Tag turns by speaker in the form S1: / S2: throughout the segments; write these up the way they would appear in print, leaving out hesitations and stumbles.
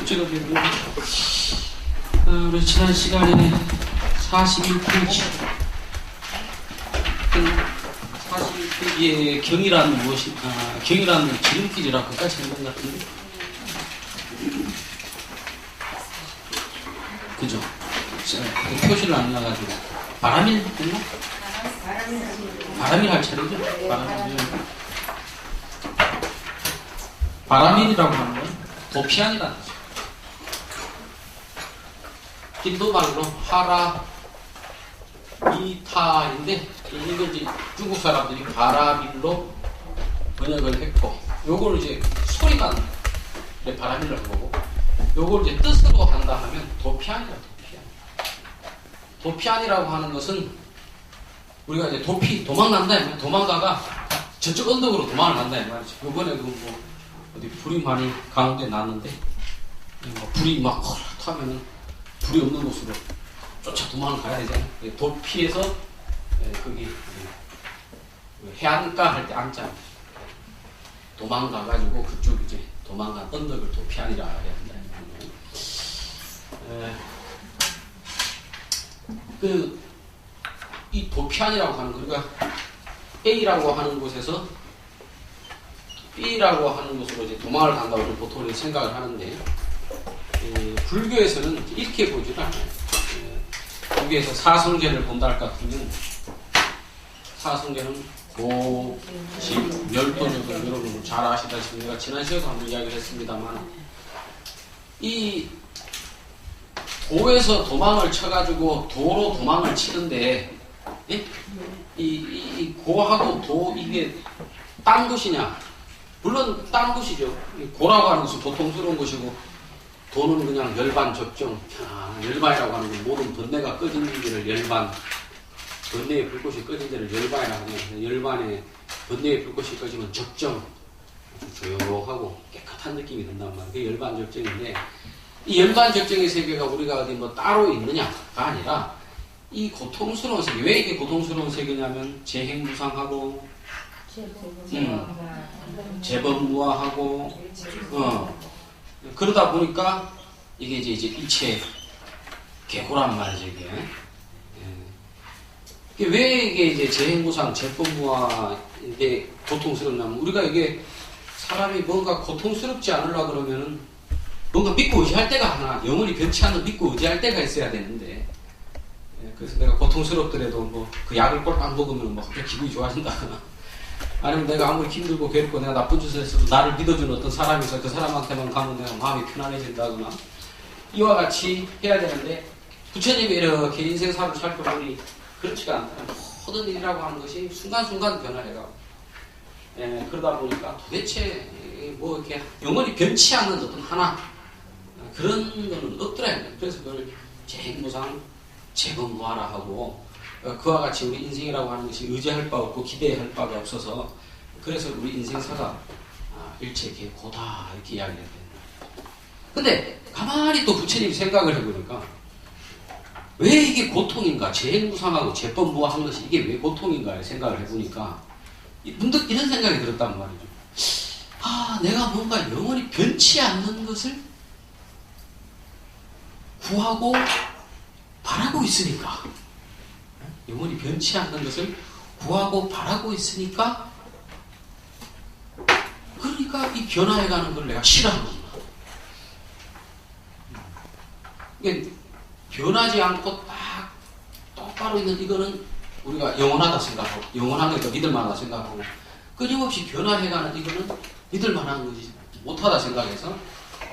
S1: 숙제가 되고 우리 지난 시간에 41페이지 41페이지의 경이란 무엇이 경이란 지름길이라고 끝까지 한것 같은데 그죠? 표시를 안 나가지고 바람일 했나? 바람일 할 차례죠? 바람일이라고 하는 건 도피안이라는 거죠. 인도말로 하라미타인데 이거 이제 중국 사람들이 바람일로 번역을 했고 요걸 이제 소리만 바람일로 한 거고 요걸 이제 뜻으로 한다 하면 도피안이라고 도피안이라고 하는 것은 우리가 이제 도망간다 도망가가 저쪽 언덕으로 도망을 간다 이 말이죠. 요번에 어디 불이 많이 강원도에 났는데 불이 막 타면은 불이 없는 곳으로 쫓아 도망을 가야 되잖아요. 도피해서 거기 해안가 할 때 안자 도망가가지고 그쪽 이제 도망간 언덕을 도피안이라 해야 된다. 이 도피안이라고 하는 그러니까 A라고 하는 곳에서 B라고 하는 곳으로 이제 도망을 간다고 보통 생각을 하는데 불교에서는 이렇게 보지는 않아요. 불교에서 사성제를 본다 할 것 같으면 사성제는 고, 식, 멸도적을 여러분 잘 아시다시피 내가 지난 시간에 한번 이야기를 했습니다만 이 도에서 도망을 쳐가지고 도로 도망을 치는데 이 고하고 도 이게 딴 것이냐? 물론 딴 것이죠. 고라고 하는 것은 보통스러운 것이고 도는 그냥 열반 적정. 열반이라고 하는 건 모든 번뇌가 꺼진 데를 열반. 번뇌의 불꽃이 꺼진 데를 열반이라고 하면 열반에 번뇌의 불꽃이 꺼지면 적정. 조용하고 깨끗한 느낌이 든단 말이에요. 그게 열반 적정인데 이 열반 적정의 세계가 우리가 어디 따로 있느냐가 아니라 이 고통스러운 세계. 왜 이게 고통스러운 세계냐면 재행무상하고 재범무화하고 그러다 보니까 이게 이제 일체 개고란 말이죠. 이게 왜 이게 이제 재행무상 재범무화인데 고통스럽냐면 우리가 이게 사람이 뭔가 고통스럽지 않으려 그러면은 뭔가 믿고 의지할 때가 하나 영원히 변치 않는 믿고 의지할 때가 있어야 되는데 그래서 내가 고통스럽더라도 그 약을 꼴딱 먹으면 갑자기 기분이 좋아진다거나 아니면 내가 아무리 힘들고 괴롭고 내가 나쁜 짓을 했어도 나를 믿어주는 어떤 사람이 있어 그 사람한테만 가면 내가 마음이 편안해진다거나 이와 같이 해야 되는데 부처님이 이렇게 인생사를 살펴보니 그렇지가 않다. 모든 일이라고 하는 것이 순간순간 변화해가고 그러다 보니까 도대체 이렇게 영원히 변치 않는 어떤 하나 그런 거는 없더라. 그래서 그걸 재행무상 재범무하라 하고 그와 같이 우리 인생이라고 하는 것이 의지할 바 없고 기대할 바가 없어서 그래서 우리 인생사가 일체 개고다 이렇게 이야기를 해야 된다. 근데 가만히 또 부처님이 생각을 해보니까 왜 이게 고통인가 재행무상하고 재범무화한 것이 이게 왜 고통인가 생각을 해보니까 문득 이런 생각이 들었단 말이죠. 내가 뭔가 영원히 변치 않는 것을 구하고 바라고 있으니까 영원히 변치 않는 것을 구하고 바라고 있으니까 그러니까 이 변화해가는 걸 내가 싫어하는구나. 이게 변하지 않고 딱 똑바로 있는 이거는 우리가 영원하다 생각하고 영원한 거니까 믿을만하다 생각하고 끊임없이 변화해가는 이거는 믿을만한 거지 못하다 생각해서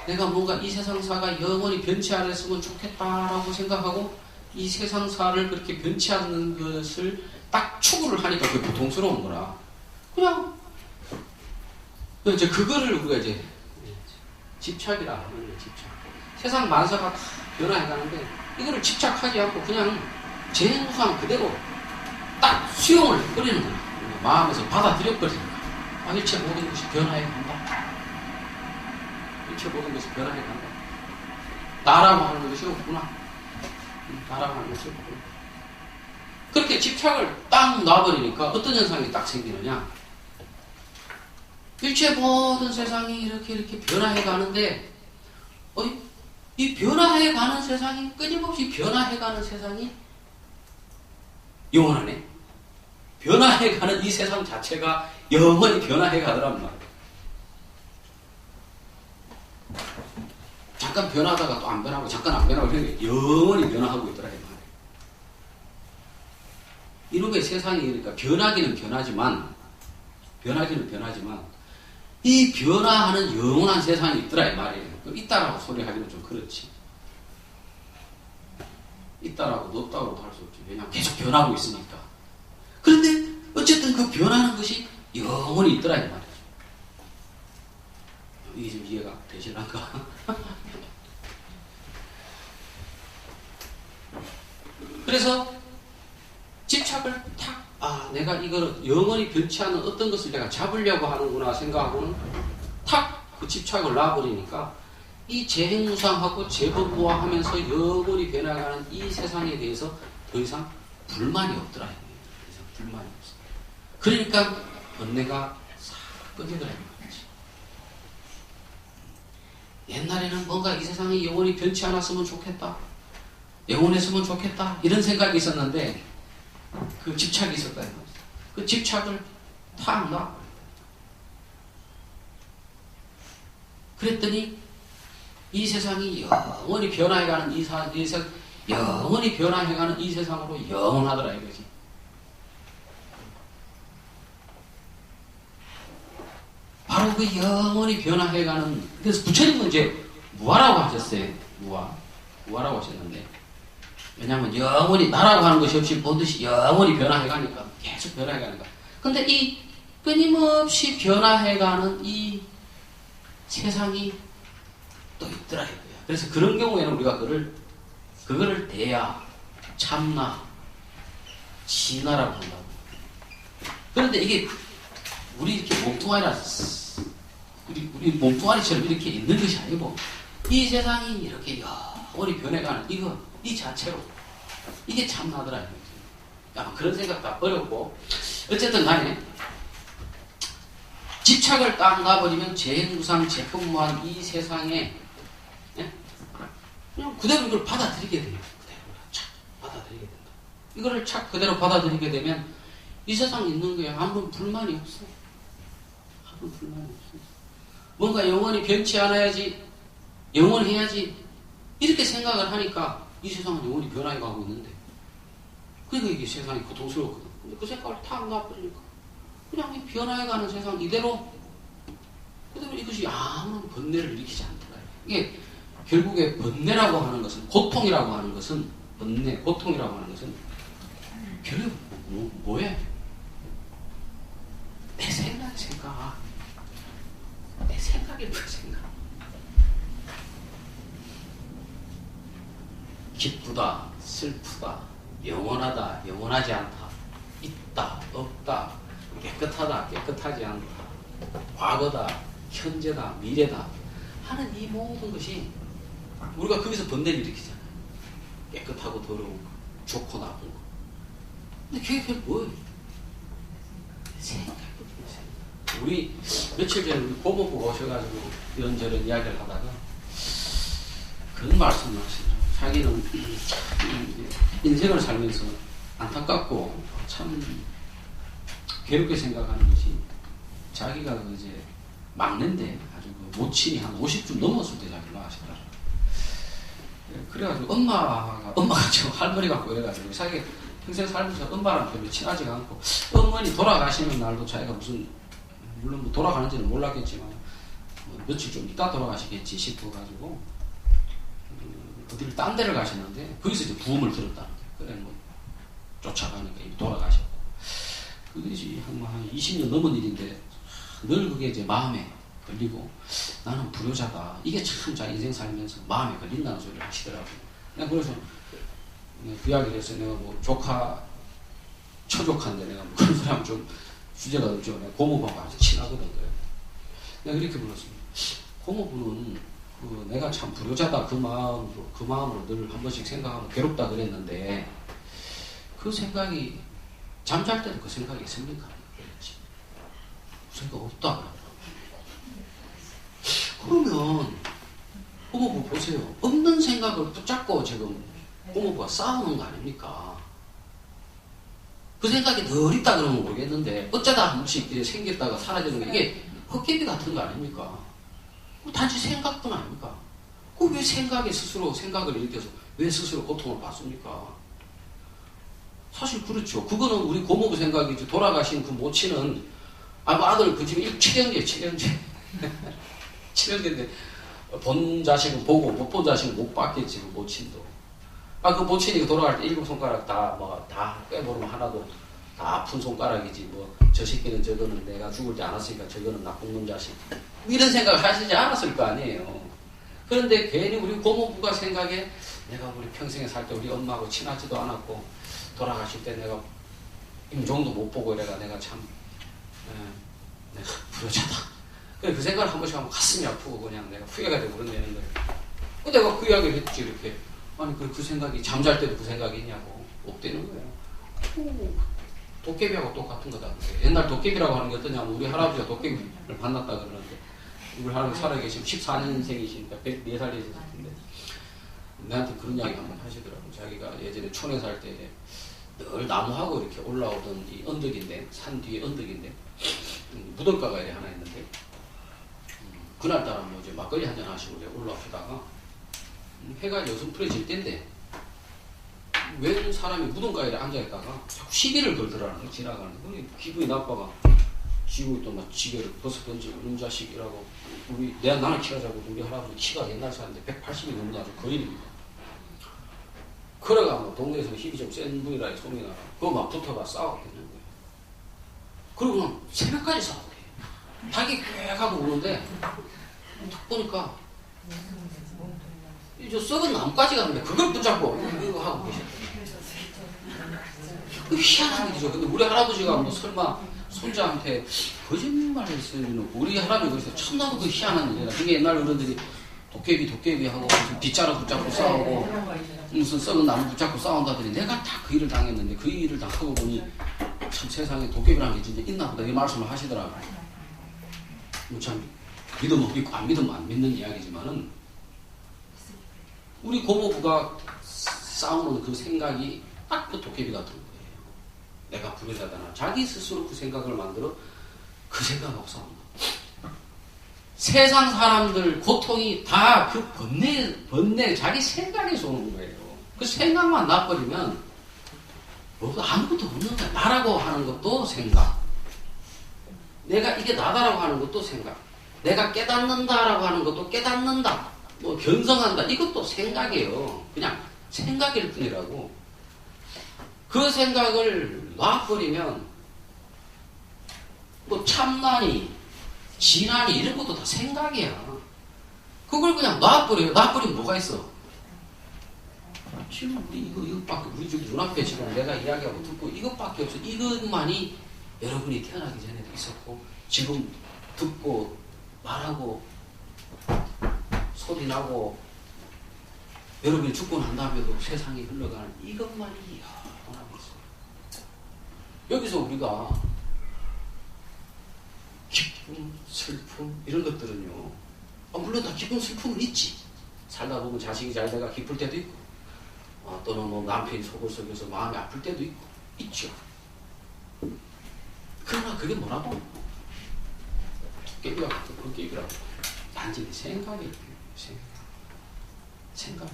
S1: 내가 뭔가 이 세상사가 영원히 변치 않았으면 좋겠다라고 생각하고 이 세상사를 그렇게 변치 않는 것을 딱 추구를 하니까 그게 고통스러운 거라. 그냥 이제 그거를 우리가 이제 집착이라 하는 거예요. 집착. 세상 만사가 다 변화해가는데 이거를 집착하지 않고 그냥 재행무상 그대로 딱 수용을 해버리는 거예요. 마음에서 받아들여버리는 거예요. 일체 모든 것이 변화해간다. 일체 모든 것이 변화해간다. 나라고 하는 것이 없구나. 나라고 하는 것이 없구나. 그렇게 집착을 딱 놔버리니까 어떤 현상이 딱 생기느냐. 일체 모든 세상이 이렇게 변화해가는데 이 변화해가는 세상이, 끊임없이 변화해가는 세상이 영원하네. 변화해가는 이 세상 자체가 영원히 변화해가더란 말이에요. 잠깐 변하다가 또 안 변하고, 잠깐 안 변하고, 그러니까 영원히 변화하고 있더라, 이 말이에요. 이놈의 세상이, 그러니까 변하기는 변하지만, 이 변화하는 영원한 세상이 있더라, 이 말이에요. 있다라고 소리하기는 좀 그렇지. 있다라고도 없다고도 할 수 없지. 왜냐하면 계속 변하고 있으니까. 그런데 어쨌든 그 변하는 것이 영원히 있더라, 이 말이죠. 이게 좀 이해가 되실란가? 그래서 집착을 탁, 내가 이거를 영원히 변치 않는 어떤 것을 내가 잡으려고 하는구나 생각하고는 탁 그 집착을 놔버리니까 이 재행무상하고 재범무화하면서 영원히 변해가는 이 세상에 대해서 더 이상 불만이 없더라. 더 이상 불만이 없어. 그러니까 번뇌가 싹 끊이더라. 옛날에는 뭔가 이 세상이 영원히 변치 않았으면 좋겠다. 영원했으면 좋겠다. 이런 생각이 있었는데 그 집착이 있었다. 그 집착을 탁 놔. 그랬더니 이 세상이 영원히 변화해가는 영원히 변화해가는 이 세상으로 영원하더라 이거지. 바로 그 영원히 변화해가는, 그래서 부처님은 이제 무아라고 하셨어요. 무아라고 하셨는데, 왜냐하면 영원히 나라고 하는 것이 없이 반드시 영원히 변화해가니까, 계속 변화해가니까. 근데 이 끊임없이 변화해가는 이 세상이 또 있더라 이거야. 그래서 그런 경우에는 우리가 그거를 대야, 참나, 진나라고 한다고. 그런데 이게 우리 이렇게 몸뚱아리라, 우리 몸뚱아리처럼 이렇게 있는 것이 아니고 이 세상이 이렇게 영원히 변해가는 이 자체로 이게 참나더라 이거지. 그런 생각 다 어렵고 어쨌든 간에 집착을 딱 놔버리면 재행무상 재법무한 이 세상에 그냥 그대로 이걸 받아들이게 돼요. 그대로 착 받아들이게 된다. 이거를 착 그대로 받아들이게 되면 이 세상에 있는 거에 아무런 불만이 없어. 아무런 불만이 없어. 뭔가 영원히 변치 않아야지, 영원해야지 이렇게 생각을 하니까 이 세상은 영원히 변화해가고 있는데, 그러니까 이게 세상이 고통스럽거든. 근데 그 생각을 탁 놔버리니까 그냥 이 변화해가는 세상 이대로 이것이 아무런 번뇌를 일으키지 않더라. 이게 결국에 번뇌라고 하는 것은, 고통이라고 하는 것은, 번뇌, 고통이라고 하는 것은 결국 뭐야? 내 생각. 내 생각이 그 생각. 기쁘다, 슬프다, 영원하다, 영원하지 않다, 있다, 없다, 깨끗하다, 깨끗하지 않다, 과거다, 현재다, 미래다 하는 이 모든 것이 우리가 거기서 번뇌를 일으키잖아요. 깨끗하고 더러운 거, 좋고 나쁜 거. 근데 그게 뭐예요? 생각이거든요. 우리 며칠 전에 우리 고모부가 오셔가지고 이런저런 이야기를 하다가 그런 말씀을 하시더라고요. 자기는 인생을 살면서 안타깝고 참 괴롭게 생각하는 것이, 자기가 이제 막내인데 아주 그 모친이 한 50쯤 넘었을 때 자기가 하시더라고요. 그래가지고 엄마가 저 할머니 같고 이래가지고 자기 평생 살면서 엄마랑 별로 친하지가 않고, 어머니 돌아가시는 날도 자기가 무슨, 물론 뭐 돌아가는지는 몰랐겠지만 뭐 며칠 좀 있다 돌아가시겠지 싶어가지고 어디를 딴 데를 가셨는데 거기서 이제 부음을 들었다는 거예요. 그래 뭐 쫓아가니까 이미 돌아가셨고, 그것이 한 20년 넘은 일인데 늘 그게 이제 마음에 걸리고, 나는 불효자다. 이게 참 자기 인생 살면서 마음에 걸린다는 소리를 하시더라고요. 그래서 그 이야기를 해서 내가 뭐 처조카인데 내가 뭐 그런 사람 좀 주제가 없죠. 내가 고모부하고 아주 친하거든. 내가 이렇게 불렀습니다. 고모부는 내가 참 불효자다 그 마음으로 늘 한 번씩 생각하면 괴롭다 그랬는데, 그 생각이 잠잘 때도 그 생각이 있습니까? 그랬지. 그 생각 없다. 그러면 고모부 보세요. 없는 생각을 붙잡고 지금 고모부가 싸우는 거 아닙니까? 그 생각이 늘 있다 그러면 모르겠는데 어쩌다 한 번씩 이제 생겼다가 사라지는 게 이게 헛개비 같은 거 아닙니까? 단지 생각뿐 아닙니까? 그 왜 생각에 스스로 생각을 일으켜서 왜 스스로 고통을 받습니까? 사실 그렇죠. 그거는 우리 고모부 생각이지. 돌아가신 그 모친은 아들 그 집에 7형제 7형제인데 본 자식은 보고 못 본 자식은 못 봤겠지. 그 모친도. 그 모친이 돌아갈 때 7손가락 다 빼버리면 하나도 다 아픈 손가락이지. 저 새끼는 저거는 내가 죽을 때 안 왔으니까 저거는 나쁜 놈 자식. 이런 생각을 하시지 않았을 거 아니에요. 그런데 괜히 우리 고모부가 생각에 내가 우리 평생에 살 때 우리 엄마하고 친하지도 않았고 돌아가실 때 내가 임종도 못 보고 이래가 내가 참 내가 불효자다. 그 생각을 한 번씩 하면 가슴이 아프고 그냥 내가 후회가 되고 그런다는 거예요. 내가 그 이야기를 했지 이렇게. 아니 그 생각이 잠잘 때도 그 생각이 있냐고. 없대는 거예요. 도깨비하고 똑같은 거다. 옛날 도깨비라고 하는 게 어떠냐면 우리 할아버지가 도깨비를 만났다 그러는데 우리 할아버지 살아계시면 14년생이시니까 104살 되셨을 텐데 내한테 그런 이야기 한번 하시더라고요. 자기가 예전에 촌에 살 때 늘 나무하고 이렇게 올라오던 이 언덕인데 산 뒤에 언덕인데 무덤가가 이렇게 하나 있는데 그날따라 이제 막걸리 한잔 하시고 이제 올라오시다가 해가 여슴풀어질 때인데 웬 사람이 무덤가에 앉아있다가 자꾸 시비를 걸더라는 거 지나가는데 기분이 나빠가 지고 있던 막 지게를 벗어 던지고 이런 자식이라고 나는 키가 작고 우리 할아버지 키가 옛날 사람인데 180이 넘는 아주 거인입니다. 그래가 뭐 동네에서 힘이 좀 센 분이라 소문이 나가 그거 막 붙어가 싸웠겠는 거예요. 그리고 그냥 새벽까지 싸웠대요. 자기 꽥하고 우는데 딱 보니까 저 썩은 나뭇가지 같은데 그걸 붙잡고 이거 하고 계셨대요. 희한한 일이죠. 근데 우리 할아버지가 뭐 설마 손자한테 거짓말을 했을 리는 우리 할아버지 그래서 참나도 그 희한한 일이라. 그게 옛날 어른들이 도깨비 하고 무슨 빗자루 붙잡고 싸우고 무슨 썩은 나무 붙잡고 싸운다더니 내가 다 그 일을 당했는데 그 일을 당하고 보니 참 세상에 도깨비라는 게 진짜 있나 보다 이 말씀을 하시더라고요. 참 믿으면 믿고 안 믿으면 안 믿는 이야기지만은 우리 고모부가 싸우는 그 생각이 딱 그 도깨비 같은 거예요. 내가 불효자다나 자기 스스로 그 생각을 만들어 그 생각하고 싸운다. 세상 사람들 고통이 다 그 번뇌 자기 생각에서 오는 거예요. 그 생각만 나버리면 뭐가 아무것도 없는 거야. 나라고 하는 것도 생각. 내가 이게 나다라고 하는 것도 생각. 내가 깨닫는다라고 하는 것도 깨닫는다. 뭐 견성한다. 이것도 생각이에요. 그냥 생각일 뿐이라고. 그 생각을 놔버리면 뭐 참나니 진하니 이런 것도 다 생각이야. 그걸 그냥 놔버려요. 놔버리면 뭐가 있어? 지금 우리 이것밖에 우리 집 눈앞에 지금 내가 이야기하고 듣고 이것밖에 없어. 이것만이 여러분이 태어나기 전에도 있었고 지금 듣고 말하고 소리 나고 여러분이 죽고 난 다음에도 세상이 흘러가는 이것만이 영원하고 있어요. 여기서 우리가 기쁨, 슬픔 이런 것들은요. 물론 다 기쁨, 슬픔은 있지. 살다 보면 자식이 잘 돼가 기쁠 때도 있고 또는 뭐 남편이 속을 썩여서 마음이 아플 때도 있고 있죠. 그러나 그게 뭐라고? 도깨비가 같은 도깨비라고. 단지 생각이 생각.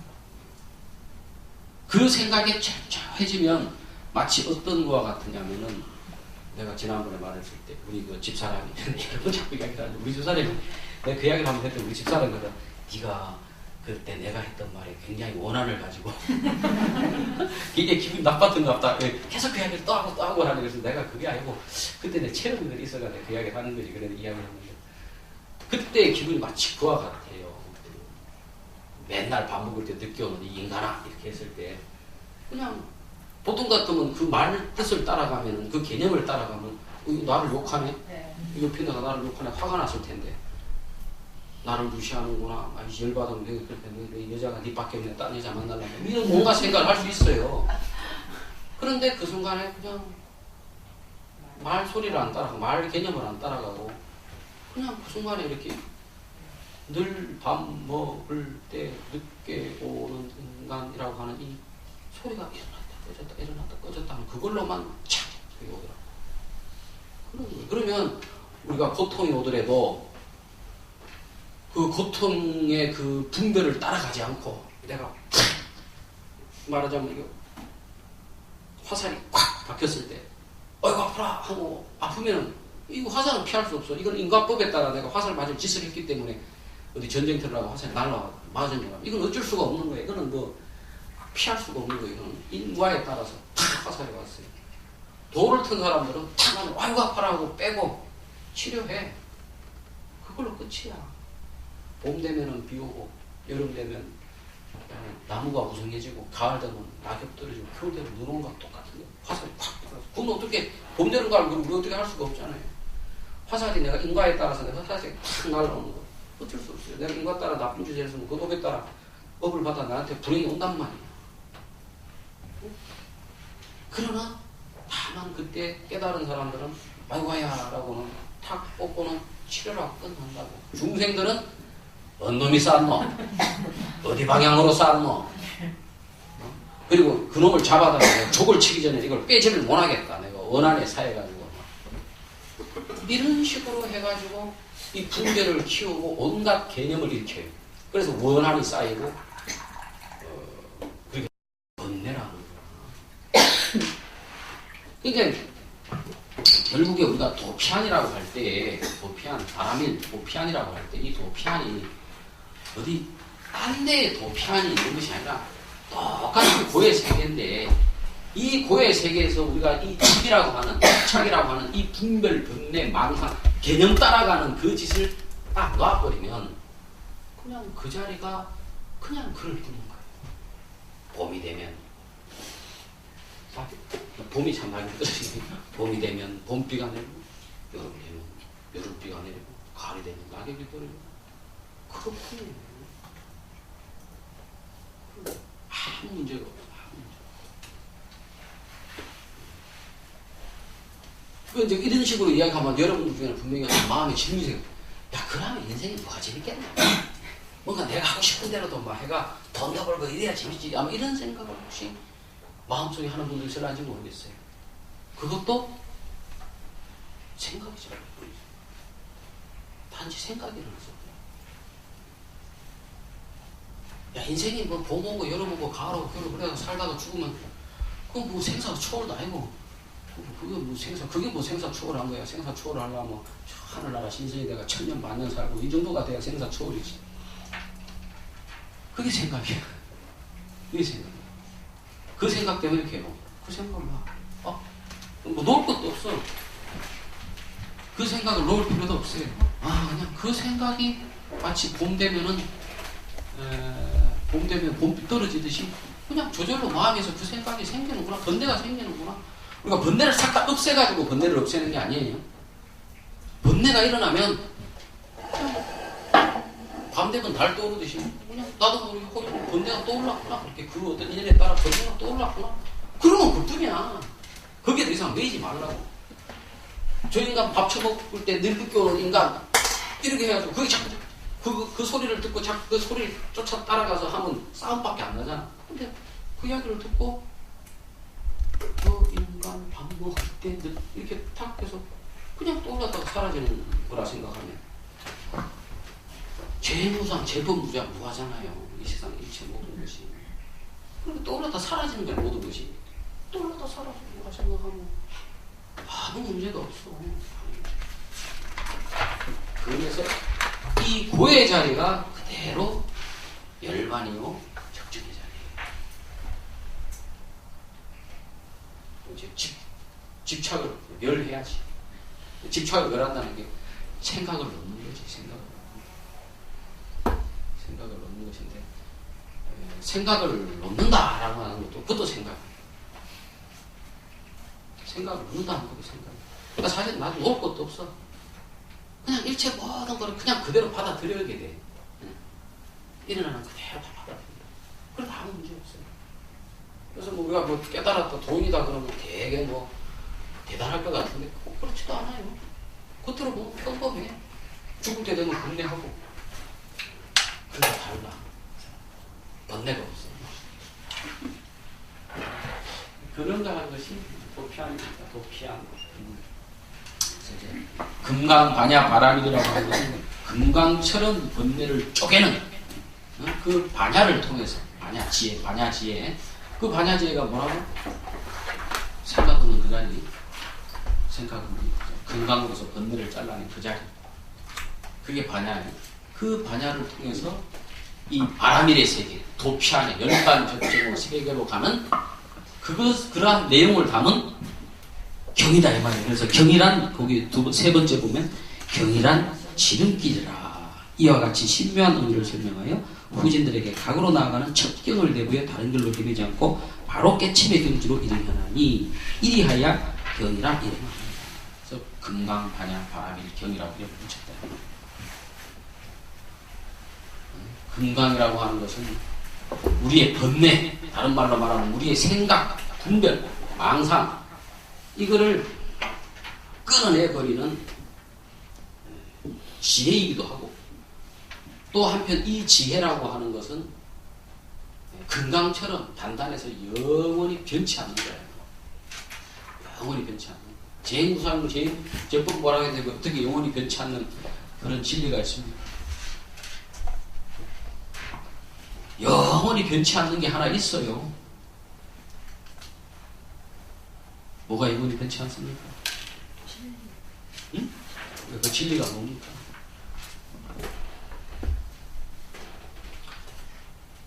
S1: 그 생각에 철저해지면 마치 어떤 거와 같으냐면은 내가 지난번에 말했을 때 우리 그 집사람이 여러분 자꾸 이야기를 하는데 우리 집사람이 내가 그 이야기를 한번 했더니 우리 집사람거든. 네가 그때 내가 했던 말에 굉장히 원한을 가지고 이게 기분이 나빴던가 보다. 계속 그 이야기를 또 하고 하는 그래서 내가 그게 아니고 그때 내 체력이 있어가 그 이야기를 하는 거지. 그래서 이야기를 했는데 그때 기분이 마치 그와 같아요. 맨날 밥 먹을 때 늦게 오는 이 인간아 이렇게 했을 때 그냥 보통 같으면 그 말 뜻을 따라가면 그 개념을 따라가면 나를 욕하네. 옆에 내가 나를 욕하네. 화가 났을 텐데 나를 무시하는구나. 열받으면 내 여자가 네 밖에 없네. 딴 여자 만나려고 이런 뭔가 생각을 할 수 있어요. 그런데 그 순간에 그냥 말 소리를 안 따라가고 말 개념을 안 따라가고 그냥 그 순간에 이렇게 늘 밥 먹을 때 늦게 오는 인간이라고 하는 이 소리가 일어났다 꺼졌다 하는 그걸로만 착 오더라고. 그러면 우리가 고통이 오더라도 그 고통의 그 분별을 따라가지 않고 내가 말하자면 이거 화살이 꽉 박혔을 때 어이구 아프라 하고 아프면 이거 화살은 피할 수 없어. 이건 인과법에 따라 내가 화살 맞을 짓을 했기 때문에 어디 전쟁터를 하고 화살이 날라와 맞은 거야. 이건 어쩔 수가 없는 거야. 이거는 뭐 피할 수가 없는 거야. 이거는 인과에 따라서 탁 화살이 왔어요. 돌을 튼 사람들은 탁 하면 아이고 아파라 하고 빼고 치료해. 그걸로 끝이야. 봄 되면은 비 오고 여름 되면 나무가 우성해지고 가을 되면 낙엽 떨어지고 겨울 되면 눈 오는 거랑 똑같은 거야. 화살이 팍 들어서. 그건 어떻게 봄 되는 가을 우리 어떻게 할 수가 없잖아요. 화살이 내가 인과에 따라서 내가 화살이 탁 날라오는 거 어쩔 수 없어요. 내가 인과 따라 나쁜 짓을 했으면 그 법에 따라 법을 받아 나한테 불행이 온단 말이야. 그러나 다만 그때 깨달은 사람들은 아이고야 라고는 탁 뽑고는 치료를 하고 끝난다고. 중생들은 어느 놈이 쌌노? 어디 방향으로 쌌노? 그리고 그 놈을 잡아다가 내가 족을 치기 전에 이걸 빼지를 못하겠다. 내가 원한에 사해가지고 이런 식으로 해가지고 이 분별을 키우고 온갖 개념을 일으켜요. 그래서 원한이 쌓이고 그렇게 번뇌라는 거야. 그러니까 결국에 우리가 도피안이라고 할 때 도피안, 바람일 도피안이라고 할 때 이 도피안이 어디 딴 데에 도피안이 있는 것이 아니라 똑같은 고의 세계인데 이 고의 세계에서 우리가 이 집이라고 하는 착이라고 하는 이 분별, 번뇌, 망상, 개념 따라가는 그 짓을 딱 놔버리면 그냥 그 자리가 그냥 그럴 뿐인 거예요. 봄이 되면 봄이 참 많이 떨어지니까 봄이 되면 봄비가 내리고 여름이 되면 여름비가 내리고 가을이 되면 낙엽이 떨어지고 그렇군요. 아무 문제가 없어. 이제 이런 식으로 이야기하면 여러분들 중에는 분명히 마음에 질문이 생겨. 야, 그러면 인생이 뭐가 재밌겠나? 뭔가 내가 하고 싶은 대로도 막 해가 돈도 벌고 이래야 재밌지. 아마 이런 생각을 혹시 마음속에 하는 분들이 있을지 모르겠어요. 그것도 생각이죠. 단지 생각이라서. 야, 인생이 뭐 봄 오고 여름 오고 가을 오고 겨울 오고 그래서 살다가 죽으면 그건 뭐 생사 초월도 아니고 그게 뭐 생사 초월한 거야. 생사 초월을 하려면 하늘나라 신선이 내가 천년 만년 살고 이 정도가 돼야 생사 초월이지. 그게 생각이야. 그게 생각이야. 그 생각 때문에 괴로워. 그 생각을 뭐 놓을 것도 없어. 그 생각을 놓을 필요도 없어요. 그냥 그 생각이 마치 봄 되면 봄비 떨어지듯이 그냥 저절로 마음에서 그 생각이 생기는구나. 번뇌가 생기는구나. 우리가 번뇌를 싹 다 없애가지고 번뇌를 없애는 게 아니에요. 번뇌가 일어나면 밤 되면 달 떠오르듯이 그냥 나도 모르게 번뇌가 떠올랐구나. 그렇게 그 어떤 인연에 따라 번뇌가 떠올랐구나. 그러면 그뿐이야. 거기에 더 이상 매이지 말라고. 저 인간 밥 처먹을 때 늙게 오는 인간 이렇게 해가지고 그게 자꾸 그 소리를 듣고 자꾸 그 소리를 쫓아 따라가서 하면 싸움밖에 안 나잖아. 근데 그 이야기를 듣고 그 인간 밥 먹을 때 이렇게 탁 해서 그냥 떠올랐다가 사라지는 거라 생각하면 재무상, 재범무장 무하잖아요. 이 세상 일체 모든 것이. 그렇게 떠올랐다 사라지는 걸 모든 것이. 떠올랐다 사라지는 거라 생각하면 아무 문제가 없어. 그래서 이 고의 자리가 그대로 열반이요 적중의 자리예요. 이제 집착을 멸해야지. 집착을 멸한다는 게 생각을 놓는 거지. 생각을 놓는 것인데 생각을 놓는다라고 하는 것도 그것도 생각을 놓는다는 것도 생각. 그러니까 사실 나도 놓을 것도 없어. 그냥 일체 모든 걸 그냥 그대로 받아들여게 돼. 일어나는 그대로 다 받아들여. 그래도 아무 문제 없어요. 그래서 뭐 우리가 뭐 깨달았다 돈이다 그러면 되게 뭐 대단할 것 같은데 그렇지도 않아요. 겉으로 보면 평범해. 죽을 때 되면 금내하고 그게 달라. 번뇌가 없어. 그런가 하는 것이 도피안입니다. 도피안. 금강 반야 바람이라고 하는 것은 금강처럼 번뇌를 쪼개는 그 반야를 통해서 반야지혜, 반야지혜. 그 반야지혜가 뭐라고? 생각하는 그 자리. 생각하는 금강으로서 번뇌를 잘라낸 그 자리. 그게 반야예요. 그 반야를 통해서 이 바라밀의 세계, 도피안의 열반 적정으로 세계로 가는 그러한 내용을 담은 경이다 이 말이에요. 그래서 경이란 거기 세 번째 보면 경이란 지름길이라 이와 같이 신묘한 의미를 설명하여 후진들에게 각으로 나아가는 첫 경을 내부에 다른 결로 헤매지 않고 바로 깨침의 경지로 이르하나니 이리하여 경이라 이름합니다. 그래서 금강 반야 바라밀 경이라고 이름을 붙였다. 금강이라고 하는 것은 우리의 번뇌, 다른 말로 말하면 우리의 생각, 분별, 망상 이거를 끊어내버리는 지혜이기도 하고 또 한편 이 지혜라고 하는 것은 금강처럼 단단해서 영원히 변치 않는 거예요. 영원히 변치 않는 재행구상, 제법 뭐라고 해야 되고 어떻게 영원히 변치 않는 그런 진리가 있습니다. 영원히 변치 않는 게 하나 있어요. 뭐가 영원히 변치 않습니까? 응? 그 진리가 뭡니까?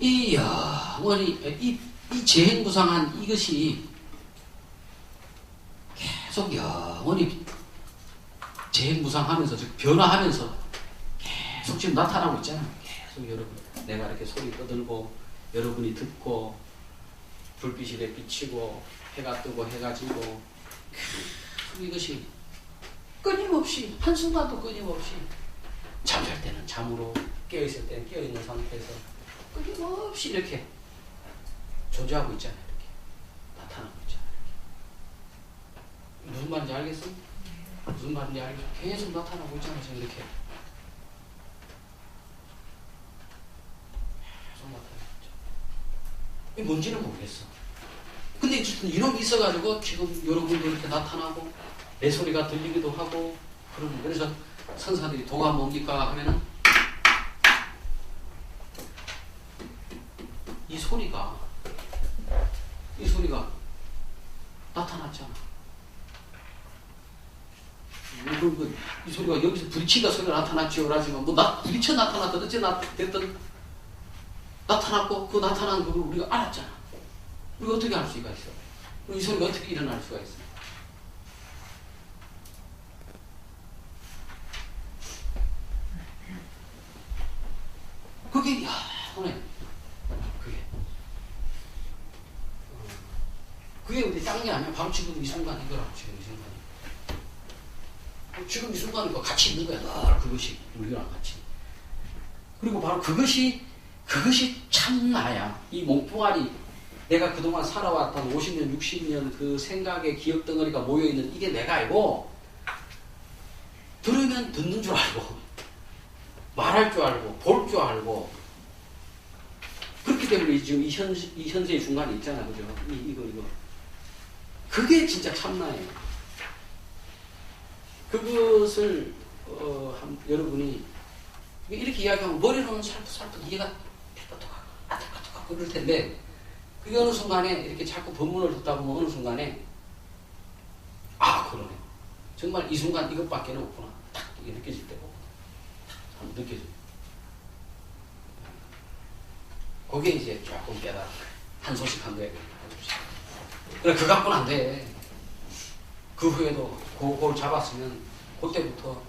S1: 이 영원히 이 재행구상한 이것이 계속 영원히 재행구상하면서 즉 변화하면서 계속 지금 나타나고 있잖아요. 계속 여러분 내가 이렇게 소리 떠들고 여러분이 듣고 불빛이 이렇게 비치고 해가 뜨고 해가 지고 이것이 끊임없이 한순간도 끊임없이 잠잘 때는 잠으로 깨어있을 때는 깨어있는 상태에서 끊임없이 이렇게 존재하고 있잖아요. 이렇게 나타나고 있잖아요. 이렇게. 무슨 말인지 알겠어? 무슨 말인지 알겠어? 계속 나타나고 있잖아요. 지금 이렇게 이게 뭔지는 모르겠어. 근데 이놈이 있어가지고 지금 여러분도 이렇게 나타나고 내 소리가 들리기도 하고 그러는. 그래서 선사들이 도가 뭡니까 하면은 이 소리가 나타났잖아. 이 소리가 여기서 부딪히다 소리가 나타났지요. 그러지만 부딪혀 나타났든 어째 됐든 나타났고 그 나타난 그걸 우리가 알았잖아. 우리가 어떻게 알 수가 있어? 이 소리가 어떻게 일어날 수가 있어? 그게 오늘 그게 우리 딴 게 아니야. 바로 지금 이 순간 이거라고. 지금 이 순간과 같이 있는 거야. 그것이 우리랑 같이. 그리고 바로 그것이 참 나야. 이 몸뚱아리 내가 그동안 살아왔던 50년 60년 그 생각의 기억 덩어리가 모여있는 이게 내가 알고 들으면 듣는 줄 알고 말할 줄 알고 볼 줄 알고 그렇기 때문에 지금 이 현세의 중간에 있잖아. 그죠? 이거 그게 진짜 참나예요. 그것을 여러분이 이렇게 이야기하면 머리로는 살짝 이해가 톡톡톡 그럴 텐데 그게 어느 순간에 이렇게 자꾸 법문을 듣다 보면 어느 순간에 그러네. 정말 이 순간 이것밖에 없구나. 딱 이게 느껴질 때가 한번 느껴져. 그게 이제 조금 깨달아. 한 소식 한 거예요. 그래 그거 갖고는 안 돼. 그 후에도 그걸 잡았으면 그때부터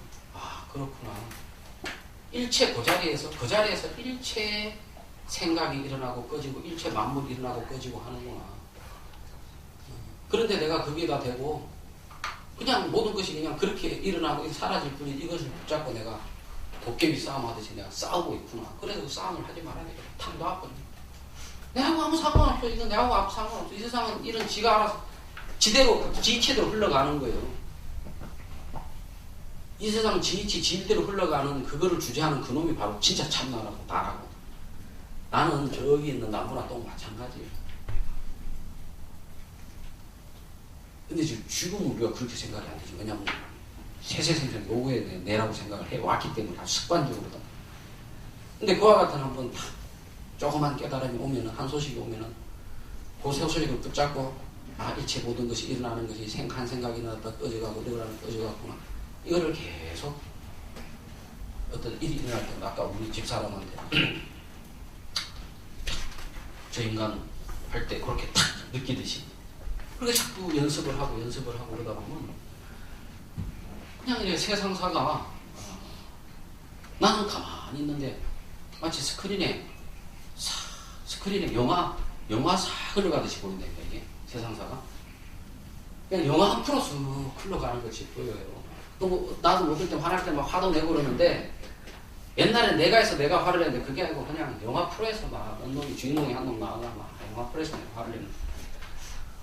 S1: 그렇구나. 일체 그 자리에서 일체 생각이 일어나고 꺼지고 일체 만물이 일어나고 꺼지고 하는구나. 그런데 내가 거기에다 대고 그냥 모든 것이 그냥 그렇게 일어나고 사라질 뿐인 이것을 붙잡고 내가 도깨비 싸움하듯이 내가 싸우고 있구나. 그래서 그 싸움을 하지 말아야 되겠다. 탁 놨거든요. 내하고 아무 상관없어. 이건 내하고 아무 상관없어. 이 세상은 이런 지가 알아서 지체대로 흘러가는 거예요. 이 세상은 지대로 흘러가는 그거를 주재하는 그놈이 바로 진짜 참나라고 나라고. 나는 저기 있는 나무나 또 마찬가지예요. 근데 지금 죽음은 우리가 그렇게 생각이 안 되죠. 왜냐하면 세세생전 요거에 내라고 생각을 해왔기 때문에 아주 습관적으로다. 근데 그와 같은 한번 딱 조그만 깨달음이 오면은, 한 소식이 오면은 그 소식을 붙잡고 일체 모든 것이 일어나는 것이 한 생각이 나왔다 꺼져가고 내가는 꺼져갔구나. 이거를 계속 어떤 일이 일어날 때, 아까 우리 집사람한테 저 인간 할 때 그렇게 탁 느끼듯이 그렇게 자꾸 연습을 하고 그러다 보면 그냥 이제 세상사가 나는 가만히 있는데 마치 스크린에 영화 싹 흘러가듯이 보인다니까 이게 세상사가 그냥 영화 한 프로 쑥 흘러가는 것이 보여요. 또 나도 어떨 때 화날 때 막 화도 내고 그러는데 옛날에 내가 해서 내가 화를 냈는데 그게 아니고 그냥 영화 프로에서 막 어떤 놈이 주인공이 한 놈 나와가 막 영화 프로에서 내가 화를 내는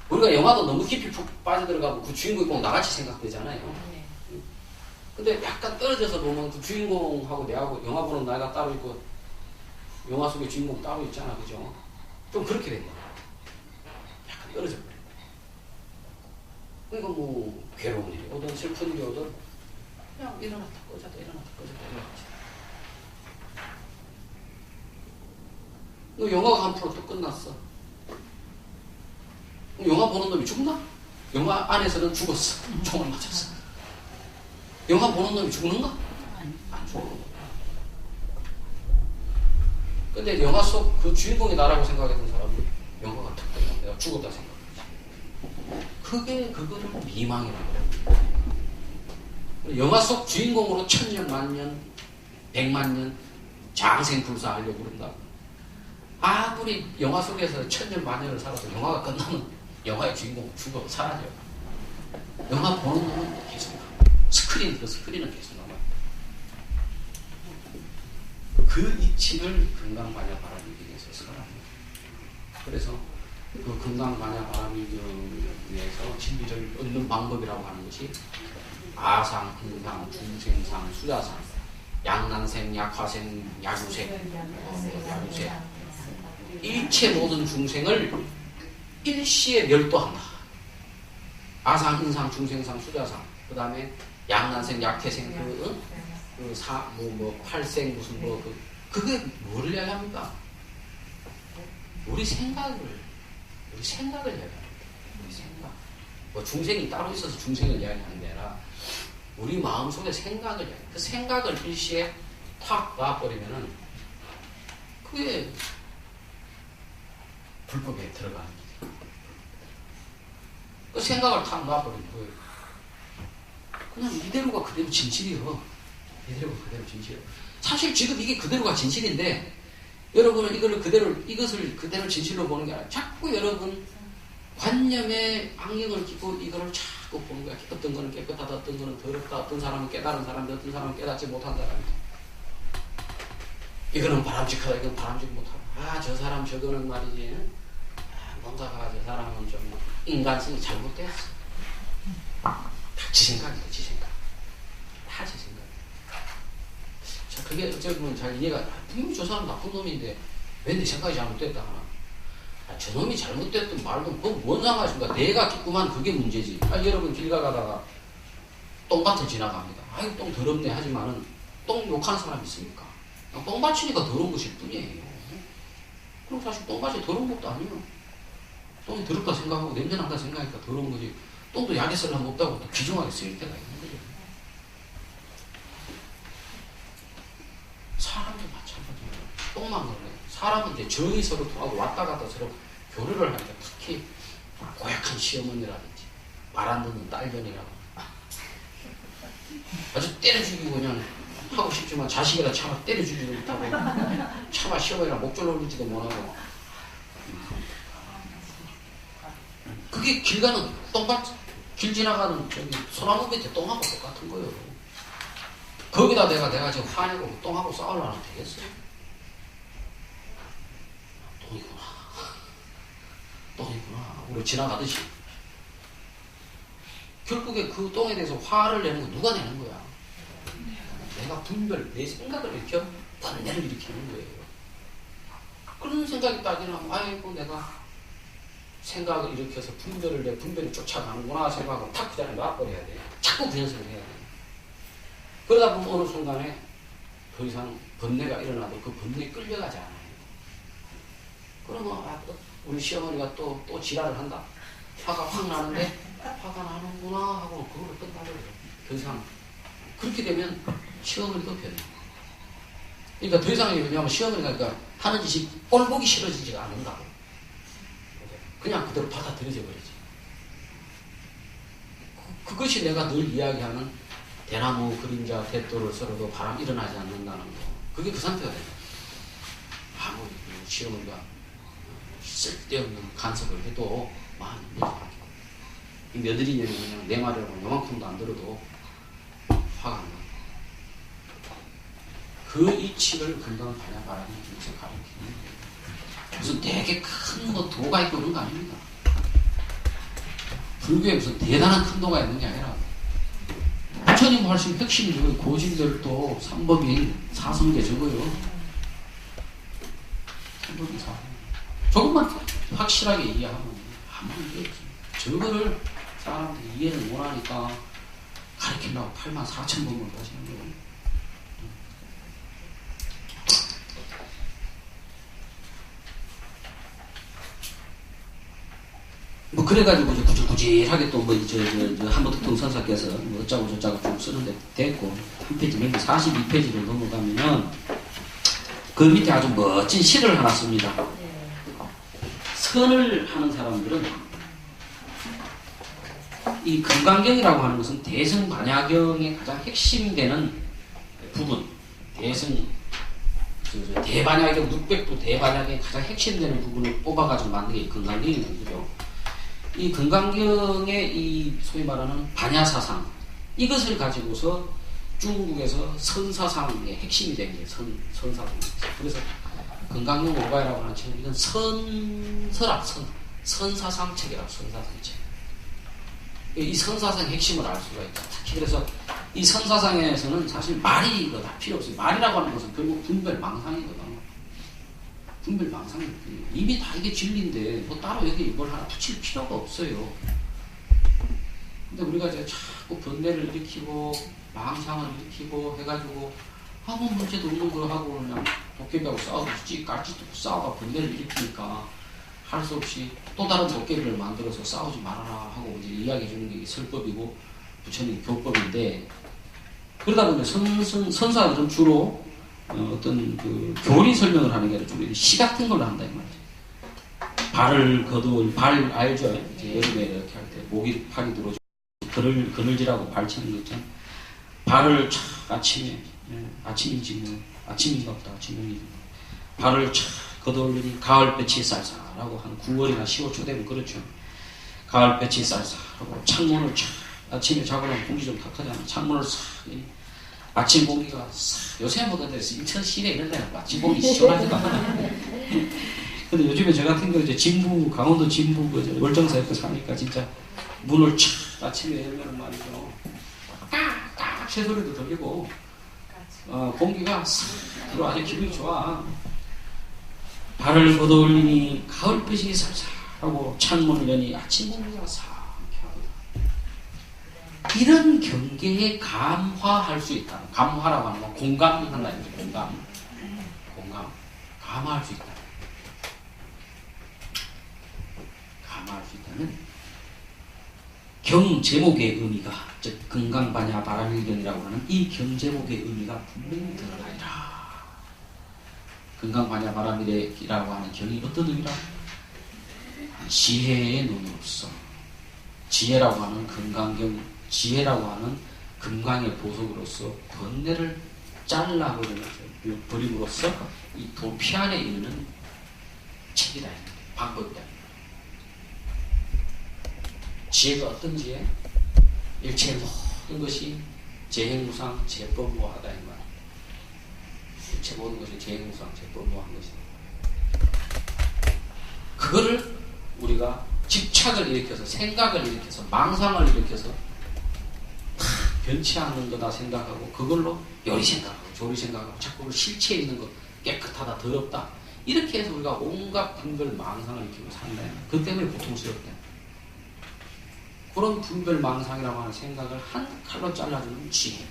S1: 우리가 영화도 너무 깊이 푹 빠져들어가고 그 주인공이 꼭 나같이 생각되잖아요. 근데 약간 떨어져서 보면 그 주인공하고 내하고 영화 보는 나이가 따로 있고 영화 속에 주인공 따로 있잖아. 그죠? 좀 그렇게 된 거야. 약간 떨어져 버려. 그러니까 뭐 괴로운 일이 오든 슬픈 일이 오든 그냥 일어났다 꺼졌다 너 영화가 한 프로 또 끝났어. 영화 보는 놈이 죽나? 영화 안에서는 죽었어. 총을 맞았어. 영화 보는 놈이 죽는가? 안 죽어. 근데 영화 속 그 주인공이 나라고 생각했던 사람은 영화가 탁 끝나. 내가 죽었다 생각했지. 그거를 미망이라고 해요. 영화 속 주인공으로 천년, 만년, 백만년 장생불사하려고 그런다. 아무리 영화 속에서 천년, 만년을 살아도 영화가 끝나면 영화의 주인공은 죽어 사라져. 영화 보는 놈은 계속 남아. 스크린은 계속 남아. 그 이치를 건강반야바라밀경에서 설합니다. 그래서 그 건강반야바라밀경에서 진리를 얻는 방법이라고 하는 것이 아상, 흥상, 중생상, 수야상, 양난생, 약화생, 야구생, 일체 모든 중생을 일시에 멸도한다. 아상, 흥상, 중생상, 수야상, 그 다음에 양난생, 약태생, 팔생, 그게 뭐를 이야기합니까? 우리 생각을 이야기합니다. 우리 생각. 뭐 중생이 따로 있어서 중생을 이야기하는 게 아니라 우리 마음속에 생각을 이야기해요. 그 생각을 일시에 탁 놔버리면은 그게 불법에 들어가는 거예요. 그 생각을 탁 놔버리는 거예요. 그냥 이대로가 그대로 진실이요. 사실 지금 이게 그대로가 진실인데 여러분은 이것을 그대로 진실로 보는 게 아니라 자꾸 여러분 관념에 악령을 끼고 이거를 자꾸 보는 거야. 어떤 거는 깨끗하다, 어떤 거는 더럽다, 어떤 사람은 깨달은 사람인데 어떤 사람은 깨닫지 못한 사람이다. 이거는 바람직하다, 이건 바람직 못하다. 저 사람 저거는 말이지. 뭔가가 저 사람은 좀 인간성이 잘못됐어. 다 지 생각이다, 지 생각. 다 지 생각. 자, 그게 어찌 보면 잘 이해가, 분명히 저 사람 나쁜 놈인데 왜 내 생각이 잘못됐다 하나. 저 놈이 잘못됐든 말든 그건 뭔 상관이십니까? 내가 기꾸만 그게 문제지. 여러분 길 가다가 똥밭을 지나갑니다. 아이고 똥 더럽네 하지만은 똥 욕하는 사람 있습니까? 똥밭이니까 더러운 것일 뿐이에요. 그럼 사실 똥밭이 더러운 것도 아니에요. 똥이 더럽다 생각하고 냄새난다 생각하니까 더러운 거지. 똥도 약에 쓸려면 없다고 또 귀중하게 쓰일 때가 있는 거죠. 사람도 마찬가지예요. 똥만 그러네. 사람은 이제 정이 서로 통하고 왔다 갔다 서로 교류를 하니까 특히 고약한 시어머니라든지 말 안 듣는 딸견이라고 아주 때려 죽이고 그냥 하고 싶지만 자식이라 차마 때려 죽이지 못하고 차마 시어머니랑 목졸라 올리지도 못하고 그게 길 가는 똥밭 길 지나가는 저기 소나무 밑에 똥하고 똑같은 거예요. 거기다 내가 지금 화내고 똥하고 싸우려면 되겠어요? 똥이구나. 우리 지나가듯이. 결국에 그 똥에 대해서 화를 내는 건 누가 내는 거야? 내가 분별, 내 생각을 일으켜 번뇌를 일으키는 거예요. 그런 생각이 딱 일어나면 아이고 내가 생각을 일으켜서 내 분별을 쫓아가는구나 생각하고 탁 그 자리에 놔버려야 돼. 자꾸 그 연습을 해야 돼. 그러다 보면 어느 순간에 더 이상 번뇌가 일어나도 그 번뇌에 끌려가지 않아요. 그러면 우리 시어머니가 또 지랄을 한다. 화가 확 나는데 화가 나는구나 하고 그걸 끝나버려요. 더 이상 그렇게 되면 시어머니도 변해. 그러니까 더 이상 왜냐하면 시어머니가 그러니까 하는 짓이 꼴보기 싫어지지가 않는다고. 그냥 그대로 받아들여져 버리지. 그것이 내가 늘 이야기하는 대나무 그림자 대도를 썰어도 바람 일어나지 않는다는 거. 그게 그 상태가 돼요. 아무리 시어머니가 쓸데없는 간섭을 해도 마음이 바뀌고 이 며느리냐면 그냥 내 말이라고 요만큼도 안 들어도 화가 안 나. 그 이치를 금강 반야바람이 여기서 가르치는 거예요. 무슨 되게 큰 도가 있고 그런 거 아닙니다. 불교에 무슨 대단한 큰 도가 있는 게 아니라 부처님 말씀 핵심 저거 고진별도 삼법인 사성계 저거요. 삼법인 사성. 조금만 확실하게 이해하면 아무 문제 없어요. 저거를 사람들이 이해를 못하니까 가르치려고 84,000번을 하시는 거예요. 뭐 그래가지고 이제 구질구질하게 또 뭐 한보특통 선사께서 뭐 어쩌고 저쩌고 좀 쓰는데 됐고 한 페이지 맨 42페이지를 넘어가면은 그 밑에 아주 멋진 시를 하나 씁니다. 선을 하는 사람들은 이 금강경이라고 하는 것은 대승반야경의 가장 핵심이 되는 부분, 대반야경 600부 대반야경의 가장 핵심되는 부분을 뽑아가지고 만든 게 금강경이라는 거죠. 이 금강경의 이 소위 말하는 반야사상 이것을 가지고서 중국에서 선사상의 핵심이 된 게 선사상. 그래서 금강경 오가이라고 하는 책은 이건 선사상 책이라고 선사상 책. 이 선사상의 핵심을 알 수가 있다. 특히 그래서 이 선사상에서는 사실 말이 다 필요 없어요. 말이라고 하는 것은 결국 분별망상이거든요. 분별망상이거든요. 이미 다 이게 진리인데 뭐 따로 여기 이걸 하나 붙일 필요가 없어요. 근데 우리가 이제 자꾸 번뇌를 일으키고 망상을 일으키고 해가지고 아무 문제도 없는 걸 하고 그냥 도깨비하고 싸우고 깔짓도 싸우고 번뇌를 일으키니까 할 수 없이 또 다른 도깨비를 만들어서 싸우지 말아라 하고 이제 이야기해 주는 게 설법이고 부처님 교법인데 그러다 보면 선사들은 주로 어떤 그 교리 설명을 하는 게 아니라 주로 시 같은 걸로 한다 이 말이죠. 발을 거두어 발 알죠? 이제 여름에 이렇게 할 때 목이 팔이 들어오죠. 그늘지라고 발 치는 거 있잖아. 발을 착 아침에 아침인지 뭐 아침인가 보다 아침인지 발을 착 걷어올리니 가을볕이 쌀쌀하고 한 9월이나 10월 초 되면 그렇죠. 가을볕이 쌀쌀하고 창문을 촥 아침에 자고 나면 공기 좀 탁하잖아. 창문을 싹 아침 공기가 싹 요새 뭐 근데 인천 시내 이런 데는 아침 공기 시원하지도 않아. 근데 요즘에 저 같은 경우 이제 진부 강원도 진부 그 월정사에 사니까 진짜 문을 촥 아침에 열면 말이죠. 깍깍 새소리도 들리고 공기가 싹 들어 아주 기분이 좋아. 발을 걷어올리니 가을빛이 살살하고 창문을 여니 아침 공기가 상쾌하다. 이런 경계에 감화할 수 있다. 감화라고 하는 건 공감한다는 거죠. 공감. 감화할 수 있다. 감화할 수 있다면 경 제목의 의미가 즉 금강반야 바라밀경이라고 하는 이 경 제목의 의미가 분명히 드러나리라. 금강반야 바라밀이라고 하는 경이 어떤 의미라? 지혜의 눈으로서 지혜라고 하는 금강경 지혜라고 하는 금강의 보석으로서 번뇌를 잘라버림으로써 이 도피 안에 있는 책이다. 방법이다. 지혜가 어떤 지혜? 일체 모든 것이 재행무상 재법무하다 이 말. 일체 모든 것이 재행무상 재법무한 것이다. 그거를 우리가 집착을 일으켜서 생각을 일으켜서 망상을 일으켜서 변치 않는 거다 생각하고 그걸로 요리 생각하고 조리 생각하고 자꾸 실체에 있는 것 깨끗하다 더럽다 이렇게 해서 우리가 온갖 분별 망상을 익히고 산다. 그 때문에 고통스럽대. 그런 분별 망상이라고 하는 생각을 한 칼로 잘라주는 지혜.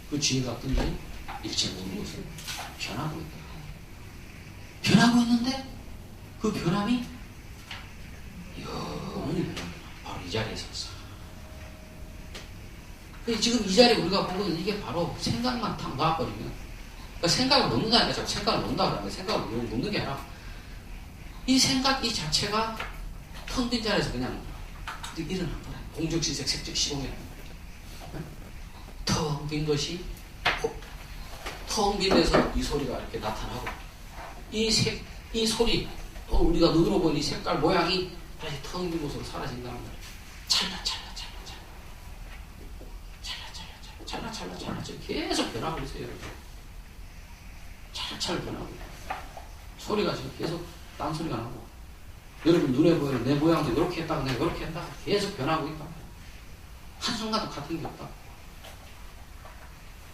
S1: 그 지혜가 어떤지 일체 모든 것을 변하고 있다. 변하고 있는데 그 변함이 영원히 변합니다. 바로 이 자리에 섰어. 지금 이 자리에 우리가 보고 있는 이게 바로 생각만 탁 놔버리면, 그러니까 생각을 놓는다니까. 자꾸 생각을 놓는다 그러는데 생각을 놓는 게 아니라 이 생각 이 자체가 텅 빈 자리에서 그냥 일어난 거야. 공적시색 색적시공이라는 거야. 텅 빈 것이 텅 빈 데서 이 소리가 이렇게 나타나고 이 소리 우리가 눈으로 보는 이 색깔 모양이 다시 텅 빈 곳으로 사라진다는 거야. 찰나 계속 변하고 있어요. 여러분. 찰 변하고 있어요. 소리가 지금 계속 딴 소리가 나고, 여러분 눈에 보이는 내 모양도 이렇게 했다가 내가 이렇게 했다가 계속 변하고 있다. 한순간도 같은 게 없다.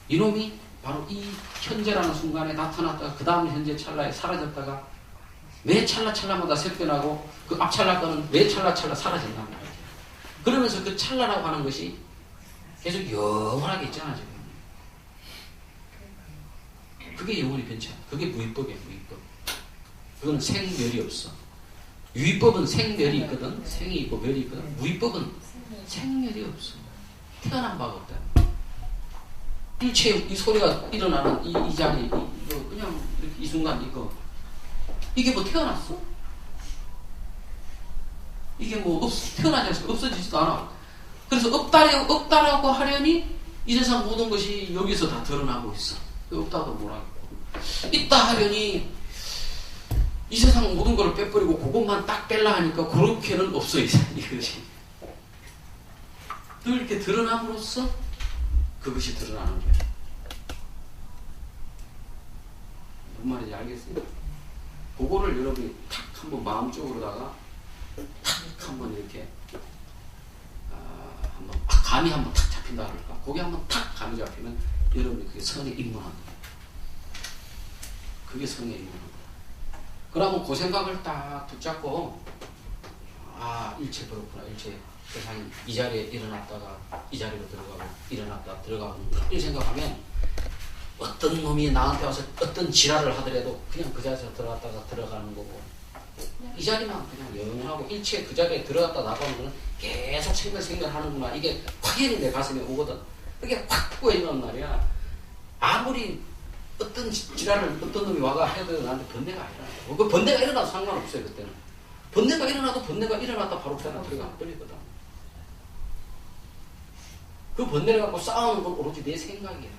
S1: 이놈이 바로 이 현재라는 순간에 나타났다가 그 다음 현재 찰나에 사라졌다가 매 찰나마다 새변하고 그 앞 찰나 거는 매 찰나 사라진단 말이에요. 그러면서 그 찰나라고 하는 것이 계속 영원하게 있잖아 지금. 그게 영원히 변치 않아. 그게 무위법이야. 무위법. 그건 생멸이 없어. 유위법은 생멸이 있거든. 생이 있고 멸이 있거든. 무위법은 생멸이 없어. 태어난 바가 없다. 일체 이 소리가 일어나는 이 자리 이거 그냥 이렇게 이 순간 이게 뭐 태어났어? 이게 뭐 태어나지 않습니까? 없어지지도 않아. 그래서 없다라고 하려니 이 세상 모든 것이 여기서 다 드러나고 있어. 없다도 뭐라고. 있다 하려니 이 세상 모든 걸 빼버리고 그것만 딱 뺄라 하니까 그렇게는 없어 이것이. 늘 이렇게 드러남으로써 그것이 드러나는 거야. 뭔 말인지 알겠어요? 그거를 여러분이 탁 한번 마음적으로다가 탁 한번 이렇게 한번 감이 한번 탁 잡힌다 그럴까? 그게 한번 탁 감이 잡히면 여러분이 그게 선에 입문합니다. 그게 선에 입문합니다. 그러면 그 생각을 딱 붙잡고 일체 그렇구나. 일체 세상이 이 자리에 일어났다가 이 자리로 들어가고 일어났다 들어가고 이 생각하면 어떤 놈이 나한테 와서 어떤 지랄을 하더라도 그냥 그 자리에서 들어갔다가 들어가는 거고 이 자리만 그냥 영원하고 일체 그 자리에 들어갔다 나가는 거는 계속 생각하는구나. 이게 확연히 내 가슴에 오거든. 그게 확 보이는 말이야. 아무리 어떤 지랄을 어떤 놈이 와가 해도 나한테 번뇌가 일어나요. 그 번뇌가 일어나도 상관없어요. 그때는. 번뇌가 일어나도 번뇌가 일어났다 바로 그냥 들어가 안 걸리거든. 그 번뇌를 갖고 싸우는 건 오로지 내 생각이야.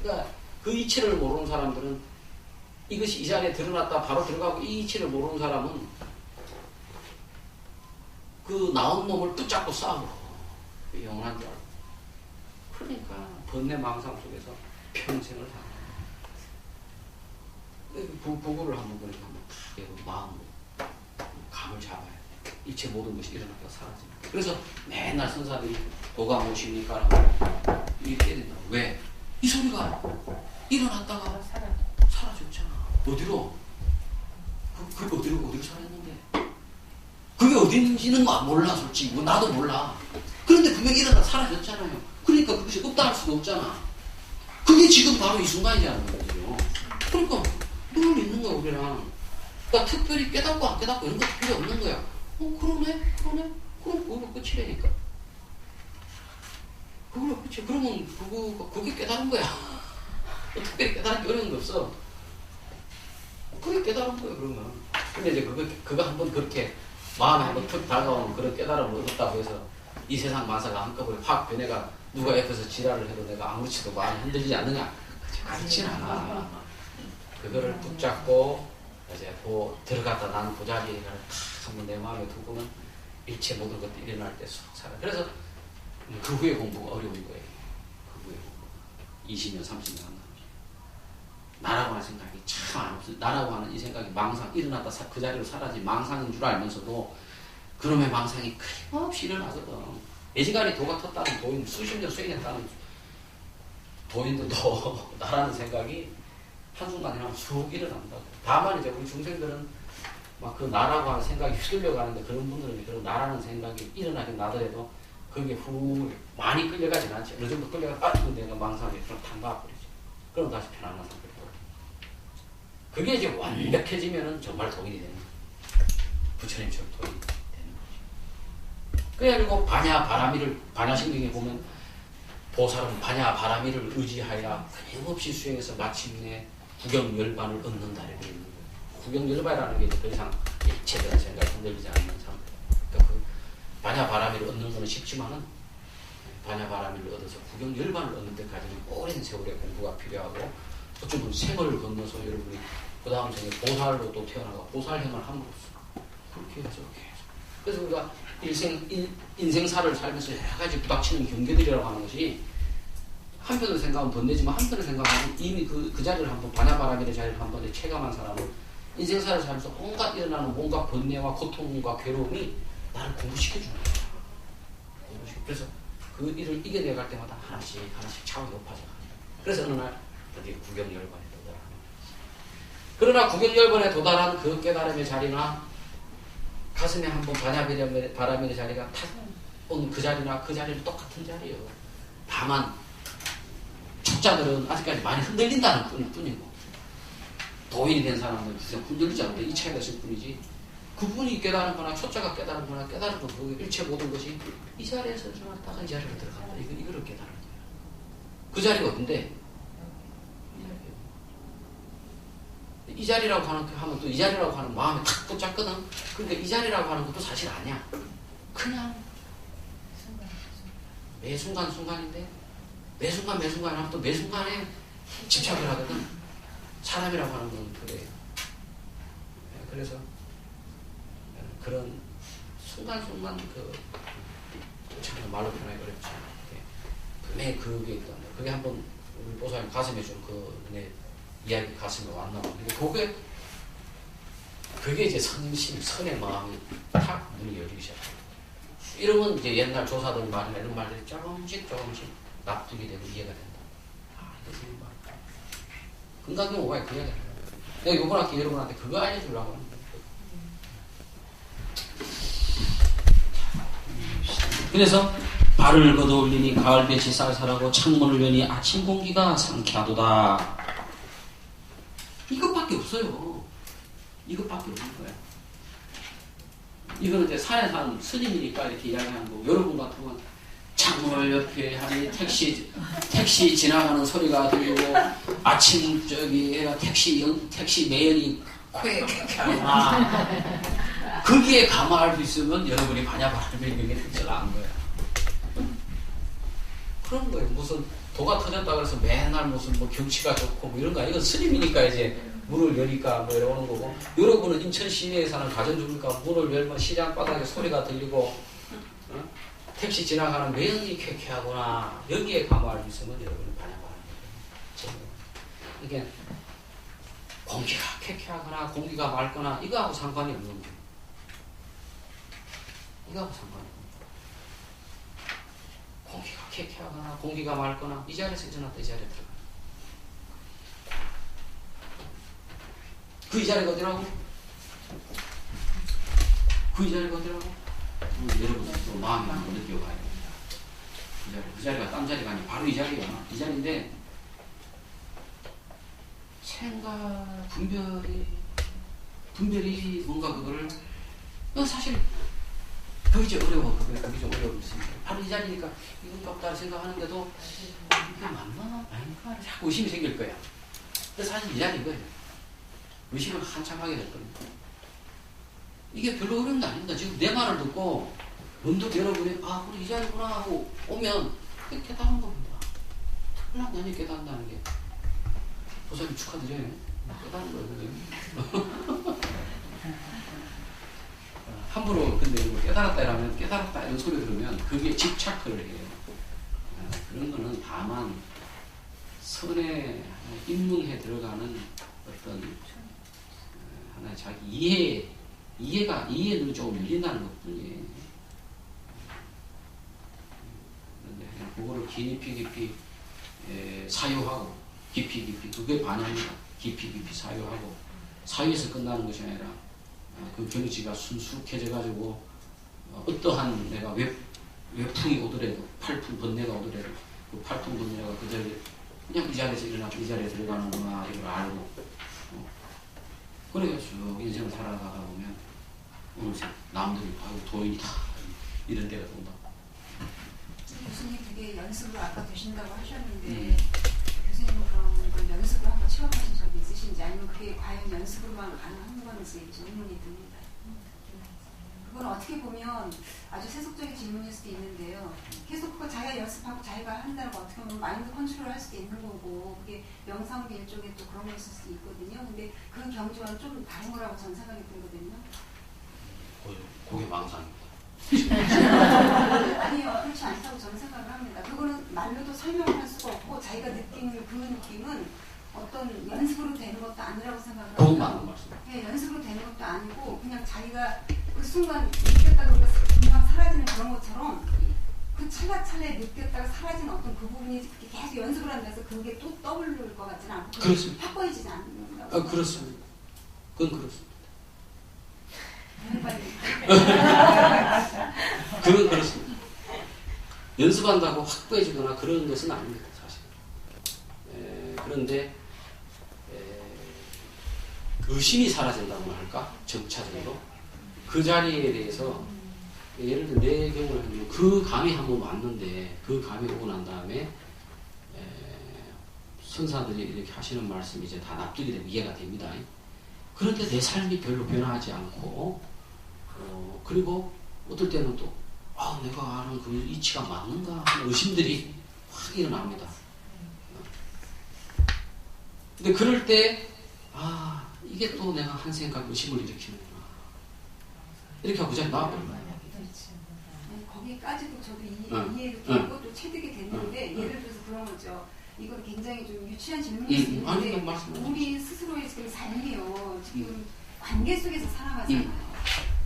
S1: 그러니까 그 이치를 모르는 사람들은 이것이 이 자리에 드러났다 바로 들어가고 이 이치를 모르는 사람은 그 나온 놈을 붙잡고 싸워. 영원한 줄 알고. 그러니까 번뇌 망상 속에서 평생을 살아. 그거를 한번 보니까 마음으로 감을 잡아야 돼. 일체 모든 것이 일어났다가 사라집니다. 그래서 맨날 선사들이 도가 무엇입니까? 이렇게 된다고. 왜? 이 소리가 일어났다가 사라졌잖아. 어디로? 그 어디로 사라졌는데? 그게 어딘지는 몰라 솔직히. 나도 몰라. 그런데 분명히 일어났다 사라졌잖아요. 그러니까 그것이 없다 할 수도 없잖아. 그게 지금 바로 이 순간이라는 거죠. 그러니까 늘 있는 거야 우리랑. 그러니까 특별히 깨닫고 안 깨닫고 이런 거 필요 없는 거야. 그러네. 그럼 그걸로 끝이라니까. 그걸로 끝이. 그러면 그게 깨달은 거야. 특별히 깨달은 게 어려운 거 없어. 그게 깨달은 거야 그러면. 근데 이제 그거 한번 그렇게 마음에 한번 툭 다가오는 그런 깨달음을 얻었다고 해서 이 세상 만사가 한꺼번에 확 변해가 누가 옆에서 지랄을 해도 내가 아무렇지도 마음이 흔들리지 않느냐? 그렇진 않아. 그거를 붙잡고 이제 들어갔다 난 그 자리에 탁 한번 내 마음에 두고는 일체 모든 것들이 일어날 때 쑥 살아. 그래서 그 후에 공부가 어려운 거예요. 그 후에 공부. 20년, 30년 한다는 게. 나라고 하는 생각이 참 안 없어요. 나라고 하는 이 생각이 망상, 일어났다 그 자리로 사라진 망상인 줄 알면서도 그놈의 망상이 끊임없이 일어나거든. 예지간에 도가 텄다는 도인, 수십 년 수행했다는 도인들도 나라는 생각이 한순간이라면 쑥 일어난다고. 다만 이제 우리 중생들은 막 그 나라고 하는 생각이 휘둘려가는데 그런 분들은 그런 나라는 생각이 일어나긴 나더라도 그게 후 많이 끌려가진 않지. 어느 정도 끌려가 이거 내가 망상에 그럼 탕가버리지. 그럼 다시 편안한 상태로 돌아가. 그게 이제 완벽해지면은 정말 도인이 되는 거예요. 부처님처럼 도인이 되는 거죠. 그래가지고 반야신경에 보면 보살은 반야 바라미를 의지하여 끊임없이 수행해서 마침내 구경열반을 얻는다 이렇게 있는 거예요. 구경열반이라는 게 이제 더 이상 일체적인 생각이 흔들리지 않는 상태. 그러니까 그 반야 바라미를 얻는 것은 쉽지만은 반야 바라미를 얻어서 구경열반을 얻는 데까지는 오랜 세월의 공부가 필요하고 어쩌면 생을 건너서 여러분이 그 다음 생에 보살로 또 태어나고 보살행을 함으로써 그렇게 해서 계속. 그래서 우리가 인생사를 살면서 여러 가지 부닥치는 경계들이라고 하는 것이 한편으로 생각하면 번뇌지만 한편으로 생각하면 이미 그 자리를 한번 반야바라밀의 자리를 한번 체감한 사람은 인생사를 살면서 온갖 일어나는 온갖 번뇌와 고통과 괴로움이 나를 공부시켜주는 거야. 그래서 그 일을 이겨내갈 때마다 하나씩 차원이 높아져. 그래서 어느 날 드디어 구경열반에 도달하는 거야. 그러나 구경열반에 도달한 그 깨달음의 자리나 가슴에 한번 반야바라밀의 자리가 탁 온 그 자리나 그 자리는 똑같은 자리예요. 다만 촉자들은 아직까지 많이 흔들린다는 뿐이고 도인이 된 사람은 진짜 흔들리지 않는데 이 차이가 있을 뿐이지 그분이 깨달은 거나 초자가 깨달은 거나 깨달은 거 그 일체 모든 것이 이 자리에서 일어났다가 이 자리로 들어간다. 이거를 깨달은 거예요. 그 자리가 어딘데? 이 자리라고 하면 또 이 자리라고 하는 마음이 탁 붙잡거든. 그러니까 이 자리라고 하는 것도 사실 아니야. 그냥 매 순간순간인데 매 순간에 하면 또 매 순간에 집착을 하거든. 사람이라고 하는 건 그래요. 그래서 그런 순간순간 참 말로 표현하기 어렵지. 분명히 그게 있다. 그게 한번 우리 보살님 가슴에 좀 내 이야기 가슴에 왔나 봐. 그게 이제 선심, 선의 마음이 탁 문이 열리기 시작해요. 이러면 이제 옛날 조사들 말이나 이런 말들이 조금씩 납득이 되고 이해가 된다. 이거 무슨 말. 금강경 오가야 그 이야기야. 내가 요번 학기 여러분한테 그거 알려주려고 하는 거야. 그래서 발을 걷어올리니 가을볕이 쌀쌀하고 창문을 여니 아침 공기가 상쾌하도다. 이것밖에 없어요. 이것밖에 없는 거야. 이거는 이제 산에 사는 스님이니까 이렇게 이야기하는 거고, 여러분 같으면 창문을 옆에 하니 택시 지나가는 소리가 들리고, 아침 택시 매연이 코에 캬캬 거기에 감화할 수 있으면 여러분이 반야바라밀 경에 들어간 거야. 그런 거예요. 무슨 도가 터졌다 그래서 맨날 무슨 뭐 경치가 좋고 뭐 이런 거 아니고 스님이니까 이제 문을 여니까 뭐 이러는 거고, 여러분은 인천 시내에 사는 가정주부니까 문을 열면 시장 바닥에 소리가 들리고 택시 지나가는 매연이 쾌쾌하구나. 여기에 감화할 수 있으면 여러분이 반야바라밀. 이게 공기가 쾌쾌하거나 공기가 맑거나 이거하고 상관이 없는 거예요. 이거하고 상관이 없는 거예요. 공기가 쾌쾌하거나 공기가 맑거나 이 자리에서 일어났다 이 자리에 들어가. 그 이 자리가 어디라고? 그 이 자리가 어디라고? 여러분 또 마음이 한번 느껴봐야 됩니다. 그 자리가 딴 자리가 아니고 바로 이 자리야. 이 자리인데 생각, 분별이 뭔가 그거를 사실 그게 좀 어려워. 그게 좀 어려울 수 있어요. 바로 이 자리니까 이건 없다 생각하는데도 이게 맞나? 아닌가? 자꾸 의심이 생길 거야. 근데 사실 이 자리인 거예요. 의심을 한참 하게 될 겁니다. 이게 별로 어려운 게 아닙니다. 지금 내 말을 듣고 문득 여러분이 아 그래 이 자리구나 하고 오면 깨달은 겁니다. 특별한 게 아니에요. 깨닫는다는 게. 보살님 축하드려요. 깨달은 거예요. 함부로 근데 이거 깨달았다 이러면 깨달았다 이런 소리 들으면 그게 집착을 해요. 그런 거는 다만 선에 입문해 들어가는 어떤 하나의 자기 이해는 조금 밀린다는 것 뿐이에요. 그런데 그냥 그거를 깊이 사유하고 깊이 그게 반야입니다. 깊이 사유하고 사유에서 끝나는 것이 아니라 그 경지가 순수해져 가지고 어떠한 내가 외풍이 오더라도 팔풍 번뇌가 오더라도 그 팔풍 번뇌가 그 자리에 그냥 이 자리에서 일어나고 이 자리에 들어가는구나 이걸 알고 그래서 쭉 인생을 살아가다 보면 어느새 남들이 도인이다 이런 때가 온다.
S2: 교수님 되게 연습을 아까 되신다고 하셨는데 교수님은 그런 연습을 한번 체험하신 적이 있으신지 아니면 그게 과연 연습으로만 가능한 건지 질문이 듭니다. 그건 어떻게 보면 아주 세속적인 질문일 수도 있는데요. 계속 그거 자기가 연습하고 자기가 한다는 거 어떻게 보면 마인드 컨트롤 할 수도 있는 거고 그게 명상도 일종의 또 그런 거 있을 수도 있거든요. 근데 그 경지와는 좀 다른 거라고 전 생각이 들거든요.
S1: 그게 망상입니다.
S2: 아니요, 그렇지 않다고 저는 생각을 합니다. 그거는 말로도 설명을 할 수가 없고 자기가 느끼는 그 느낌은 어떤 연습으로 되는 것도 아니라고 생각을 합니다.
S1: 너무 많은 말씀.
S2: 네, 연습으로 되는 것도 아니고 그냥 자기가 그 순간 느꼈다가 금방 사라지는 그런 것처럼 그 찰나찰나에 느꼈다가 사라지는 어떤 그 부분이 계속 연습을 한다 해서 그게 또 떠오를 것 같지는 않고
S1: 그렇습니다.
S2: 확고해지지 않는다고.
S1: 그렇습니다. 그건 그렇습니다. 그건 그렇습니다. 연습한다고 확고해지거나 그런 것은 아닙니다, 사실. 그런데 의심이 사라진다고 할까? 점차적으로 그 자리에 대해서 예를 들어 내 경우를 하면 그 감이 한번 왔는데 그 감이 오고 난 다음에 선사들이 이렇게 하시는 말씀이 이제 다 납득이 되고 이해가 됩니다. 그런데 내 삶이 별로 변화하지 않고 그리고 어떨 때는 또 내가 아는 그 이치가 맞는가 하는 의심들이 확 일어납니다. 근데 그럴 때 이게 또 내가 한 생각 의심을 일으키는구나 이렇게 하고 그냥 나와버린 거예요.
S2: 거기까지도 저도 이해도 되고 또 체득이 됐는데 예를 들어서 그런 거죠. 이건 굉장히 좀 유치한 질문일 수 있는데 우리 스스로의 지금 삶이요. 지금 관계 속에서 살아가잖아요.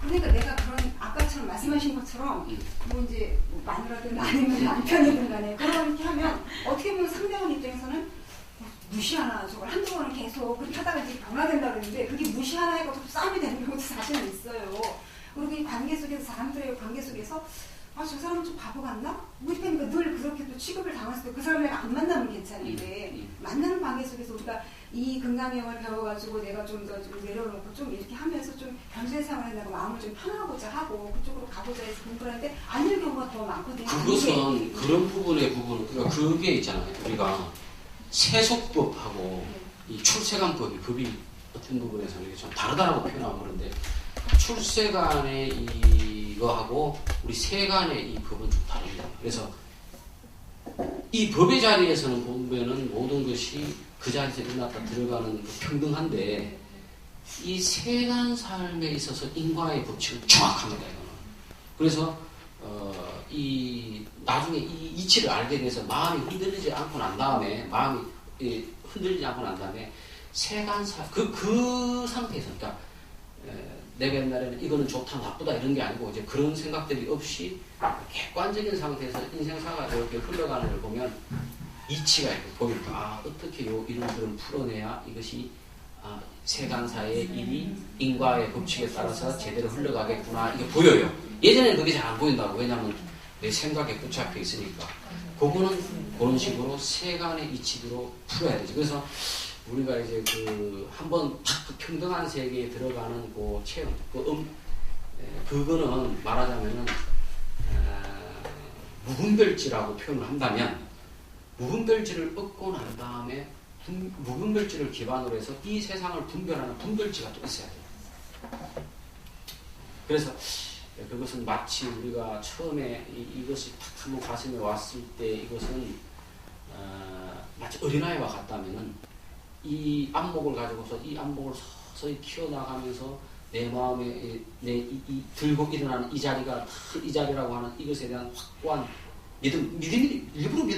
S2: 그러니까 내가 그런 아까처럼 말씀하신 것처럼 뭐 이제 마누라든 아니면 남편이든 간에 그렇게 하면 어떻게 보면 상대방 입장에서는 무시하나 저걸 한두 번은 계속 그렇게 하다가 이제 변화된다 그러는데 그게 무시하나 해서 싸움이 되는 경우도 사실은 있어요. 그리고 이 관계 속에서 사람들의 관계 속에서 저 사람은 좀 바보 같나? 우리 편이니까 늘 그렇게 또 취급을 당했을 때 그 사람을 안 만나면 괜찮은데 만나는 관계 속에서 우리가 이 금강경을 배워가지고 내가 좀 더 좀 내려놓고 좀 이렇게 하면서 좀 경제생활을 한다고 마음을 좀 편하고자 하고 그쪽으로 가고자 해서 공부를 하는데 아닐 경우가 더 많거든요.
S1: 그것은 그런 부분은 그러니까 그게 있잖아요. 우리가 세속법하고 이 출세관법이 법이 어떤 부분에서는 이게 좀 다르다고 표현하고 그런데 출세관의 이거하고 우리 세관의 이 법은 좀 다릅니다. 그래서 이 법의 자리에서는 보면은 모든 것이 그 자리에서 일어났다 들어가는 평등한데 이 세간 삶에 있어서 인과의 법칙은 정확합니다. 이거는. 그래서 이 나중에 이 이치를 알게 돼서 마음이 흔들리지 않고 난 다음에 세간 삶 그 상태에서 그러니까 내가 옛날에는 이거는 좋다 나쁘다 이런 게 아니고 이제 그런 생각들이 없이 객관적인 상태에서 인생사가 이렇게 흘러가는 걸 보면 이치가 이렇게 보이니까 어떻게 이런 것들을 풀어내야 이것이 세간사의 일이 인과의 법칙에 따라서 제대로 흘러가겠구나 이게 보여요. 예전에는 그게 잘 안 보인다고. 왜냐하면 내 생각에 붙잡혀 있으니까. 그거는 그런 식으로 세간의 이치로 풀어야 되죠. 그래서 우리가 이제 한번 딱 그 평등한 세계에 들어가는 그 체험, 그거는 말하자면은 무분별지라고 표현을 한다면 무분별지를 얻고 난 다음에 무분별지를 기반으로 해서 이 세상을 분별하는 분별지가 또 있어야 돼요. 그래서 그것은 마치 우리가 처음에 이것이 탁 한번 가슴에 왔을 때 이것은 마치 어린아이와 같다면은 이 안목을 가지고서 이 안목을 서서히 키워나가면서 내 마음에 들고 일어나는 이 자리가 이 자리라고 하는 이것에 대한 확고한 믿음이 일부러 믿음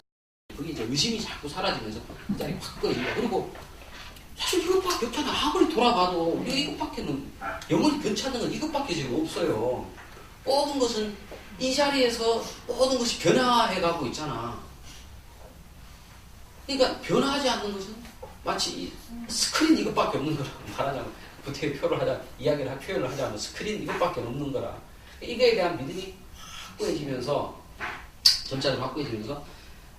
S1: 그게 이제 의심이 자꾸 사라지면서 이 자리 확고해집니다. 그리고 사실 이것밖에 없잖아. 아무리 돌아봐도 우리가 이것밖에는 영원히 변치 않는 건 이것밖에 지금 없어요. 모든 것은 이 자리에서 모든 것이 변화해가고 있잖아. 그러니까 변화하지 않는 것은 마치 이 스크린 이것밖에 없는 거라. 말하자면 구태의 표현을 하자면 스크린 이것밖에 없는 거라. 이거에 대한 믿음이 확고해지면서 점차적으로 확고해지면서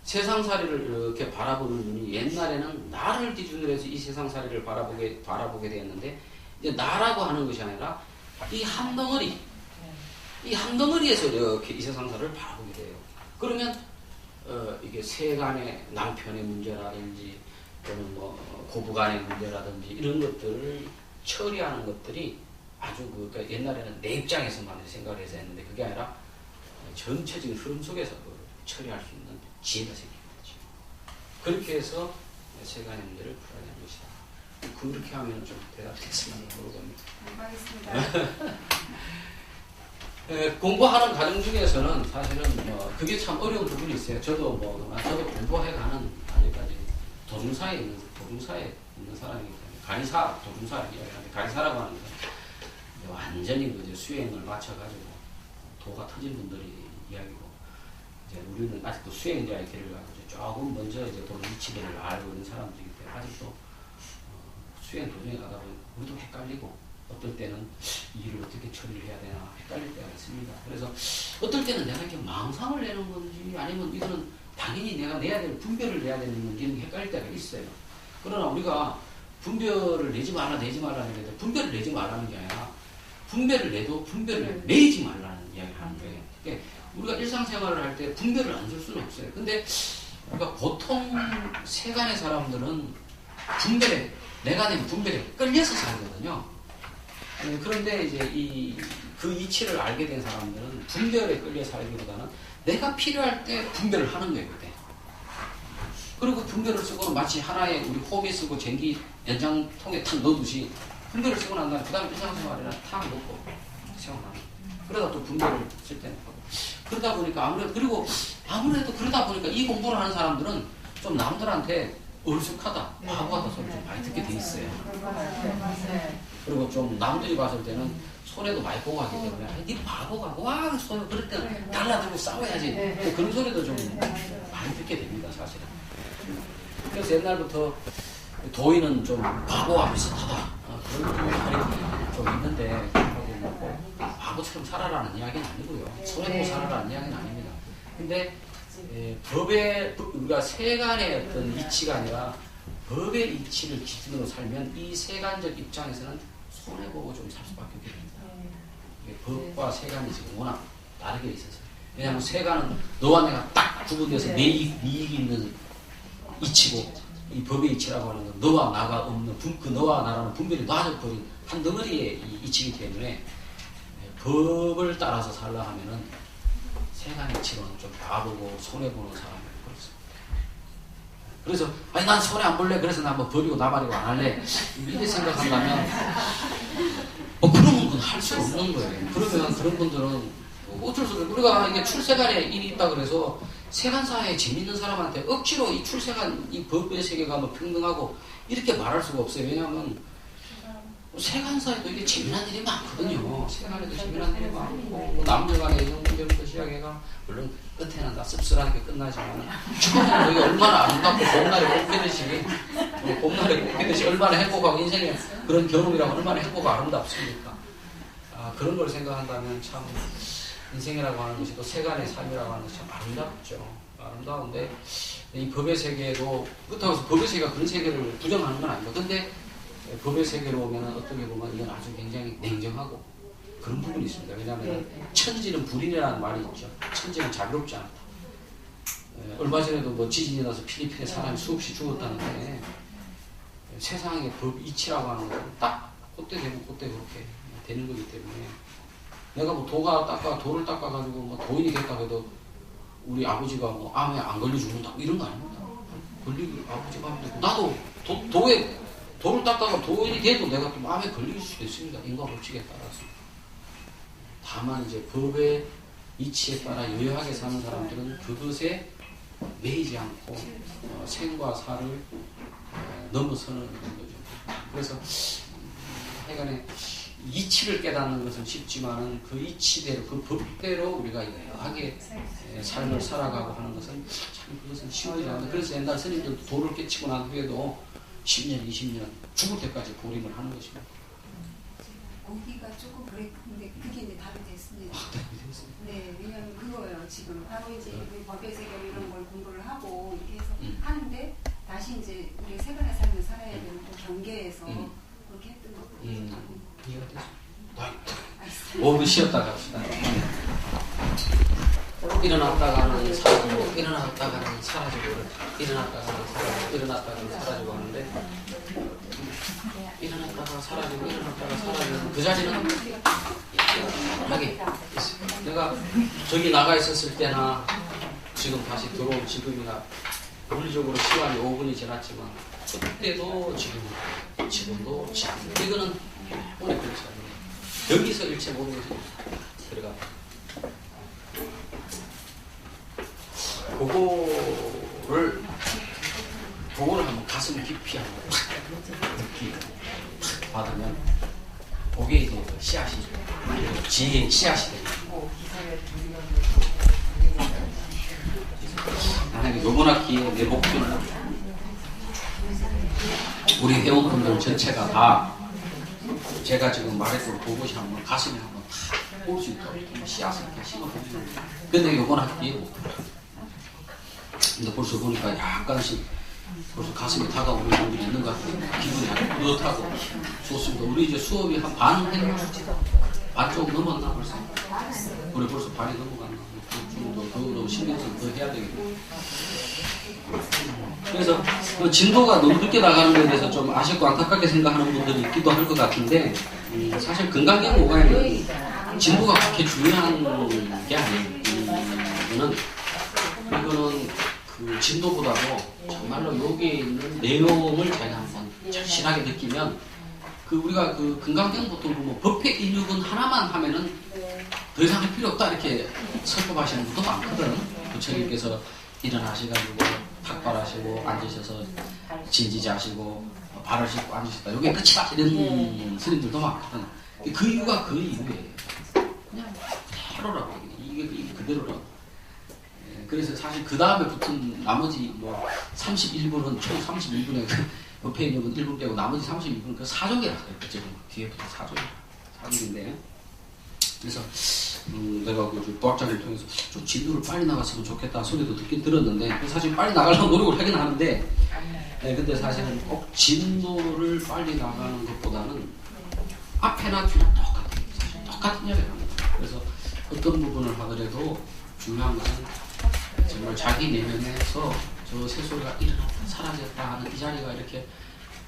S1: 세상살이를 이렇게 바라보는 눈이 옛날에는 나를 기준으로 해서 이 세상살이를 바라보게 되었는데 이제 나라고 하는 것이 아니라 이 한덩어리에서 이렇게 이 세상살이를 바라보게 돼요. 그러면 이게 세간의 남편의 문제라든지 또는 뭐 고부간의 문제라든지 이런 것들을 처리하는 것들이 아주 그러니까 옛날에는 내 입장에서만 생각을 해서 했는데 그게 아니라 전체적인 흐름 속에서 그걸 처리할 수 있는 지혜가 생기는 거죠. 그렇게 해서 세간의 문제를 풀어야 되는 것이다. 그렇게 하면 좀 대답했으면 모르겠습니다. 공부하는 과정 중에서는 사실은 그게 참 어려운 부분이 있어요. 저도 공부해가는 아직까지 도중사에 있는 사람이기 때문에 가리사라고 하는 건 완전히 그 수행을 마쳐가지고 도가 터진 분들이 이야기고 이제 우리는 아직도 수행자의 길을 가고 조금 먼저 이제 도의 이치를 알고 있는 사람들이기 때문에 아직도 수행 도중에 가다 보면 우리도 헷갈리고 어떨 때는 이 일을 어떻게 처리를 해야 되나 헷갈릴 때가 있습니다. 그래서 어떨 때는 내가 이렇게 망상을 내는 건지 아니면 이거는 당연히 내가 내야 될 분별을 내야 되는 건지 헷갈릴 때가 있어요. 그러나 우리가 분별을 내지 말라는 게 분별을 내지 말라는 게 아니라 분별을 내도 분별을 매이지 말라는 이야기를 하는 거예요. 그러니까 우리가 일상생활을 할 때 분별을 안 쓸 수는 없어요. 근데 그러니까 보통 세간의 사람들은 내가 낸 분별에 끌려서 살거든요. 그런데 이제 그 이치를 알게 된 사람들은 분별에 끌려 살기보다는 내가 필요할 때 분별을 하는 거예요, 그때. 그리고 분별을 쓰고 마치 하나의 우리 호미 쓰고 전기 연장통에 탁 넣듯이 분별을 쓰고 난 다음에 그 다음에 일상생활에는 탁 넣고 세워놔요. 그러다 또 분별을 쓸 때는 하고. 그러다 보니까 아무래도 그러다 보니까 이 공부를 하는 사람들은 좀 남들한테 어리숙하다, 바보하다 소리 좀 많이 듣게 돼 있어요. 그리고 좀 남들이 봤을 때는 손해도 많이 보고 하기 때문에 네 바보가 와 손을 그럴 때는 달라들고 싸워야지 그런 소리도 좀 많이 듣게 됩니다, 사실은. 그래서 옛날부터 도인은 좀 바보와 비슷하다 그런 말이 좀 있는데 바보처럼 살아라는 이야기는 아니고요. 손해보고 살아라는 이야기는 아닙니다. 근데 우리가 세간의 어떤 이치가 아니라 법의 이치를 기준으로 살면 이 세간적 입장에서는 손해보고 좀 살 수밖에 없게 됩니다. 법과 세간이 지금 워낙 다르게 있어서. 왜냐하면 세간은 너와 내가 딱 구분돼서 내 이익이 있는 이치고 이 법의 이치라고 하는 건 너와 나가 없는 그 너와 나라는 분별이 놔져버린 한 덩어리의 이치이기 때문에 법을 따라서 살라 하면은 세간의 이치로는 좀 바보고 손해보는 사람이 그렇습니다. 그래서 아니 난 손해 안 볼래 그래서 난 뭐 버리고 나발이고 안 할래 이렇게 생각한다면 그런 건 할 수 없는 거예요. 그러면 그런 분들은 어쩔 수 없어요. 우리가 이게 출세간에 일이 있다 그래서 세간사회에 재밌는 사람한테 억지로 이 출세간 이 법의 세계가 뭐 평등하고 이렇게 말할 수가 없어요. 왜냐하면 세간사에도 이게 재미난 일이 많거든요. 세간에도 재미난 일이 많고 남녀간의 이런 문제부터 시작해가 물론 끝에는 다 씁쓸하게 끝나지만 처음에는 이게 얼마나 아름답고 봄날에 꽃피듯이 얼마나 행복하고 인생의 그런 경험이라고 얼마나 행복하고 아름답습니까? 그런 걸 생각한다면 참 인생이라고 하는 것이 또 세간의 삶이라고 하는 것이 참 아름답죠. 아름다운데 이 법의 세계도 그렇다고 해서 법의 세계가 그런 세계를 부정하는 건 아니고 근데 법의 세계로 보면 어떻게 보면 이건 아주 굉장히 냉정하고 그런 부분이 있습니다. 왜냐하면 천지는 불인이라는 말이 있죠. 천지는 자비롭지 않다. 얼마 전에도 뭐 지진이 나서 필리핀에 사람이 수없이 죽었다는데 세상의 법 이치라고 하는 건 딱 그때 되면 그때 그렇게 되는 거기 때문에 내가 뭐 돌을 닦아가지고 뭐 도인이 됐다고 해도 우리 아버지가 뭐 암에 안 걸려 죽는다 이런 거 아닙니다. 아버지가 암에 되고 나도 돌을 닦다가 도인이 돼도 내가 또 마음에 걸릴 수도 있습니다. 인과 법칙에 따라서. 다만 이제 법의 이치에 따라 유효하게 사는 사람들은 그것에 매이지 않고 생과 사를 넘어서는 거죠. 그래서 하여간에 이치를 깨닫는 것은 쉽지만은 그 이치대로 그 법대로 우리가 유효하게 삶을 살아가고 하는 것은 참 그것은 쉬워지지 않는다. 그래서 옛날 스님들도 도를 깨치고 난 후에도 10년, 20년 죽을 때까지 보림을 하는 것입니다.
S2: 오기가 조금 그랬는데 그게 이제 답이 됐습니다. 네, 왜냐하면 그거예요. 지금 바로 이제 그 법의 세계 이런 걸 공부를 하고 이렇게 해서 하는데 다시 이제 우리 세간의 삶을 살아야 되는 그 경계에서 그렇게 했던 거거든요.
S1: 이해가 됐어. 5분 쉬었다 갑시다. 일어났다가는 사라지고, 일어났다가는 사라지고, 일어났다가는 사라지고, 일어났다가는 사라지고 하는데, 일어났다가 사라지고, 일어났다가 사라지고, 그 자리는 하게 있어요. 내가 저기 나가 있었을 때나, 지금 다시 들어온 지금이나, 물리적으로 시간이 5분이 지났지만, 그때도 지금도 지금. 이거는 오래 그렇지 않아요. 여기서 일체 모든 것이 들어가. 그거를 한번 가슴 깊이 한번 느끼고 받으면 그게 이제 씨앗이 지혜의 씨앗이 됩니다. 만약에 이번 학기에 내 목표는 우리 회원분들 전체가 다 제가 지금 말했던 그것이 한번 가슴에 한번 다 올 수 있도록 씨앗을 이렇게 심어보시는 거예요. 근데 이번 학기에 목표는 근데 벌써 보니까 약간씩 벌써 가슴에 다가오는 분들이 있는 것 같아요. 기분이 아주 뿌듯하고 좋습니다. 우리 이제 수업이 한 반 했나? 반 좀 넘었나 벌써? 우리 벌써 반이 넘어갔나? 더 신경 써서 더 해야 되겠네. 그래서 그 진도가 너무 늦게 나가는 것에 대해서 좀 아쉽고 안타깝게 생각하는 분들이 있기도 할 것 같은데 사실 건강경 모가에는 진도가 그렇게 중요한 게 아니에요. 이거는 그 진도보다도 정말로 여기에 있는 내용을 제가 한번 절실하게 느끼면 그 우리가 그 건강경 보통 보면 법회 인육은 하나만 하면은 더 이상 할 필요 없다 이렇게 설법하시는 분도 많거든. 부처님께서 일어나셔가지고 탁발하시고 앉으셔서 진지자시고 발을 씻고 앉으셨다. 이게 끝이다 이런 스님들도 많거든. 그 이유가 그 이유예요. 그냥 그대로라고 이게 그대로라고. 그래서 사실 그 다음에 붙은 나머지 뭐 31분은 총 31분에 법회 인력은 1분 빼고 나머지 31분은 그 사족이라고 해요. 지금 뒤에 붙은 사족인데 그래서 내가 그 도학자를 통해서 좀 진도를 빨리 나갔으면 좋겠다 소리도 듣긴 들었는데 사실 빨리 나가려고 노력을 하긴 하는데 근데 사실은 꼭 진도를 빨리 나가는 것보다는 앞에나 뒤나 똑같아요. 사실 똑같은 이야기를 합니다. 그래서 어떤 부분을 하더라도 중요한 것은 정말 자기 내면에서 저 새소리가 일어났다 사라졌다 하는 이 자리가 이렇게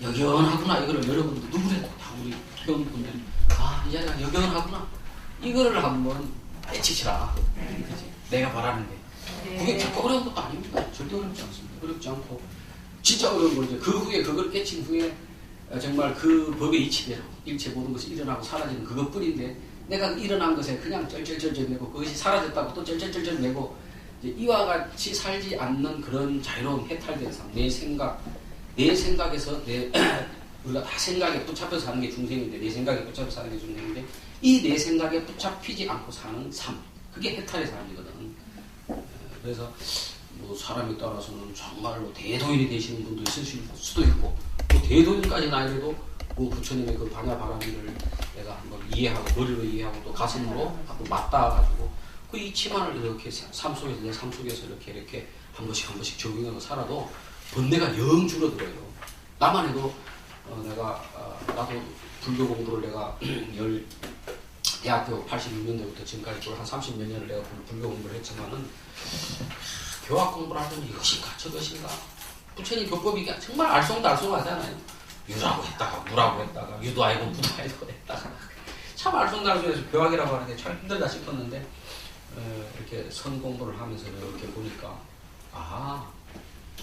S1: 여견하구나. 이거를 여러분들 누구래도 다 우리 회원분들이 이 자리가 여견하구나. 이거를 한번 외치시라. 내가 바라는 게 그게 결코 어려운 것도 아닙니다. 절대 어렵지 않습니다. 어렵지 않고 진짜 어려운 건 이제 그 후에 그걸 깨친 후에 정말 그 법의 이치대로 일체 모든 것이 일어나고 사라지는 그것뿐인데 내가 일어난 것에 그냥 쩔쩔쩔쩔 매고 그것이 사라졌다고 또 쩔쩔쩔쩔 매고 이와 같이 살지 않는 그런 자유로운 해탈된 삶, 내 생각에서 우리가 다 생각에 붙잡혀 사는 게 중생인데 내 생각에 붙잡혀 사는 게 중생인데 이 내 생각에 붙잡히지 않고 사는 삶, 그게 해탈의 삶이거든. 그래서 뭐 사람에 따라서는 정말로 대도인이 되시는 분도 있으실 수도 있고 또 대도인까지는 아니래도 그 부처님의 그 반야바라미를 내가 한번 이해하고 머리로 이해하고 또 가슴으로 한번 맞닿아가지고 그 이치만을 이렇게 삶 속에서 내 삶 속에서 이렇게 한 번씩 적용하고 살아도 번뇌가 영 줄어들어요. 나만 해도 나도 불교 공부를 내가 대학교 86년대부터 지금까지 한 30몇 년을 내가 불교 공부를 했지만은 교학 공부를 하더니 이것인가 저것인가 부처님 교법이 정말 알쏭달쏭하잖아요. 유라고 했다가 무라고 했다가 유도 아니고 무도 아니고 했다가 참 알쏭달쏭해서 교학이라고 하는 게 참 힘들다 싶었는데 이렇게 선 공부를 하면서 이렇게 보니까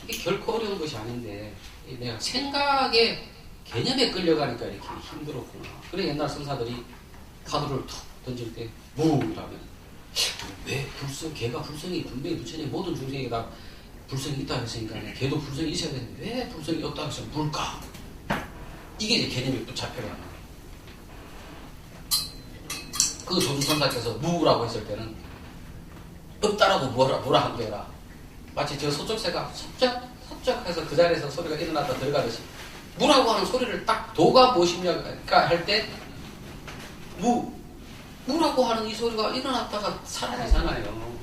S1: 이게 결코 어려운 것이 아닌데 내가 생각의 개념에 끌려가니까 이렇게 힘들었구나. 그래 옛날 선사들이 카드를 툭 던질 때 무라면 왜 걔가 불성이 분명히 부처님 모든 중생에 다 불성이 있다 했으니까 걔도 불성이 있어야 되는데 왜 불성이 없다 해서 물까? 이게 이제 개념이 붙잡혀가는 거예요. 그 조수선사께서 무라고 했을 때는 없다라고 뭐라 한 게라 마치 저 소쩍새가 섭쩍해서 그 자리에서 소리가 일어났다 들어가듯이 무라고 하는 소리를 딱 도가 무엇입니까 할 때 무라고 하는 이 소리가 일어났다가 사라지잖아요.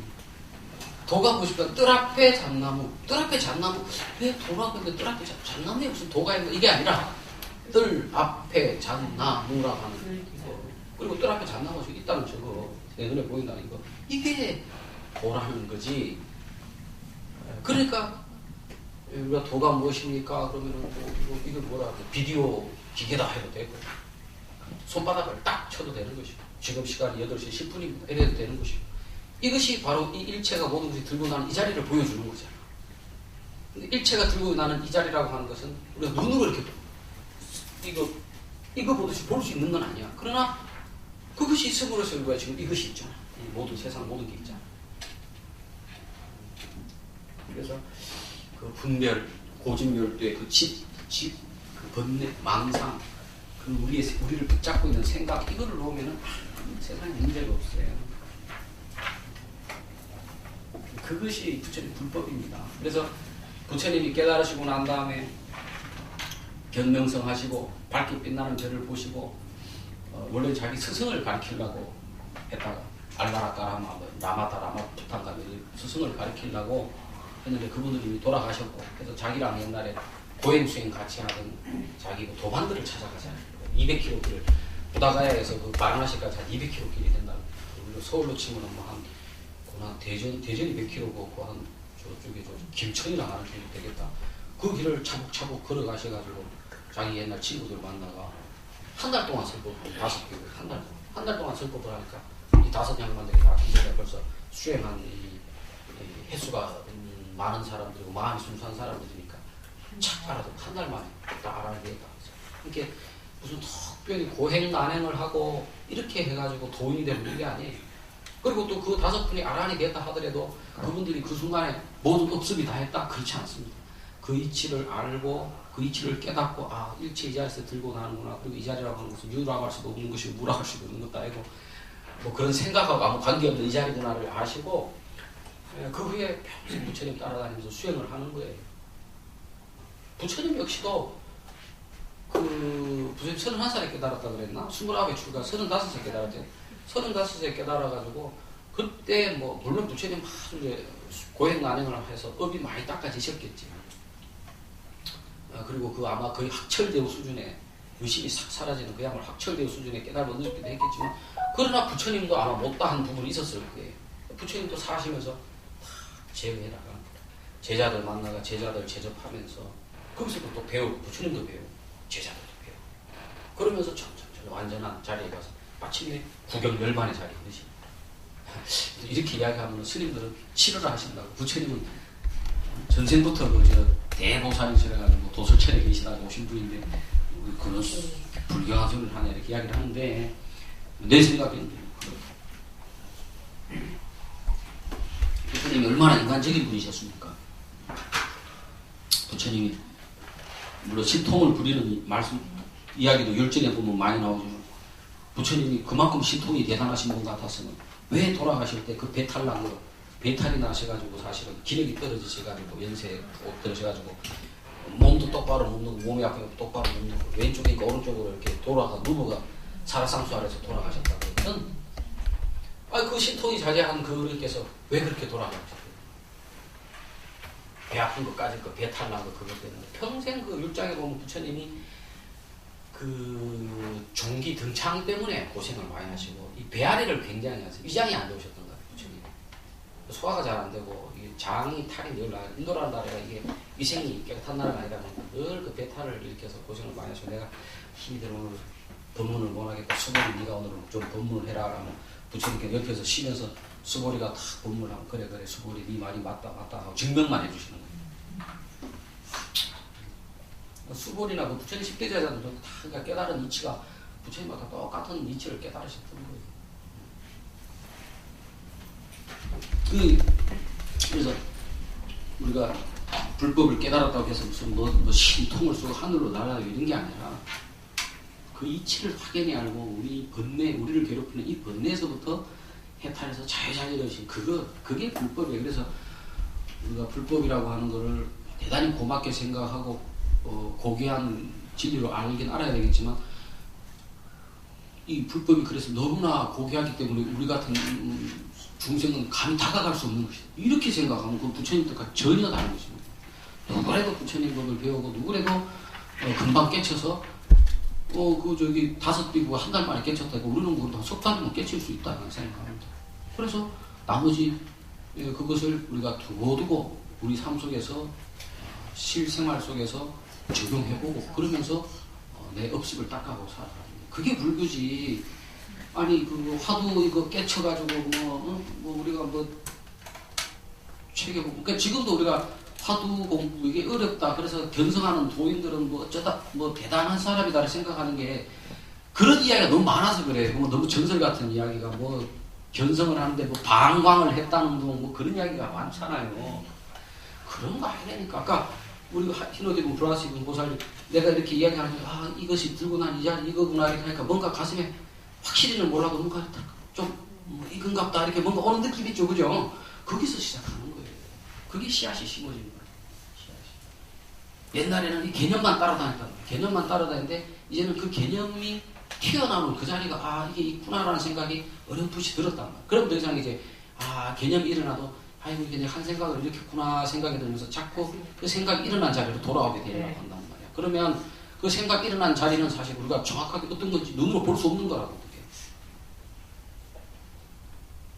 S1: 도가 무엇입니까? 뜰 앞에 잣나무. 뜰 앞에 잣나무. 왜 도라고 했는데 뜰 앞에 잣나무에 무슨 도가 있는 이게 아니라 뜰 앞에 잣나무라고 하는 거. 그리고 뜰 앞에 잣나무가 있다는 저거. 내 눈에 보인다는 거. 이게 도라는 거지. 그러니까 우리가 도가 무엇입니까? 그러면은 이거 뭐라 비디오 기계다 해도 되고 손바닥을 딱 쳐도 되는 것이고 지금 시간이 8시 10분이고 이래도 되는 것이고 이것이 바로 이 일체가 모든 것이 들고 나는 이 자리를 보여주는 거잖아. 근데 일체가 들고 나는 이 자리라고 하는 것은 우리가 눈으로 이렇게 이거 보듯이 볼 수 있는 건 아니야. 그러나 그것이 있음으로써 우리가 지금 이것이 있잖아. 이 모든 세상 모든 게 있잖아. 그래서 그 분별, 고진멸도의 그 그 번뇌, 망상, 그 우리를 붙잡고 있는 생각, 이거를 놓으면은 세상에 문제가 없어요. 그것이 부처님 불법입니다. 그래서 부처님이 깨달으시고 난 다음에 견명성 하시고 밝게 빛나는 별을 보시고 원래 자기 스승을 가르치려고 했다가 알라라까라마, 라마다 부탄가 스승을 가르치려고 했는데 그분들이 이미 돌아가셨고 그래서 자기랑 옛날에 고행수행 같이 하던 자기 그 도반들을 찾아가잖아요. 200km 길을 부다가야에서 그 바라나시까지 한 200km 길이 된다고. 그리고 서울로 치면은 한 대전이 100km고 그 한 저쪽에 김천이나 하는 길이 되겠다. 그 길을 차곡차곡 걸어가셔가지고 자기 옛날 친구들 만나가 한 달 동안 설법을 5개월 한 달 동안 설법을 하니까 이 5 양반들이 다 기존에 벌써 수행한 이 횟수가 많은 사람들이고 마음이 순수한 사람들이니까 착 알아도 한 달 만에 다 알아내겠다. 이렇게 무슨 특별히 고행 난행을 하고 이렇게 해가지고 도인이 되는 게 아니에요. 그리고 또 그 5분이 알아내겠다 하더라도 그분들이 그 순간에 모든 업습이 다 했다? 그렇지 않습니다. 그 이치를 알고 그 이치를 깨닫고 아 일체 이 자리에서 들고 나는구나. 그리고 이 자리라고 하는 것은 유라고 할 수도 없는 것이고 무라고 할 수도 없는 것도 아니고 뭐 그런 생각하고 아무 관계없는 이 자리구나를 아시고 그 후에 평생 부처님 따라다니면서 수행을 하는 거예요. 부처님 역시도 그 부처님 31살에 깨달았다 그랬나? 29에 출가 35에 깨달았대. 35에 깨달아가지고 그때 뭐 물론 부처님 아주 이제 고행 난행을 해서 업이 많이 닦아지셨겠지. 그리고 그 아마 거의 학철대우 수준의 의심이 싹 사라지는 그야말로 학철대우 수준의 깨달음을 얻으셨기도 했겠지만 그러나 부처님도 아마 못다한 부분이 있었을 거예요. 부처님도 사시면서 제외해나가는 거예요. 제자들 만나가 제자들 제접하면서 거기서도 또 배우고 부처님도 배우고 제자들도 배우고 그러면서 점점 완전한 자리에 가서 마침내 구경멸반의 자리에 드십니다. 이렇게 이야기하면 스님들은 치료를 하신다고. 부처님은 전생부터 대보살이시라가지고 도솔천에 계시다가 오신 분인데 그런 불경한 소리를 하냐 이렇게 이야기를 하는데 내 생각에는 부처님이 얼마나 인간적인 분이셨습니까? 부처님이 물론 신통을 부리는 말씀 이야기도 율전에 보면 많이 나오지만 부처님이 그만큼 신통이 대단하신 분 같았으면 왜 돌아가실 때 그 배탈이 나셔가지고 사실은 기력이 떨어지셔가지고 연세에 떨어져가지고 몸도 똑바로 못 누고 몸이 아프니까 똑바로 못 누고 왼쪽이니까 오른쪽으로 이렇게 돌아가 누버가 사라상수 아래서 돌아가셨다고 했던 그 신통이 자제한 그분께서 왜 그렇게 돌아가셨어요? 배 아픈 것까지 그 배탈 난 거 그것 때문에 평생 그 율장에 보면 부처님이 그 종기 등창 때문에 고생을 많이 하시고 이 배아리를 굉장히 하세요. 위장이 안 좋으셨던 거예요. 부처님 소화가 잘 안 되고 이 장이 탈이 늘 나요. 인도라는 나라가 이게 위생이 깨끗한 나라가 아니다 보니까 늘 그 배탈을 일으켜서 고생을 많이 하시고 내가 힘이 들면 법문을 못 하겠다. 수보리 네가 오늘 좀 법문을 해라 하면 부처님께 옆에서 쉬면서 수보리가 다 법문을 하면 그래 수보리 네 말이 맞다 하고 증명만 해주시는 거예요. 수보리나 그 부처님 10대 제자들도 다 그러니까 깨달은 이치가 부처님과 똑같은 이치를 깨달으셨던 거예요. 그래서 우리가 불법을 깨달았다고 해서 무슨 뭐 신통을 쓰고 하늘로 날아가고 이런 게 아니라 그 이치를 확연히 알고 우리를 괴롭히는 이 번뇌에서부터 해탈해서 자유자재로신 그게 불법이에요. 그래서 우리가 불법이라고 하는 거를 대단히 고맙게 생각하고 고귀한 진리로 알긴 알아야 되겠지만 이 불법이 그래서 너무나 고귀하기 때문에 우리 같은 중생은 감히 다가갈 수 없는 것이다. 이렇게 생각하면 그 부처님들과 전혀 다른 것입니다. 누구라도 부처님 법을 배우고 누구라도 금방 깨쳐서 다섯 비구가 한 달 만에 깨쳤다고 우리는 뭐 석 달이면 깨칠 수 있다 생각합니다. 그래서 나머지 그것을 우리가 두고두고 우리 삶 속에서 실생활 속에서 적용해보고 그러면서 내 업습을 닦아가고 살아가는 그게 불교지. 아니 그 화두 이거 깨쳐가지고 우리가 책에 보고 그러니까 지금도 우리가 화두 공부 이게 어렵다 그래서 견성하는 도인들은 어쩌다 대단한 사람이다 생각하는 게 그런 이야기가 너무 많아서 그래. 너무 전설 같은 이야기가 견성을 하는데 방광을 했다는 둥 그런 이야기가 많잖아요. 그런 거 아니라니까. 아까 우리 흰옷 브라시군 보살 내가 이렇게 이야기하는데 이것이 들고 난 이 자리 이거구나 이렇게 하니까 뭔가 가슴에 확실히는 몰라도 뭔가 좀 이건갑다 이렇게 뭔가 오는 느낌 있죠, 그죠? 거기서 시작하는 거예요. 그게 씨앗이 심어지는 거예요. 씨앗이. 옛날에는 이 개념만 따라다녔단 말이에요. 개념만 따라다녔는데 이제는 그 개념이 튀어나오는 그 자리가 이게 있구나라는 생각이 어렴풋이 들었단 말이에요. 그럼 더 이상 이제 개념이 일어나도 아이고 이게 한 생각을 이렇게 했구나 생각이 들면서 자꾸 그 생각이 일어난 자리로 돌아오게 되려고 한단 말이에요. 그러면 그 생각 일어난 자리는 사실 우리가 정확하게 어떤 건지 눈으로 볼 수 없는 거라고 어떻게.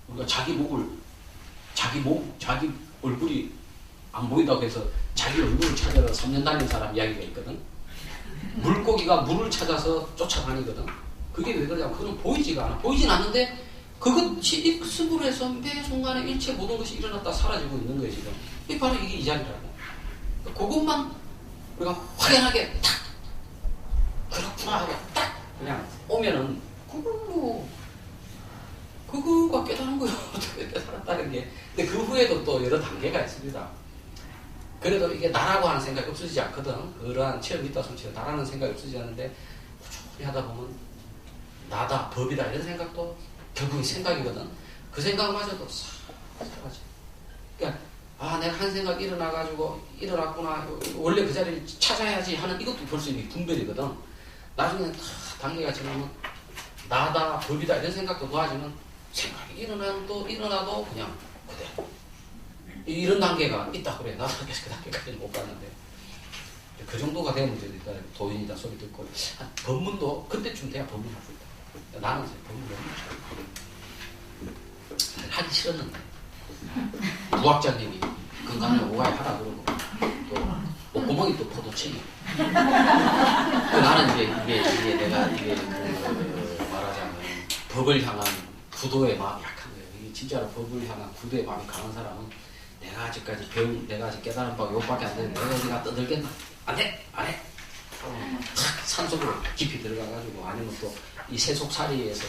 S1: 우리가 자기 얼굴이 안 보인다고 해서 자기 얼굴을 찾아서 3년 다닌 사람 이야기가 있거든. 물고기가 물을 찾아서 쫓아다니거든. 그게 왜 그러냐면 그건 보이지가 않아. 보이진 않는데 그것이 익습으로 해서 매 순간에 일체 모든 것이 일어났다 사라지고 있는 거예요 지금. 바로 이게 이 자리라고. 그것만 우리가 확연하게 탁 그렇구나 하고 딱 그냥 오면은 그거가 깨달은 거예요. 어떻게 깨달았다는 게. 근데 그 후에도 또 여러 단계가 있습니다. 그래도 이게 나라고 하는 생각이 없어지지 않거든. 그러한 체험이 있다 손치가 나라는 생각이 없어지지 않는데 꾸준히 하다 보면 나다 법이다 이런 생각도 결국은 생각이거든. 그 생각마저도 사라져. 그러니까 내가 한 생각 일어났구나 원래 그 자리를 찾아야지 하는 이것도 벌써 이게 분별이거든. 나중에 다 단계가 지나면 나다 법이다 이런 생각도 놓아지면 생각이 일어나도 그냥 그대로 이런 단계가 있다 그래. 나도 그 단계까지는 못 갔는데 그 정도가 되면 이제 도인이다 소리 듣고 법문도 그때쯤 돼야 법문할 수 있다. 나는 이제 법문을 하기 싫었는데 부학자님이 건강에 오가야 하라 그러고 또 목구멍이 또 포도청이 나는 이게 내가 말하자면 법을 향한 구도의 마음이 약한 거예요. 이게 진짜로 법을 향한 구도의 마음이 강한 사람은 내가 아직까지 내가 아직 깨달은 바가 요것밖에 안 되는데 내가 어디가 떠들겠나? 안 해! 탁 산속으로 깊이 들어가가지고 아니면 또 이 세속살이에서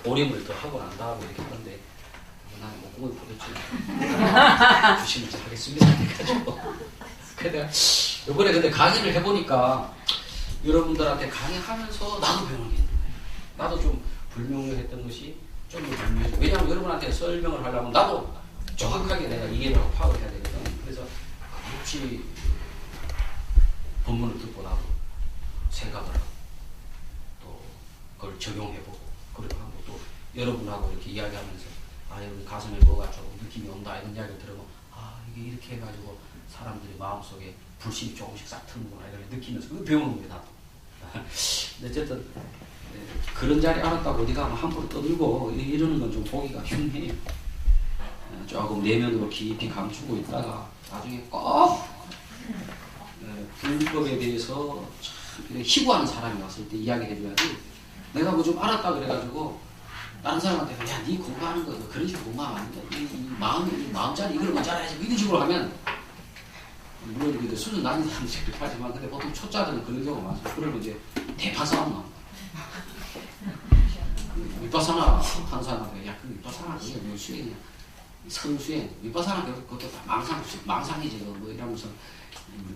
S1: 오림을 더 하고 난 다음에 이렇게 하는데 나는 목구멍이 포도청이 주시면 하겠습니다. 해가지고 내가 요번에 근데 강의를 해보니까 여러분들한테 강의하면서 나도 배우는 게 있는 거예요. 나도 좀 불명료했던 것이 좀 더 불명해져. 왜냐하면 여러분한테 설명을 하려면 나도 정확하게 내가 이해를 하고 파악을 해야 되거든. 그래서 혹시 본문을 듣고 나도 생각을 하고 또 그걸 적용해보고 그리고 하고 또 여러분하고 이렇게 이야기하면서 여기 가슴에 뭐가 조금 느낌이 온다 이런 이야기를 들으면 이게 이렇게 해가지고 사람들이 마음속에 불신이 조금씩 싹 트는구나 이걸 느끼면서 그거 배우는 거예요 나도. 어쨌든 그런 자리 알았다고 어디 가면 함부로 떠들고 이러는 건 좀 보기가 흉해요. 조금 내면으로 깊이 감추고 있다가 나중에 꼭 불법에 대해서 참 희구하는 사람이 왔을 때 이야기를 해줘야지. 내가 뭐 좀 알았다 그래가지고 다른 사람한테 네 공부하는 거 그런 식으로 공부하면 안 돼. 이 마음자리 이걸 먼저 알아야지 이런 식으로 하면 물론 이제 수준 낮은 사람들이 그렇게 하지만 근데 보통 초짜들은 그런 경우가 많아요. 그러면 이제 대파 싸움 나옵니다. 위파사나 한 사람한테 그 위파사나 이게 뭐 수행이야. 선수행, 위파사나 그것도 다 망상이지 뭐 이러면서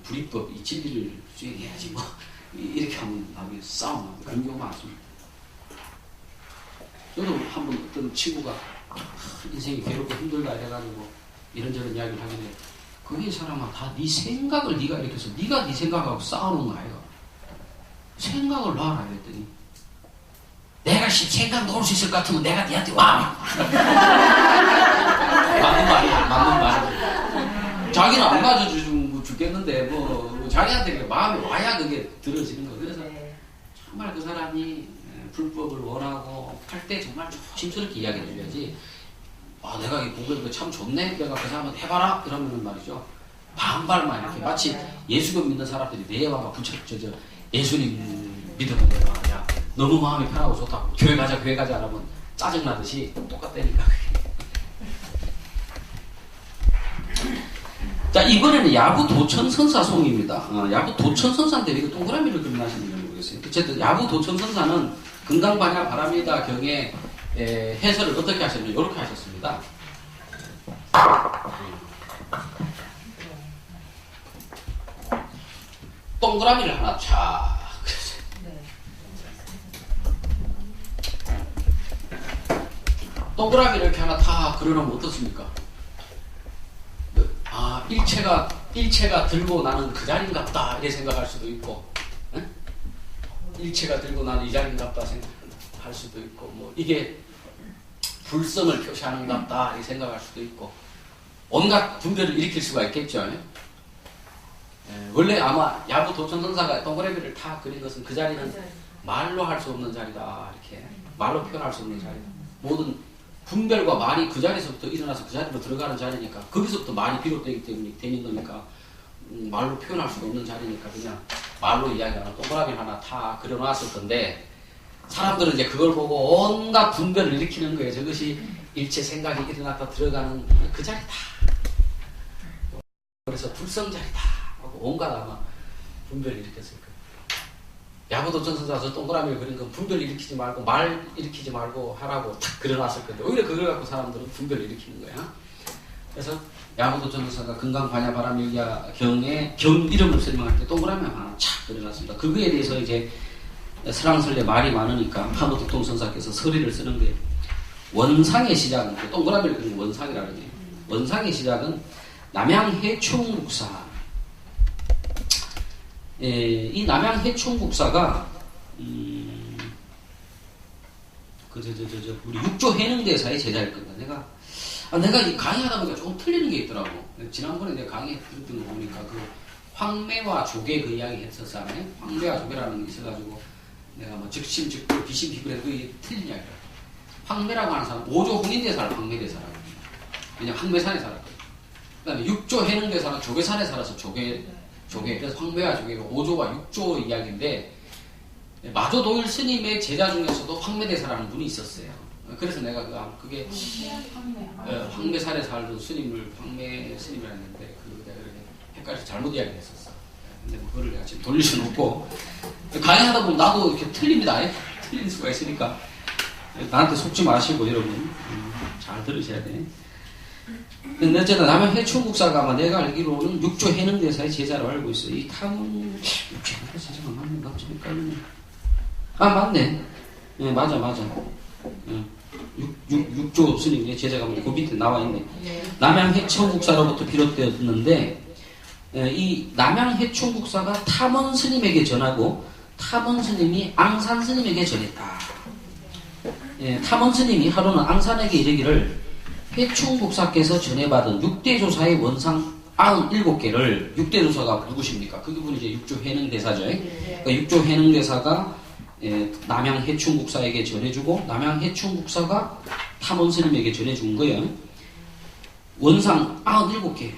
S1: 불이법, 이 진리를 수행해야지 뭐 이렇게 하면 나중에 싸움 나고 그런 경우가 많습니다. 저도 한번 어떤 친구가 인생이 괴롭고 힘들다 이래가지고 이런저런 이야기를 하는데 그게 이 사람아 다 네 생각을 네가 일으켜서 네가 네 생각하고 싸우는 거 아이가. 생각을 놔라 했더니 내가 생각 놓을 수 있을 것 같으면 내가 니한테 와. 맞는 말이야. 맞는 말이야. 자기는 안 맞아주면 죽겠는데 뭐 자기한테 마음이 와야 그게 들어지는 거. 그래서 정말 그 사람이 불법을 원하고 할 때 정말 조심스럽게 이야기해 줘야지. 아, 내가 이 공부를 참 좋네. 내가 그 사람한테 해봐라. 이러면 말이죠. 반발만 이렇게 마치 예수교 믿는 사람들이 내 와가 예수님 믿어보는 거야. 야, 너무 마음이 편하고 좋다. 교회 가자 하면 짜증나듯이 똑같다니까. 자, 이번에는 야부 도천선사송입니다. 야부 도천선사인데 이거 동그라미를 그려놨는지 모르겠어요. 어쨌든 야부 도천선사는 금강반야 바람이다 경의 해설을 어떻게 하셨냐면 이렇게 하셨습니다. 동그라미를 하나 쫙 동그라미를 이렇게 하나 다 그려놓으면 어떻습니까? 아, 일체가 들고 나는 그 자리인갑다 이렇게 생각할 수도 있고, 응? 일체가 들고 나는 이 자리인갑다 생각할 수도 있고, 뭐 이게 불성을 표시하는갑다 이렇게 생각할 수도 있고, 온갖 분별을 일으킬 수가 있겠죠. 원래 아마 야부 도천선사가 동그라미를 다 그린 것은 그 자리는 말로 할 수 없는 자리다, 이렇게 말로 표현할 수 없는 자리다. 모든 분별과 말이 그 자리에서부터 일어나서 그 자리로 들어가는 자리니까, 거기서부터 말이 비롯되기 때문에 되는 거니까, 말로 표현할 수가 없는 자리니까 그냥 말로 이야기하는 동그라미 하나 다 그려놨을 건데, 사람들은 이제 그걸 보고 온갖 분별을 일으키는 거예요. 저것이 일체 생각이 일어났다 들어가는 그 자리다. 그래서 불성자리다 하고 온갖 아마 분별을 일으켰을 거예요. 야부도천선사에서 동그라미를 그린 건 분별 일으키지 말고 말 일으키지 말고 하라고 탁 그려놨을 건데, 오히려 그걸 갖고 사람들은 분별을 일으키는 거야. 그래서 야부도천선사가 금강반야바람일야 경의 경 이름을 설명할 때 동그라미 하나 착 그려놨습니다. 그거에 대해서 이제 설왕설래 말이 많으니까 파무득동선사께서 서리를 쓰는 거예요. 원상의 시작은, 동그라미를 그린 원상이라는 거예요. 원상의 시작은 남양해충국사. 이 남양해충국사가 우리 육조해능대사의 제자일 겁니다. 내가 이 강의하다 보니까 조금 틀리는 게 있더라고. 지난번에 내가 강의 들었던 거 보니까 그 황매와 조개 그 이야기 했었잖아요. 황매와 조개라는 게 있어가지고 내가 뭐 즉심 즉불 비심 비불에 그게 틀린 이야기라. 황매라고 하는 사람 5조 홍인대사를 황매대사라고. 왜냐면 황매산에 살았거든. 그 다음에 6조 해능대사는 조개산에 살아서 조개. 그래서 황매와 조개가 5조와 6조 이야기인데, 마조도일 스님의 제자 중에서도 황매대사라는 분이 있었어요. 그래서 내가 그게 황매산에 살던 스님을 황매 스님이라 했는데, 내가 헷갈려서 잘못 이야기를 했었어. 근데 뭐 그거를 내가 지금 돌릴 수는 없고, 강의하다 보면 나도 이렇게 틀립니다. 틀릴 수가 있으니까 나한테 속지 마시고 여러분 잘 들으셔야 돼. 근데 어쨌든 남양해충국사가 아마 내가 알기로는 육조 해능대사의 제자로 알고 있어요. 이 탐은 육조 해능대사 제자가 맞네. 나 좀 헷갈리네. 아, 맞네. 네, 맞아. 육조 스님의 제자가 그 밑에 나와 있네. 남양해충국사로부터 비롯되었는데, 이 남양해충국사가 탐원 스님에게 전하고 탐원 스님이 앙산 스님에게 전했다. 탐원 스님이 하루는 앙산에게 이르기를 해충국사께서 전해받은 6대조사의 원상 97개를, 6대조사가 누구십니까? 그분이 이제 육조해능대사죠. 그러니까 육조해능대사가 남양해충국사에게 전해주고, 남양해충국사가 탐원스님에게 전해준 거예요. 원상 97개.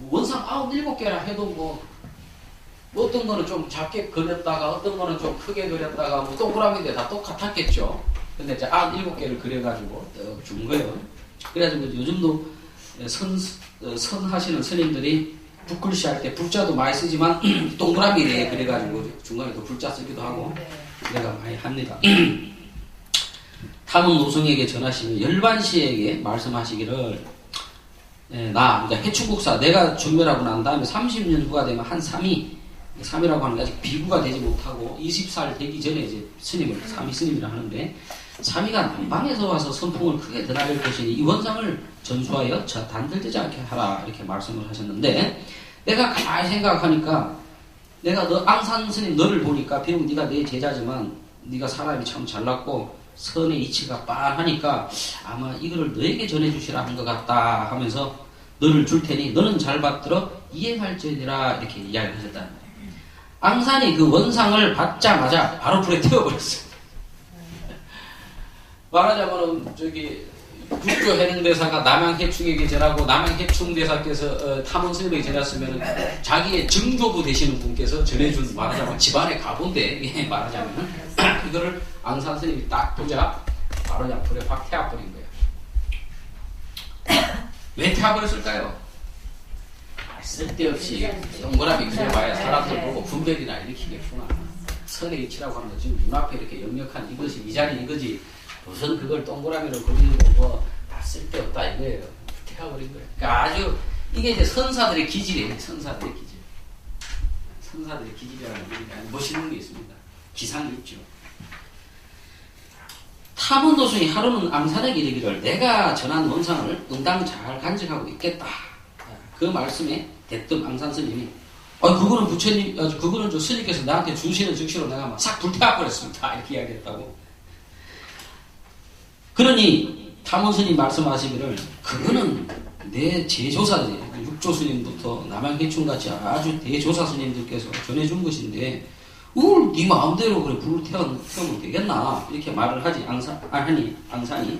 S1: 원상 97개라 해도 뭐 어떤 거는 좀 작게 그렸다가 어떤 거는 좀 크게 그렸다가 뭐 동그라미인데 다 똑같았겠죠. 근데 이제 97개를 그려가지고 떡 준 거예요. 그래가지고 요즘도 선 하시는 스님들이 붓글씨 할 때 불자도 많이 쓰지만 동그라미에 그래가지고 중간에도 불자 쓰기도 하고 내가 많이 합니다. 탐은 노승에게 전하시면 열반시에게 말씀하시기를, 그러니까 해충국사 내가 존멸하고 난 다음에 30년 후가 되면 한 3이라고 하는 게 아직 비구가 되지 못하고 20살 되기 전에 이제 스님을 3위 스님이라 하는데, 3위가 남방에서 와서 선풍을 크게 드나들 것이니 이 원상을 전수하여 단들되지 않게 하라 이렇게 말씀을 하셨는데, 내가 가만히 생각하니까 내가 너 앙산 스님 너를 보니까 비록 네가 내 제자지만 네가 사람이 참 잘났고 선의 이치가 빤하니까 아마 이거를 너에게 전해주시라 한 것 같다 하면서 너를 줄 테니 너는 잘 받들어 이행할지니라 이렇게 이야기를 하셨다. 앙산이 그 원상을 받자마자 바로 불에 태워버렸어요. 말하자면은 저기 국교 해능대사가 남양해충에게 전하고 남양해충대사께서 탐원 스님에게 전했으면 자기의 증조부 되시는 분께서 전해준 말하자면 집안의 가본데 말하자면 이거를 앙산 스님이 딱 보자 바로 그냥 불에 확 태워버린 거예요. 왜 태워버렸을까요? 쓸데없이 동그라미 그려봐야 사람들 보고 분별이나 일으키겠구나. 선의 이치라고 하는 거 지금 눈앞에 이렇게 역력한 이것이 이 자리 이거지 무슨 그걸 동그라미로 그리고 뭐 다 쓸데없다 이거예요. 태워버린 거예요. 그러니까 아주 이게 이제 선사들의 기질이에요. 선사들의 기질. 선사들의 기질이라는 게 멋있는 게 있습니다. 기상이 있죠. 탐원도승이 하루는 앙산에게 이르기를 내가 전한 원상을 응당 잘 간직하고 있겠다. 그 말씀에 대뜸 앙산 스님이 그거는 부처님, 그거는 저 스님께서 나한테 주시는 즉시로 내가 막 싹 불태워버렸습니다. 이렇게 이야기했다고. 그러니 탐원 스님 말씀하시기를 그거는 내 제조사지 육조 스님부터 남양해충같이 아주 대조사 스님들께서 전해준 것인데 네 마음대로 그래 불을 태우면 되겠나 이렇게 말을 하니 앙산이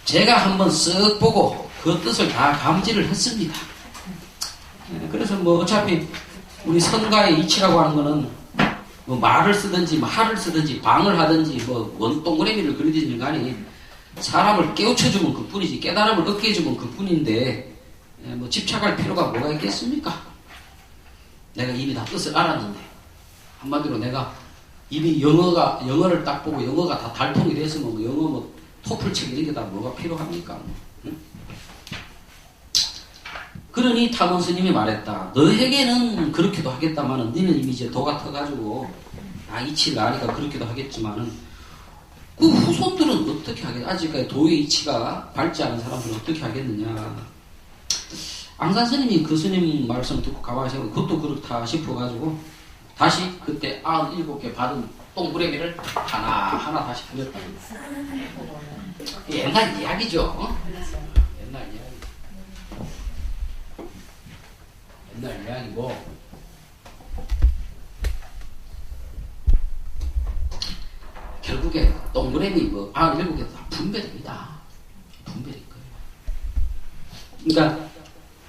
S1: 제가 한번 쓱 보고 그 뜻을 다 감지를 했습니다. 그래서 뭐 어차피 우리 선가의 이치라고 하는 거는 뭐 말을 쓰든지 말을 쓰든지 방을 하든지 뭐 원동그라미를 그리든지 간에 사람을 깨우쳐주면 그뿐이지 깨달음을 얻게 해주면 그뿐인데 뭐 집착할 필요가 뭐가 있겠습니까? 내가 이미 다 뜻을 알았는데 한마디로 내가 이미 영어를 딱 보고 영어가 다 달통이 됐으면 뭐 영어 뭐 토플책 이런 게 다 뭐가 필요합니까? 응? 그러니 탐원 스님이 말했다. 너에게는 그렇게도 하겠다마는 너는 이미 이제 도가 터가지고 이치를 아니까 그렇게도 하겠지만은 그 후손들은 어떻게 하겠냐? 아직까지 도의 이치가 밝지 않은 사람들은 어떻게 하겠느냐? 앙산 스님이 그 스님 말씀 듣고 가만히 생각하면 그것도 그렇다 싶어가지고 다시 그때 97개 받은 동그라미를 하나하나 다시 그렸다. 옛날 이야기죠. 옛날 이야기고 결국에 동그라미 뭐 97개 다 분별입니다. 분별일 거예요. 그러니까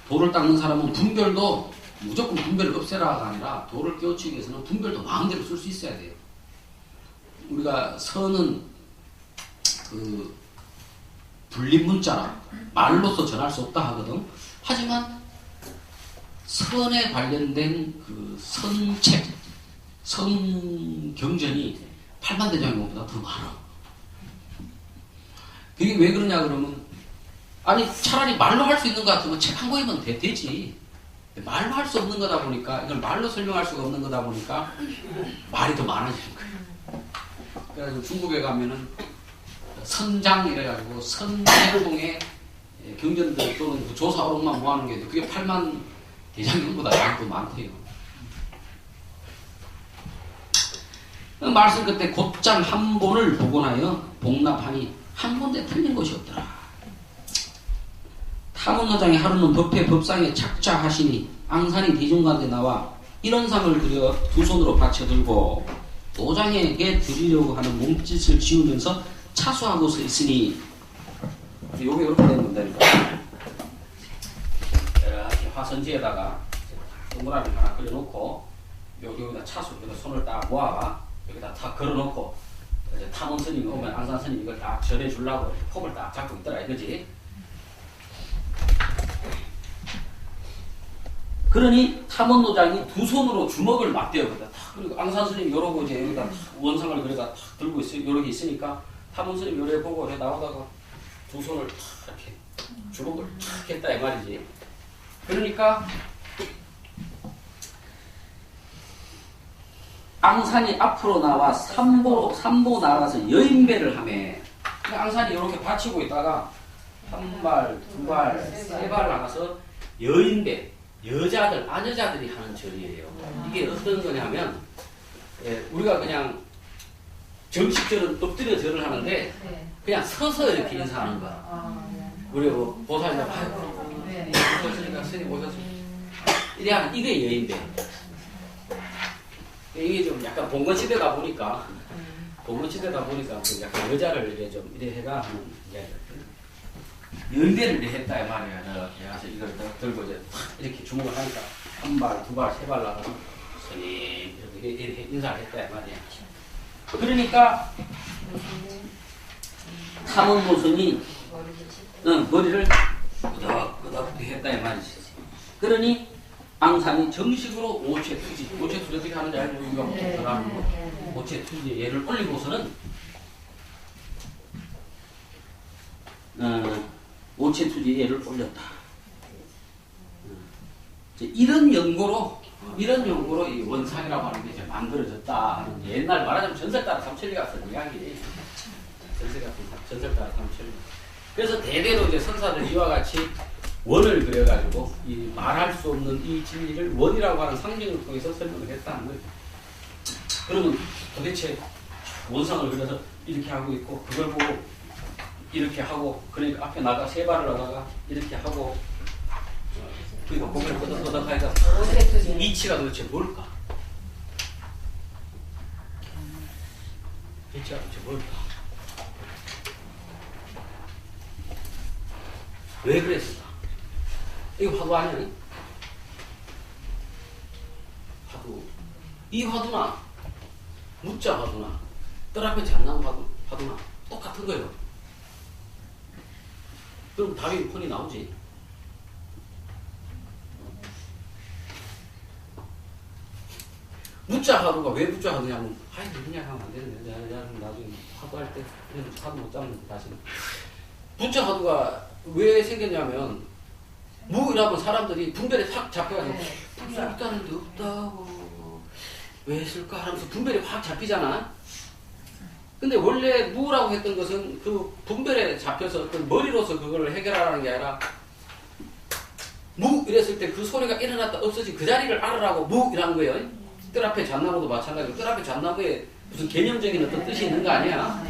S1: 돌을 닦는 사람은 분별도 무조건 분별을 없애라가 아니라 돌을 깨우치기 위해서는 분별도 마음대로 쓸 수 있어야 돼요. 우리가 선은 그 분립문자라 말로서 전할 수 없다 하거든. 하지만 선에 관련된 그 선책, 선경전이 팔만대장경보다 더 많아. 그게 왜 그러냐 그러면 아니 차라리 말로 할 수 있는 것 같으면 책 한 권이면 되지. 말로 할 수 없는 거다 보니까 이걸 말로 설명할 수가 없는 거다 보니까 말이 더 많아지는 거예요. 그래서 중국에 가면은 선장 이래가지고 선계통의 경전들 또는 조사오록만 모아놓은 게 그게 8만 대장경보다 양도 많대요. 그 말씀 그때 곧장 한 본을 복원하여 복납하니 한 본데 틀린 것이 없더라. 탐원노장이 하루는 법회 법상에 착자하시니 앙산이 대중가운데 나와 이런 상을 그려 두 손으로 받쳐들고 노장에게 드리려고 하는 몸짓을 지으면서 차수하고 서 있으니 요게 이렇게 된 겁니다. 이렇게 화선지에다가 동그라미 하나 그려놓고 여기다 차수 여기다 손을 딱 모아봐 여기다 탁 걸어놓고 이제 탐원 스님이 오면 앙산 스님이 이걸 딱 전해주려고 폼을 딱 잡고 있더라 이거지. 그러니 탐원노장이 두 손으로 주먹을 맞대어거든. 그리고 앙산 스님이 이러고 이제 여기다 원상을 그래다 탁 들고 있어 이렇게 있으니까 탐원 스님이 요래 보고 이렇게 나오다가 두 손을 탁 이렇게 주먹을 탁 했다 이 말이지. 그러니까 앙산이 앞으로 나와 삼보 나가서 여인배를 하매 앙산이 이렇게 받치고 있다가 한 발, 두 발, 세 발 나가서 여인배 여자들, 아녀자들이 하는 절이에요. 이게 어떤 거냐면, 우리가 그냥 정식 절은 엎드려 절을 하는데, 그냥 서서 이렇게 인사하는 거야. 우리 뭐 보살님 아이고, 보셨으니까 스님 오셨습니다. 이래 하는, 이게 여인배. 이게 좀 약간 봉건시대다 보니까, 그 약간 여자를 이래 좀 이래 해가 하는 이야기가 여인배를 이래 했다 이 말이야. 이렇게 해서 이걸 들고 이제 이렇게 주목을 하니까 한 발, 두 발, 세 발 나가서 스님 이렇게 인사를 했다 이 말이야. 그러니까 탐험무선이 머리를 끄덕끄덕 했다 이 말이지. 그러니 앙상이 정식으로 오체투지 어떻게 하는지 알고 우리가 들어가는 거. 오체투지에 얘를 올리고서는 오체투지에 얘를 올렸다. 이런 연고로 이 원상이라고 하는 게 이제 만들어졌다 하는 옛날 말하자면 전설 따라 삼천리가 쓴 이야기. 전설 따라 삼천리. 그래서 대대로 이제 선사들 이와 같이 원을 그려가지고 이 말할 수 없는 이 진리를 원이라고 하는 상징을 통해서 설명을 했다는 거죠. 그러면 도대체 원상을 그려서 이렇게 하고 있고 그걸 보고 이렇게 하고 그러니까 앞에 나가 세 발을 하다가 이렇게 하고 그러니까 고개를 끄덕끄덕 하니까 이치가 도대체 뭘까? 이치가 도대체 뭘까? 왜 그랬을까? 이거 화두 아니야? 화두. 이 화두나, 무자 화두나, 뜰 앞에 잔나무 화두나, 똑같은 거예요. 그럼 답이 폰이 나오지. 무자 화두가 왜 무자 화두냐면, 아이, 그냥 하면 안 되는데, 내가 나중에 화두할 때, 화두 못 잡는 다시는. 무자 화두가 왜 생겼냐면, 무이라면 사람들이 분별에 확 잡혀가지고 무슨 있다는 데 없다고 왜 했을까 하면서 분별이 확 잡히잖아. 근데 원래 무라고 했던 것은 그 분별에 잡혀서 어떤 머리로서 그걸 해결하라는 게 아니라 무 이랬을 때 그 소리가 일어났다 없어진 그 자리를 알으라고 무이라는 거예요. 뜰 앞에 잣나무도 마찬가지고 뜰 앞에 잣나무에 무슨 개념적인 어떤 뜻이 있는 거 아니야.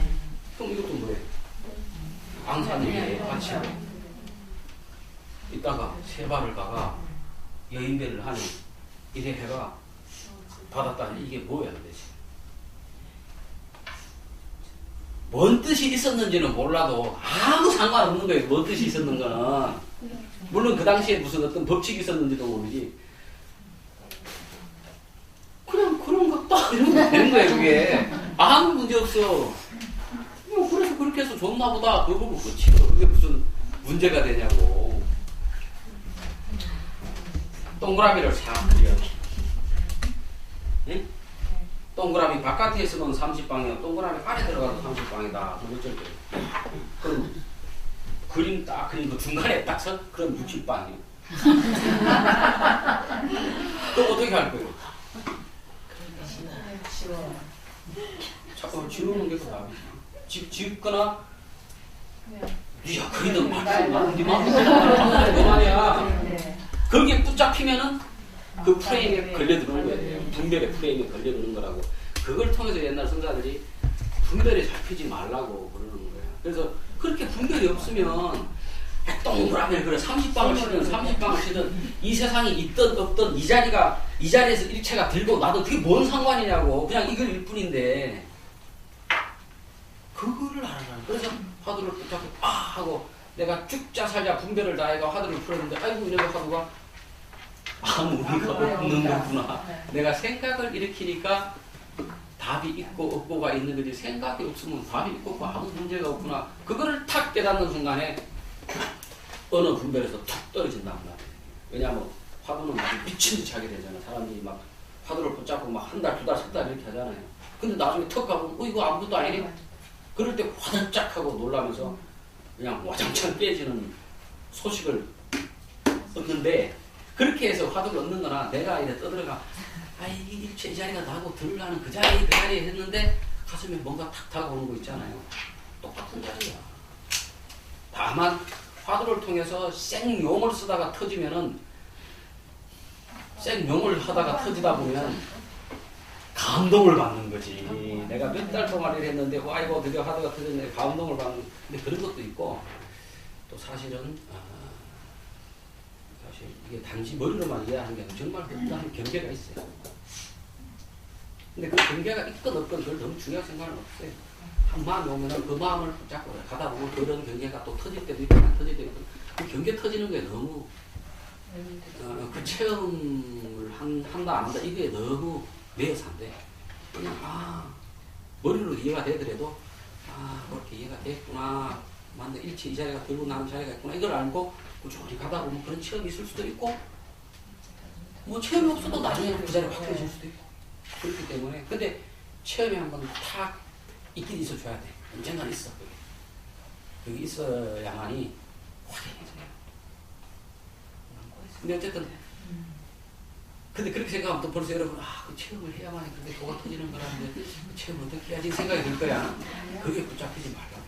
S1: 그럼 이것도 뭐예요? 앙산이에 같이 이따가 세 발을 가가 여인배를 하니 이래 해가 받았다니 이게 뭐야 도대체. 뭔 뜻이 있었는지는 몰라도 아무 상관없는 거예요. 뭔 뜻이 있었는 거는. 물론 그 당시에 무슨 어떤 법칙이 있었는지도 모르지. 그냥 그런 것다 이러면 되는 거예요. 그게 아무 문제 없어. 뭐 그래서 그렇게 해서 좋나 보다. 그거 보고 그치. 그게 무슨 문제가 되냐고. 동그라미를 싹 그려. 응? 동그라미 바깥에 있으면 30방이야. 동그라미 안에 들어가도 30방이다. 그럼 어쩔 거예요? 그럼 그림 딱 그린 그 중간에 딱 서? 그럼 60방이에요. 그럼 어떻게 할 거예요? 자꾸 지우는 게 더 답이지. 지우거나 야 그리던 말이야. 네 말이야. 거기에 붙잡히면은 그 프레임에 걸려드는 거예요. 분별의 프레임에 걸려드는 거라고. 그걸 통해서 옛날 성자들이 분별에 잡히지 말라고 그러는 거예요. 그래서 그렇게 분별이 없으면 동그라미를 그래 30방을 치든 30방을 치든 이 세상에 있든 없든 이 자리에서 일체가 들고 나도 그게 뭔 상관이냐고. 그냥 이걸 뿐인데 그거를 알아라. 그래서 화두를 붙잡고 하고 내가 죽자 살자 분별을 다해가 화두를 풀었는데 아이고 이놈의 화두가 아무 의미가 없는 거구나. 내가 생각을 일으키니까 답이 있고 없고가 있는 거지 생각이 없으면 답이 있고 없고 아무 문제가 없구나. 그거를 탁 깨닫는 순간에 어느 분별에서 툭 떨어진단 말이야. 왜냐하면 화두는 막 미친 듯이 하게 되잖아. 사람들이 막 화두를 붙잡고 막 한 달, 두 달, 세 달 이렇게 하잖아요. 근데 나중에 턱 가보면 이거 아무것도 아니네? 그럴 때 화들짝 하고 놀라면서 그냥 와장창 깨지는 소식을 얻는데 그렇게 해서 화두를 얻는 거나 내가 이래 떠들어가 이 일체 이 자리가 나고 들으려는 그 자리에 했는데 가슴에 뭔가 탁 다가오는 거 있잖아요. 똑같은 자리야. 다만 화두를 통해서 생용을 쓰다가 터지면은 생용을 하다가 터지다 보면 감동을 받는 거지. 내가 몇 달 동안 일했는데 아이고 드디어 하다가 터졌네. 감동을 받는. 근데 그런 것도 있고 또 사실은 사실 이게 단지 머리로만 이해하는 게 아니라 정말 그런 경계가 있어요. 근데 그 경계가 있건 없건 그걸 너무 중요하게 생각은 없어요. 한 마음이 오면은 그 마음을 붙잡고 가다 보면 그런 경계가 또 터질 때도 있고 안 터질 때도 있고 그 경계 터지는 게 너무 그 체험을 한다 안 한다 이게 너무 매여서 안 돼. 그냥 머리로 이해가 되더라도 그렇게 이해가 됐구나. 맞네. 일체 이 자리가 들고 나는 자리가 있구나. 이걸 알고 꾸준히 가다 보면 그런 체험이 있을 수도 있고 뭐 체험이 없어도 나중에 그 자리가 확고해질 수도 있고 그렇기 때문에 근데 체험이 한번 탁 있긴 있어줘야 돼. 언젠간 있어. 그게 있어야만이 확연해져요. 근데 어쨌든 근데 그렇게 생각하면 또 벌써 여러분 그 체험을 해야만이 근데 도가 터지는 거라는데 그 체험을 어떻게 해야지 생각이 들 거야. 그게 붙잡히지 말라고.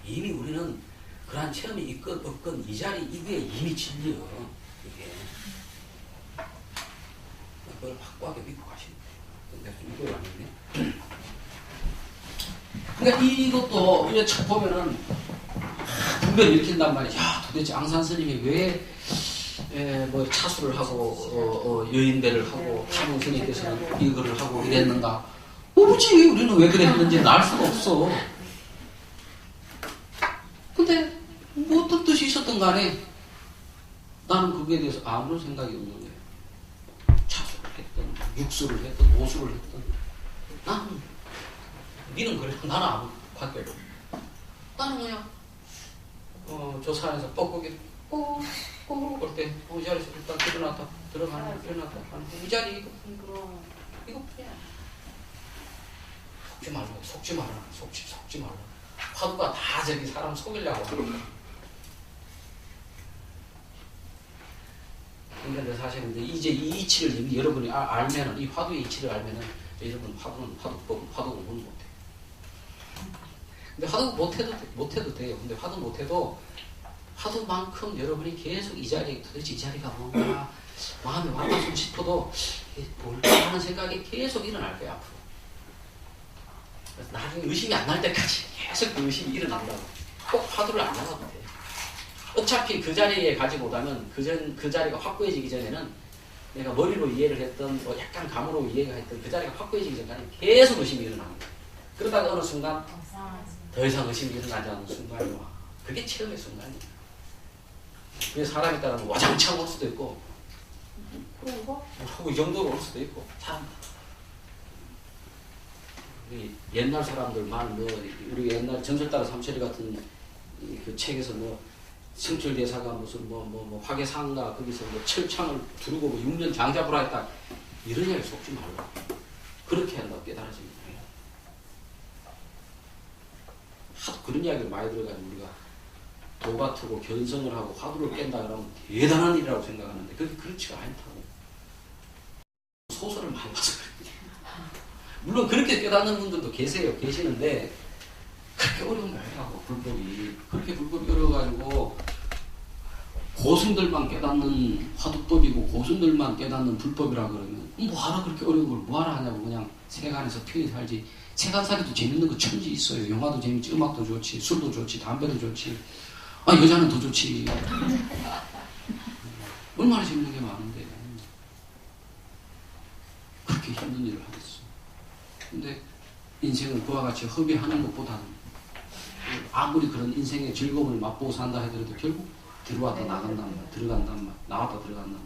S1: 이미 우리는 그러한 체험이 있건 없건 이 자리 이게 이미 진리여. 이게 그걸 확고하게 믿고 가시면 돼요. 내가 좀 이걸 아니네. 그러니까 이것도 이제 첫 보면은 분별을 일으킨단 말이야. 야, 도대체 앙산 스님이 왜 뭐 차수를 하고 여인배를 하고 타문 스님께서는 이거를 하고 이랬는가? 모르지. 우리는 왜 그랬는지는 알 수가 없어. 근데 뭐 어떤 뜻이 있었던 간에 나는 그거에 대해서 아무런 생각이 없는 거예요. 차수를 했든 육수를 했든 오수를 했든 나는 니는 그래. 나는 아무 관계가 없어. 나는 그냥 저 산에서 뻐꾸기 꼬꼬 올 때 이 자리에서 일단 일어났다 들어가는 일어났다 하는 이 자리 이거 속지 말라 속지 말라 화두가 다 저기 사람 속이려고 하는 거야. 그러니까 사실은 이제 이 이치를 여러분이 알면은 이 화두의 이치를 알면은 여러분 화두 공부는 못해. 근데 화두 못해도 돼요. 근데 화두 못해도 화두만큼 여러분이 계속 이 자리에 도대체 이 자리가 뭔가 마음에 와닿고 싶어도 뭘까 하는 생각이 계속 일어날 거야 앞으로. 그래서 나중에 의심이 안 날 때까지 계속 그 의심이 일어난다고. 꼭 화두를 안 나가도 돼. 어차피 그 자리에 가지고 오다면 그 자리가 확고해지기 전에는 내가 머리로 이해를 했던 뭐 약간 감으로 이해가 했던 그 자리가 확고해지기 전까지 계속 의심이 일어납니다. 그러다가 어느 순간 더 이상 의심이 일어나지 않는 순간이 와. 그게 체험의 순간이에요. 그래서 사람에 따라서 와장창 올 수도 있고 이 정도로 올 수도 있고 참 옛날 사람들만 우리 옛날 전설따라 삼천리 같은 그 책에서 성철대사가 무슨 화계상가 거기서 철창을 두르고 6년 장잡으라 했다 이런 이야기 속지 말라. 그렇게 한다고 깨달아집니다. 하도 그런 이야기를 많이 들어가지고 우리가 도가 트고 견성을 하고 화두를 깬다 그러면 대단한 일이라고 생각하는데 그게 그렇지가 않다고. 소설을 많이 봐서 그래요. 물론 그렇게 깨닫는 분들도 계시는데 그렇게 어려운 거예요. 불법이. 그렇게 불법이 어려워가지고 고승들만 깨닫는 화두법이고 고승들만 깨닫는 불법이라 그러면 뭐하러 그렇게 어려운 걸 뭐하러 하냐고 그냥 세간에서 편히 살지. 세간살이도 재밌는 거 천지 있어요. 영화도 재밌지, 음악도 좋지, 술도 좋지, 담배도 좋지. 여자는 더 좋지. 얼마나 재밌는 게 많은데 그렇게 힘든 일을 하겠어. 근데 인생은 그와 같이 허비하는 것보다는 아무리 그런 인생의 즐거움을 맛보고 산다 하더라도 결국 들어왔다 나간단 말, 들어간단 말, 나왔다 들어간단 말,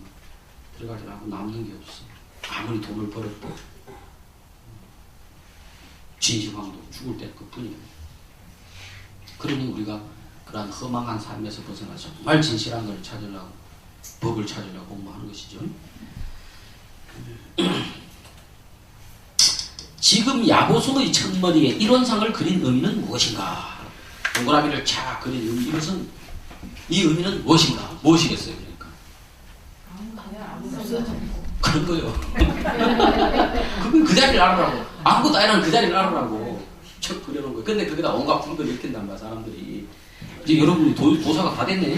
S1: 들어가지 말고 남는 게 없어. 아무리 돈을 벌었고 진시황도 죽을 때 그뿐이에요. 그러니 우리가 그러한 허망한 삶에서 벗어나서 정말 진실한 걸 찾으려고 법을 찾으려고 공부하는 것이죠. 지금 야보수의 첫머리에 이론상을 그린 의미는 무엇인가? 동그라미를 착 그린 의미, 이 의미는 무엇인가? 무엇이겠어요? 그러니까 그런 거요. 그 자리를 알으라고. 아무것도 아니라면 그 자리를 알으라고 척 그려놓은 거예요. 근데 거기다 온갖 불을 일으킨단 말이야 사람들이. 이제 여러분이 도사가 다 됐네.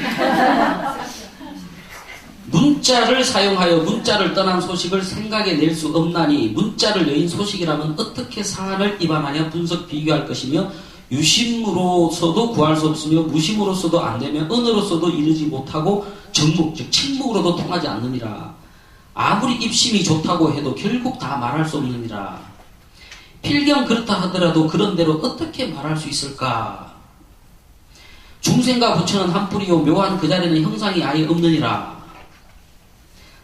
S1: 눈
S3: 문자를 사용하여 문자를 떠난 소식을 생각에 낼 수 없나니 문자를 여인 소식이라면 어떻게 사안을 입안하여 분석 비교할 것이며 유심으로서도 구할 수 없으며 무심으로서도 안 되며 언어로서도 이르지 못하고 정묵 즉 침묵으로도 통하지 않느니라. 아무리 입심이 좋다고 해도 결국 다 말할 수 없느니라. 필경 그렇다 하더라도 그런대로 어떻게 말할 수 있을까? 중생과 부처는 한 뿌리요 묘한 그 자리는 형상이 아예 없느니라.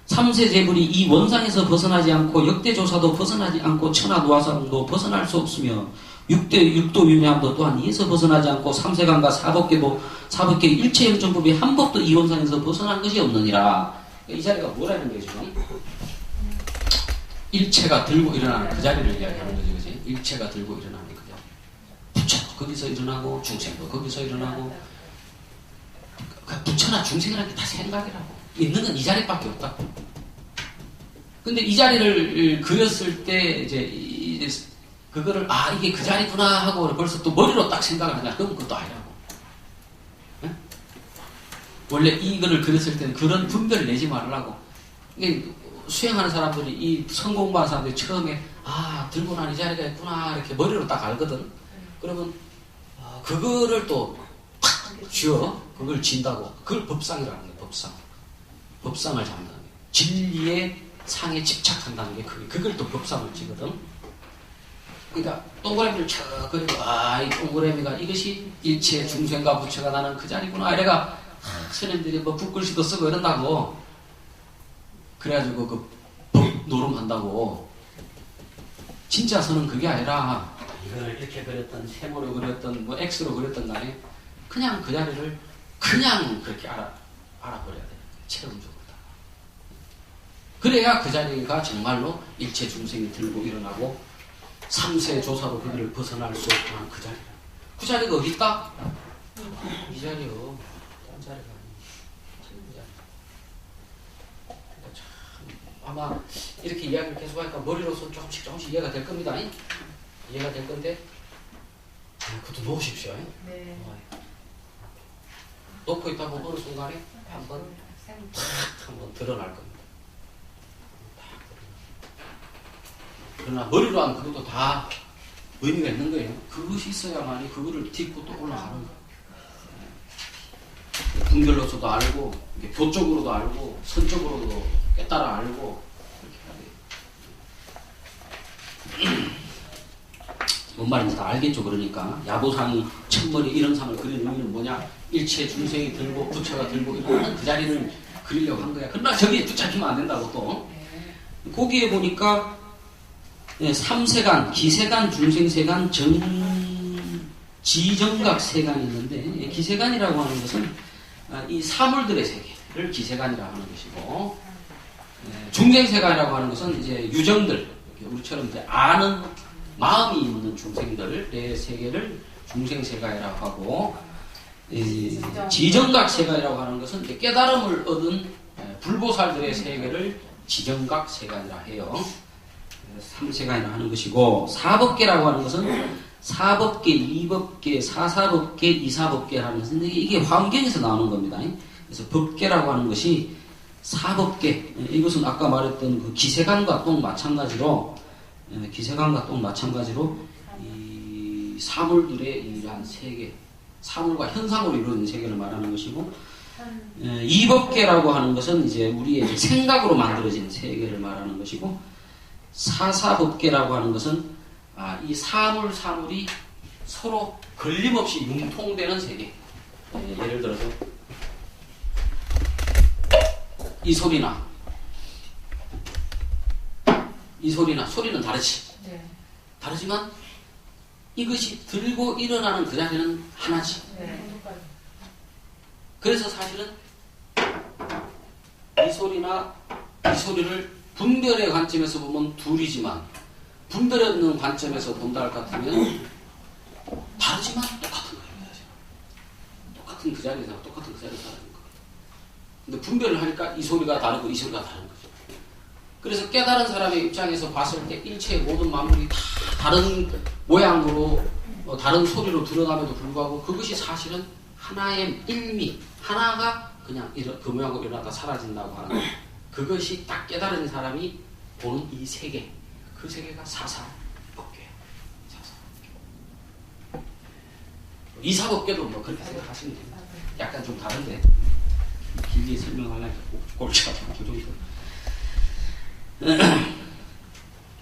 S3: 삼세 제불이 이 원상에서 벗어나지 않고 역대조사도 벗어나지 않고 천하노화상도 벗어날 수 없으며 육도 유명함도 또한 이에서 벗어나지 않고 삼세간과 사법계 일체영정법이 한 법도 이 원상에서 벗어난 것이 없느니라. 이 자리가 뭐라는 거예요 지금? 일체가 들고 일어나는 그 자리를 이야기하는 거지, 그지? 일체가 들고 일어나는 그 자리. 부처도 거기서 일어나고 중생도 거기서 일어나고. 부처나 중생이라는 게 다 생각이라고. 있는 건 이 자리밖에 없다고. 근데 이 자리를 그렸을 때 이제 그거를 이게 그 자리구나 하고 벌써 또 머리로 딱 생각을 하냐? 그럼 그것도 아니라고. 네? 원래 이거를 그렸을 때는 그런 분별을 내지 말라고. 이게 수행하는 사람들이 이 성공한 사람들이 처음에 들고 난 이 자리가 있구나 이렇게 머리로 딱 알거든. 그러면 그거를 또 팍 쥐어 그걸 진다고. 그걸 법상이라는 거예요. 법상을 잡는다는 거예요. 진리의 상에 집착한다는 게 그걸 또 법상을 지거든. 그러니까 동그라미를 쳐 그리고 이 동그라미가 이것이 일체 중생과 부처가 나는 그 자리구나. 이래가 스님들이 뭐 붓글씨도 쓰고 이런다고. 그래가지고 그 법 노름한다고. 진짜서는 그게 아니라 이걸 이렇게 그렸던 세모로 그렸던 뭐 X로 그렸던 간에 그냥 그 자리를 그냥 그렇게 알아버려야 돼. 체험적으로. 그래야 그 자리가 정말로 일체 중생이 들고 일어나고 삼세 조사로 그들을 벗어날 수 없는 그 자리라. 그 자리가 어디 있다? 이 자리요. 다른 자리가 아니에요. 아마 이렇게 이야기를 계속하니까 머리로서 조금씩 이해가 될 겁니다. 이해가 될 건데 그것도 놓으십시오.
S2: 네.
S3: 놓고 있다 보면 어느 순간에 한번 드러날 겁니다. 그러나 머리로 하면 그것도 다 의미가 있는 거예요. 그것이 있어야만이 그거를 딛고 또 올라가는 거예요. 분별로서도 알고, 교적으로도 알고, 선적으로도 깨달아 알고, 그렇게 해야 돼요. 뭔 말인지 다 알겠죠, 그러니까. 야보상이 천머리 이런 상을 그리는 의미는 뭐냐? 일체 중생이 들고, 부처가 들고, 이거는 그 자리를 그리려고 한 거야. 그러나 저기에 붙잡히면 안 된다고 또. 거기에 보니까, 삼세간, 기세간, 중생세간, 지정각 세간이 있는데, 기세간이라고 하는 것은 이 사물들의 세계를 기세간이라고 하는 것이고, 중생세간이라고 하는 것은 이제 유정들, 우리처럼 이제 아는 마음이 있는 중생들의 세계를 중생세간이라고 하고, 지정각 세간이라고 하는 것은 이제 깨달음을 얻은 불보살들의 세계를 지정각 세간이라 해요. 삼세간이라 하는 것이고, 사법계라고 하는 것은 사법계, 이법계, 사사법계, 이사법계라는 것은 이게 환경에서 나오는 겁니다. 그래서 법계라고 하는 것이 사법계, 이것은 아까 말했던 그 기세간과 또 마찬가지로 이 사물들의 이러한 세계, 사물과 현상으로 이루어진 세계를 말하는 것이고, 이법계라고 하는 것은 이제 우리의 이제 생각으로 만들어진 세계를 말하는 것이고, 사사법계라고 하는 것은 이 사물이 서로 걸림없이 융통되는 세계. 예를 들어서 이 소리나 소리는 다르지.
S2: 네.
S3: 다르지만 이것이 들고 일어나는 그 자리는 하나지.
S2: 네.
S3: 그래서 사실은 이 소리를 분별의 관점에서 보면 둘이지만 분별하는 관점에서 본다 할 것 같으면 다르지만 똑같은 거예요. 똑같은 그 자리에서 똑같은 그 자리에서 다른 거예요. 근데 분별을 하니까 이 소리가 다르고 이 소리가 다른 거죠. 그래서 깨달은 사람의 입장에서 봤을 때 일체의 모든 만물이 다 다른 모양으로 다른 소리로 드러남에도 불구하고 그것이 사실은 하나의 일미, 하나가
S1: 그냥 그 모양으로 일어났다 사라진다고 하는 그것이 딱 깨달은 사람이 보는 이 세계, 그 세계가 사사법계예요. 사사법계. 이사법계도 뭐 그렇게 생각하시면 됩니다. 약간 좀 다른데 길게 설명하려니까 골치 아프고 그 정도.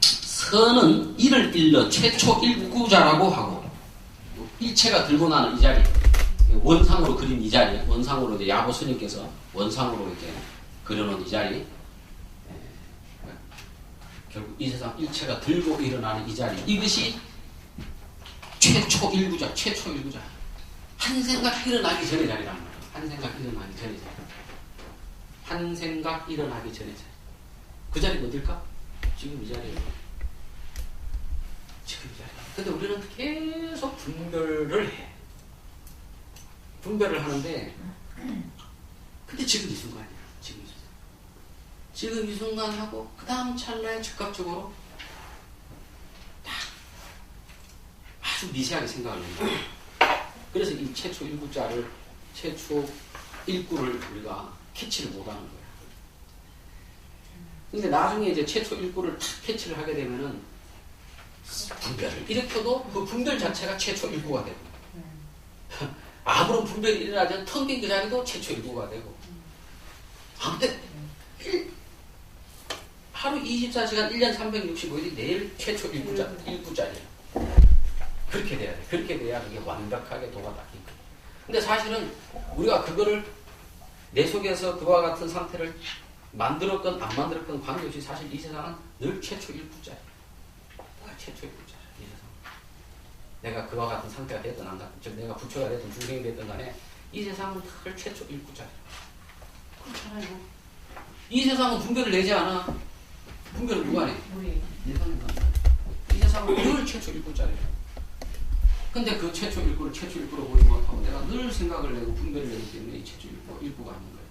S1: 선은 이를 일러 최초 일구자라고 하고, 일체가 들고 나는 이 자리, 원상으로 그린 이 자리, 원상으로 이제 야보 스님께서 원상으로 이렇게 그려놓은 이 자리, 결국 이 세상 일체가 들고 일어나는 이 자리, 이것이 최초 일구자, 최초 일구자. 한 생각 일어나기 전의 자리란 말이에요. 한 생각 일어나기 전의 자리. 한 생각 일어나기 전의 자리. 그 자리가 어딜까? 지금 이 자리예요. 지금 이 자리. 근데 우리는 계속 분별을 해. 분별을 하는데, 근데 지금 이 순간이야. 지금 이 순간. 지금 이 순간 하고, 그 다음 찰나에 즉각적으로 딱 아주 미세하게 생각을 합니다. 그래서 이 최초 일구자를, 최초 일구를 우리가 캐치를 못하는 거야. 근데 나중에 이제 최초 일구를 탁 캐치를 하게 되면은 분별을 일으켜도 그 분별 자체가 최초 일구가 되고, 아무런 분별이 일어나지 않은 텅 빈 그 자리도 최초 일구가 되고, 아무튼 하루 24시간 1년 365일이 내일 최초 일구자리야. 그렇게 돼야 돼. 그렇게 돼야 그게 완벽하게 도가 닦인 거야. 근데 사실은 우리가 그거를 내 속에서 그와 같은 상태를 만들었건 안 만들었건 관계없이 사실 이 세상은 늘 최초 일구자야. 최초 일구자야. 이 세상. 내가 그와 같은 상태가 됐든 안 됐든, 즉 내가 부처가 됐든 중생이 됐든 간에 이 세상은 늘 최초 일구자야. 그렇잖아요. 이 세상은 분별을 내지 않아. 분별은 누가 내? 우리. 이 세상은 늘 최초 일구자야. 근데 그 최초 일구를 최초 일구로 보지 못하고 내가 늘 생각을 내고 분별을 내기 때문에 이 최초 일구가 아닌 거예요.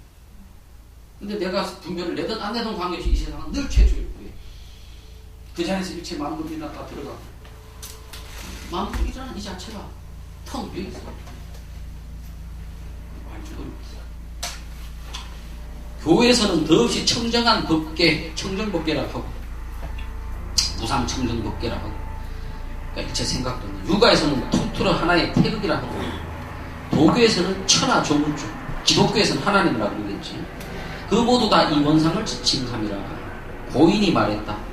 S1: 근데 내가 분별을 내든 안 내든 관계없이 이 세상은 늘 최초 일구예요. 그 자리에서 일체 만물이 났다 들어가. 만물이라는 이 자체가 텅 비어 있어. 교회에서는 더없이 청정한 법계, 청정법계라고 하고, 무상청정법계라고 하고, 그러니까 일체 생각도 없는, 육아에서는 툴툴한 하나의 태극이라고 하고, 도교에서는 천하조물주, 기독교에서는 하나님이라고 그러겠지. 그 모두 다 이 원상을 지칭함이라. 고인이 말했다.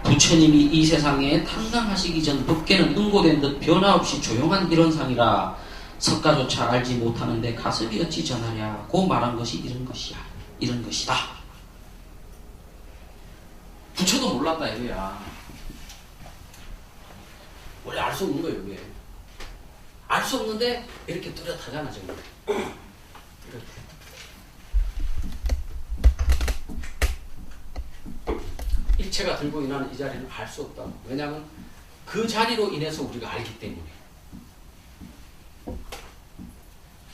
S1: 부처님이 이 세상에 탄생하시기 전 법계는 응고된 듯 변화없이 조용한 이런상이라 석가조차 알지 못하는데 가슴이 어찌 전하랴고 말한 것이 이런 것이야. 이런 것이다. 부처도 몰랐다 이거야. 원래 알 수 없는 거예요, 이게. 알 수 없는데 이렇게 뚜렷하잖아, 지금. 이렇게. 일체가 들고 일어나는 이 자리는 알 수 없다고. 왜냐하면 그 자리로 인해서 우리가 알기 때문에.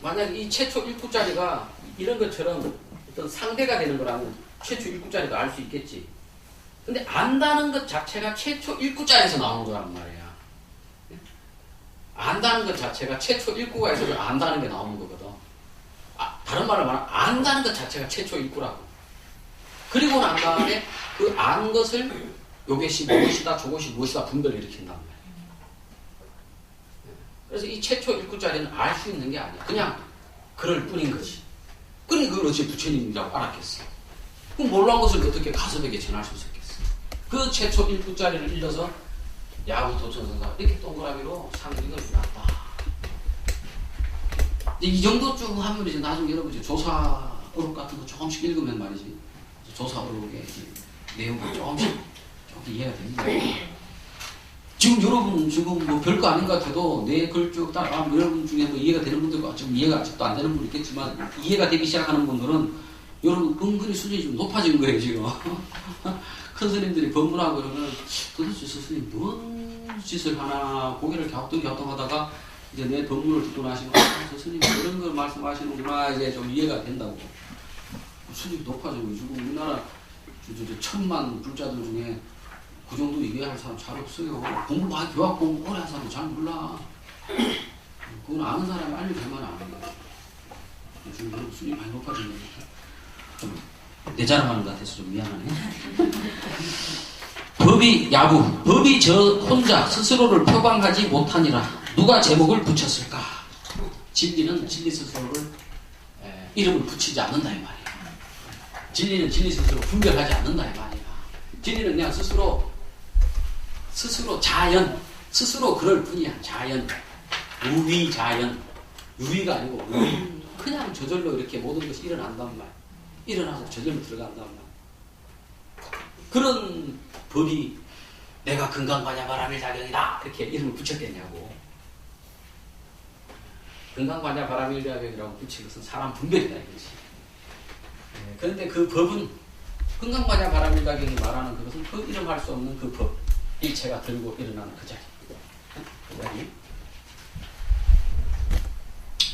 S1: 만약 이 최초 일구자리가 이런 것처럼 어떤 상대가 되는 거라면 최초 일구자리도 알 수 있겠지. 근데 안다는 것 자체가 최초 일구자리에서 나오는 거란 말이야. 안다는 것 자체가 최초 일구가에서 안다는 게 나오는 거거든. 다른 말로 말하면 안다는 것 자체가 최초 일구라고. 그리고 난 다음에 그 안 것을 요것이 무엇이다 저것이 무엇이다 분별을 일으킨단 말이야. 그래서 이 최초 일구자리는 알 수 있는 게 아니야. 그냥 그럴 뿐인 거지. 그러니 그걸 어찌 부처님이라고 알았겠어. 그럼 몰라온 것을 어떻게 가슴에게 전할 수 있었겠어. 그 최초 일구자리를 일러서 야구 도천선사 이렇게 동그라미로 상징을 해놨다. 이 정도 쭉 하면 이제 나중에 여러분 이제 조사어록 같은 거 조금씩 읽으면 말이지. 조사어록의 내용이 조금씩 이해가 됩니다. 지금 여러분 지금 뭐 별거 아닌 것 같아도 내 글 쭉 따라가면 여러분 중에 뭐 이해가 되는 분들과 지금 이해가 아직도 안 되는 분 있겠지만 이해가 되기 시작하는 분들은 여러분 은근히 수준이 좀 높아진 거예요 지금. 큰 스님들이 법문하고 그러면 도대체 스님 뭔 짓을 하나 고개를 갸우뚱갸우뚱하다가 이제 내 법문을 듣고 나시면 스님 그런 걸 말씀하시는구나 이제 좀 이해가 된다고. 수준이 높아지고 지금 우리나라 천만 불자들 중에 그 정도 이해할 사람 잘 없어요. 공부하기 교학 공부 오래 한 사람 잘 몰라. 그건 아는 사람이 알려주면 안 돼요. 요즘 너무 수준이 많이 높아졌네.
S3: 좀 내 자랑하는 것 같아서 좀 미안하네. 법이 야부. 법이 저 혼자 스스로를 표방하지 못하니라. 누가 제목을 붙였을까? 진리는 진리 스스로를 이름을 붙이지 않는다 이 말이야. 진리는 진리 스스로 분별하지 않는다 이 말이야. 진리는 그냥 스스로 자연, 스스로 그럴 뿐이야. 자연, 우위 자연, 유위가 아니고 우위. 그냥 저절로 이렇게 모든 것이 일어난단 말. 일어나서 저절로 들어간단 말. 그런 법이 내가 금강반야바라밀자경이다 이렇게 이름을 붙였겠냐고. 금강반야바라밀자경이라고 붙인 것은 사람 분별이다 이거지. 그런데 그 법은 금강반야바라밀자경이 말하는 그것은 그 이름할 수 없는 그 법, 일체가 들고 일어나는 그 자리. 그 자리.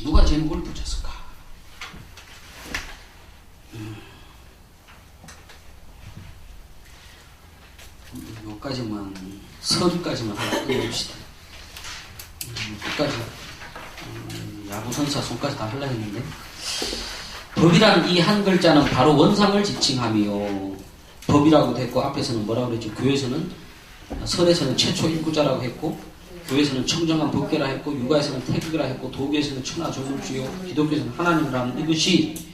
S3: 누가 제목을 붙였을까? 여기까지만, 서두까지만 하나 끝내봅시다. 여기까지, 야구선사 손까지 다 하려고 했는데, 법이란 이 한 글자는 바로 원상을 지칭하며, 법이라고 했고, 앞에서는 뭐라고 그랬죠? 교회에서는, 선에서는 최초 인구자라고 했고, 교회에서는 청정한 법계라 했고, 유가에서는 태극이라 했고, 도교에서는 천하조물주요, 기독교에서는 하나님이라는 이것이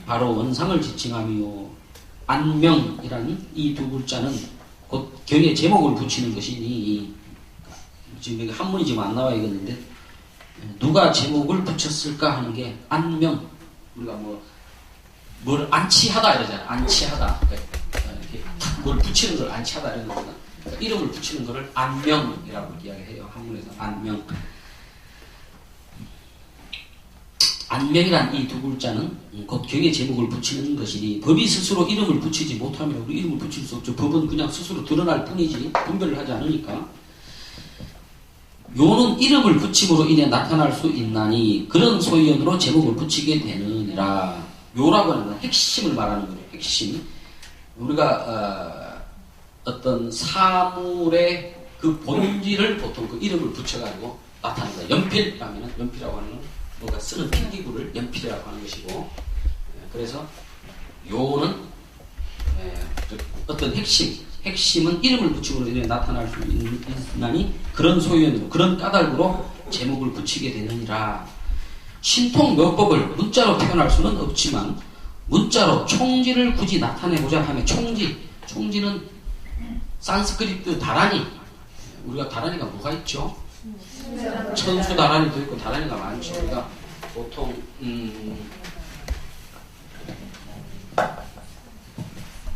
S3: 바로 원상을 지칭하며, 안명이라는 이 두 글자는 곧 경의 제목을 붙이는 것이니, 지금 여기 한문이 지금 안 나와 있는데, 누가 제목을 붙였을까 하는 게 안명. 우리가 뭘 안치하다 이러잖아. 안치하다. 이렇게 뭘 붙이는 걸 안치하다 이러는 거다. 그러니까 이름을 붙이는 거를 안명이라고 이야기해요. 한문에서 안명. 안명이란 이 두 글자는 곧 경의 제목을 붙이는 것이니 법이 스스로 이름을 붙이지 못하면 우리 이름을 붙일 수 없죠. 법은 그냥 스스로 드러날 뿐이지 분별을 하지 않으니까. 요는 이름을 붙임으로 인해 나타날 수 있나니 그런 소위원으로 제목을 붙이게 되느니라. 요라고 하는 건 핵심을 말하는 거예요. 핵심. 우리가 어떤 사물의 그 본질을 보통 그 이름을 붙여가지고 나타낸다. 연필이라면 연필이라고 하는 건 뭔가 쓰는 필기구를 연필이라고 하는 것이고, 그래서 요는 어떤 핵심은 이름을 붙임으로 인해 나타날 수 있나니 그런 소유연으로 그런 까닭으로 제목을 붙이게 되느니라. 신통묘법을 문자로 표현할 수는 없지만 문자로 총지를 굳이 나타내고자 하면 총지는 산스크리트 다라니. 우리가 다라니가 뭐가 있죠? 천수 다라니도 있고 다라니가 많죠. 우리가 보통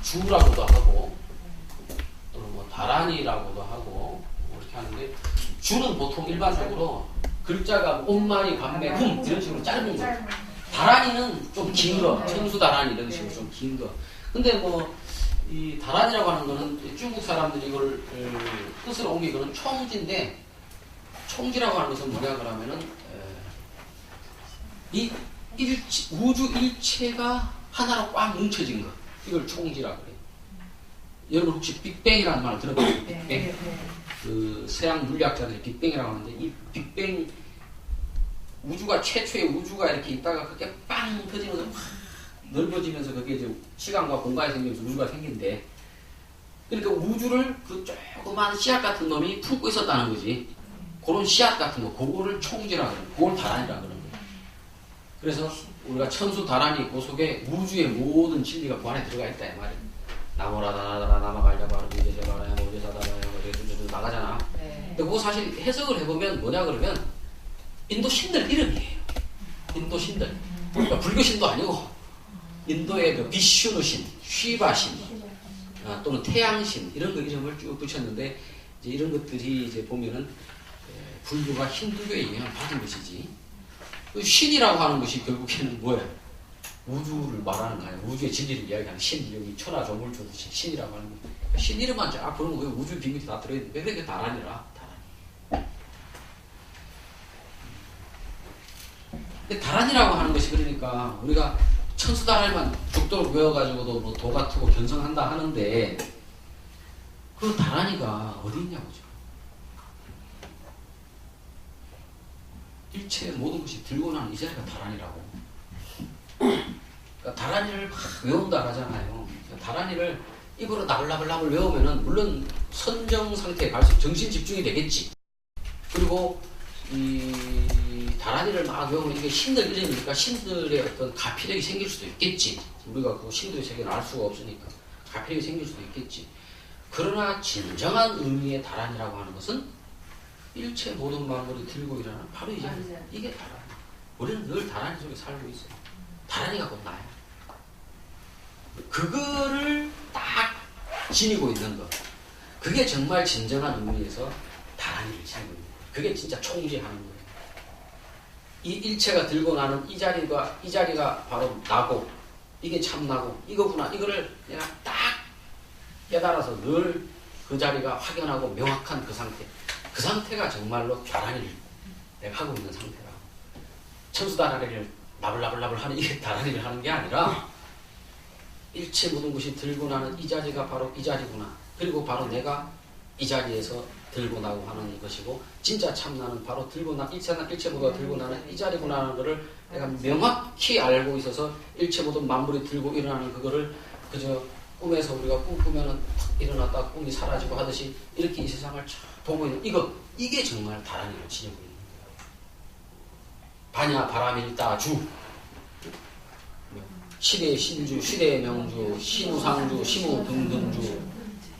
S3: 주라고도 하고 또는 뭐 다라니라고도 하고 이렇게 하는데, 주는 보통 일반적으로 글자가 온마리 감매 흠 이런 식으로 짧은 거. 다라니는 좀 긴 거, 천수 다라니 이런 식으로 좀 긴 거. 근데 이 다란이라고 하는 거는 중국 사람들이 이걸 뜻을 옮긴 거는 총지인데, 총지라고 하는 것은 뭐냐 그러면은 이 우주 일체가 하나로 꽉 뭉쳐진 거, 이걸 총지라고 그래요. 여러분 혹시 빅뱅이라는 말 들어봤어요? 빅뱅. 그 서양 물리학자들이 빅뱅이라고 하는데, 이 빅뱅 우주가 최초의 우주가 이렇게 있다가 그게 빵 터지면서 확 넓어지면서 그게 이제 시간과 공간이 생기면서 우주가 생긴대. 그러니까 우주를 그 조그만 씨앗 같은 놈이 품고 있었다는 거지. 그런 씨앗 같은 거, 그거를 총지라 그러는 거야. 그걸 다란이라 그러는 거야. 그래서 우리가 천수 다란이 그 속에 우주의 모든 진리가 그 안에 들어가 있다 이 말이야. 나무라다라다라 나마갈자바라 무제제바라야 모제사다라야 모제제제제 나가잖아. 근데 그거 사실 해석을 해보면 뭐냐 그러면 인도 신들 이름이에요. 인도 신들. 그러니까 불교 신도 아니고 인도의 그 비슈누 신, 쉬바 신, 또는 태양 신 이런 거 이름을 쭉 붙였는데, 이제 이런 것들이 이제 보면은 불교가 힌두교의 영향을 받은 것이지. 그 신이라고 하는 것이 결국에는 뭐야? 우주를 말하는 거 아니야. 우주의 진리를 이야기하는 신, 여기 천하조물주 신이라고 하는 거. 신 이름만 쫙 부르면 그 우주 비밀이 다 들어있는데 왜 그렇게 다란이라? 다란이. 근데 다란이라고 하는 것이 그러니까 우리가 천수다란이만 죽도록 외워가지고도 뭐 도 같고 견성한다 하는데, 그 다란이가 어디 있냐고죠. 일체의 모든 것이 들고 나는 이 자리가 다란이라고. 그러니까 다란이를 막 외운다 하잖아요. 다란이를 입으로 나불나불나불 외우면은 물론 선정 상태에 갈수록 정신 집중이 되겠지. 그리고 이 다란이를 막 외우면 이게 신들 이름이니까 신들의 어떤 가피력이 생길 수도 있겠지. 우리가 그 신들의 세계는 알 수가 없으니까 가피력이 생길 수도 있겠지. 그러나 진정한 의미의 다란이라고 하는 것은 일체 모든 만물이 들고 일어나는 바로 이 자리. 이게 다란이. 우리는 늘 다란이 속에 살고 있어요. 다란이가 곧 나야. 그거를 딱 지니고 있는 것. 그게 정말 진정한 의미에서 다란이를 지니고 있는 거예요. 그게 진짜 총지하는 거예요. 이 일체가 들고 나는 이 자리가 바로 나고, 이게 참 나고, 이거구나. 이거를 내가 딱 깨달아서 늘 그 자리가 확연하고 명확한 그 상태. 그 상태가 정말로 다란이를 내가 하고 있는 상태라고. 천수다란이를 나불나불나불 하는 이게 다란이를 하는 게 아니라 일체 모든 것이 들고 나는 이 자리가 바로 이 자리구나. 그리고 바로 내가 이 자리에서 들고 나고 하는 것이고 진짜 참나는 바로 들고 나 일체 모두가 들고 나는 이 자리구나 하는 것을 내가 명확히 알고 있어서 일체 모든 만물이 들고 일어나는 그거를 그저 꿈에서 우리가 꿈꾸면은 탁 일어났다 꿈이 사라지고 하듯이 이렇게 이 세상을 쫙 보고 있는 이게 정말 다란이를 지니고 있는 거예요. 반야 바라밀다 주 시대의 신주, 시대의 명주, 신우상주, 시무 등등주,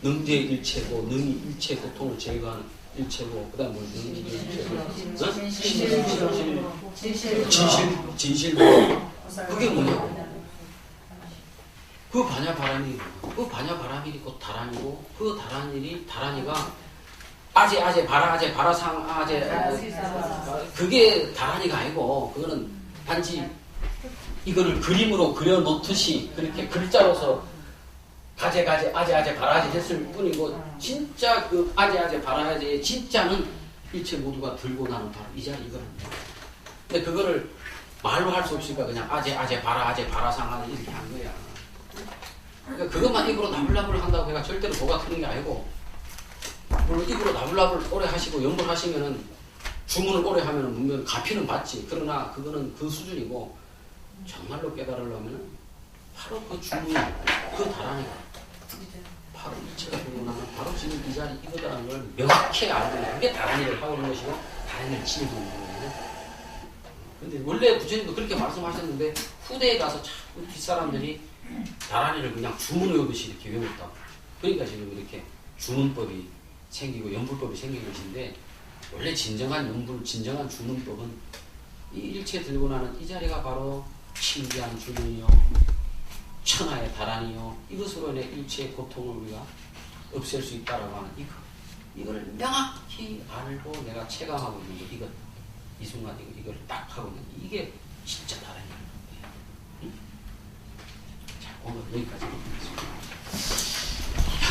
S3: 능제일체고, 능이 일체 고통을 제거하는 일체고, 그 다음 뭐 능이 일체고, 진실고, 그게 뭐냐고. 그 반야바람이, 그 반야바람이 곧 다란이고, 그 다란이가 아제, 바라상, 그게 다란이가 아니고, 그거는 단지 이거를 그림으로 그려놓듯이 그렇게 글자로서 가제, 아제, 바라제 했을 뿐이고 진짜 그 아제, 바라제의 진짜는 일체 모두가 들고 나는 바로 이 자리 이거랍니다. 근데 그거를 말로 할 수 없으니까 그냥 아제, 바라상 이렇게 한 거야. 그러니까 그것만 입으로 나불나불 한다고 내가 절대로 도가 트는 게 아니고 물론 입으로 나불나불 오래 하시고 연불하시면은 주문을 오래 하면은 분명 가피는 받지. 그러나 그거는 그 수준이고 정말로 깨달으려면 바로 그 주문, 그 다란이가 바로 일체가 들고 나면 바로 지금 이 자리 이거다라는 걸 명확히 알고 있는 그게 다란이를 하고 있는 것이고 다란이를 지니고 있는 거예요. 근데 원래 부처님도 그렇게 말씀하셨는데 후대에 가서 자꾸 뒷사람들이 다란이를 그냥 주문 외우듯이 이렇게 외웠다. 그러니까 지금 이렇게 주문법이 생기고 연불법이 생긴 것인데 원래 진정한 연불, 진정한 주문법은 이 일체 들고 나는 이 자리가 바로 신비한 주문이요, 천하의 다란이요, 이것으로 인해 일체의 고통을 우리가 없앨 수 있다라고 하는 이거를 명확히 알고 내가 체감하고 있는 거, 이것, 이 순간 이걸 딱 하고 있는 거, 이게 진짜 다란이야. 응? 자, 오늘 여기까지 하겠습니다.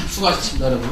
S3: 수고하셨습니다, 여러분.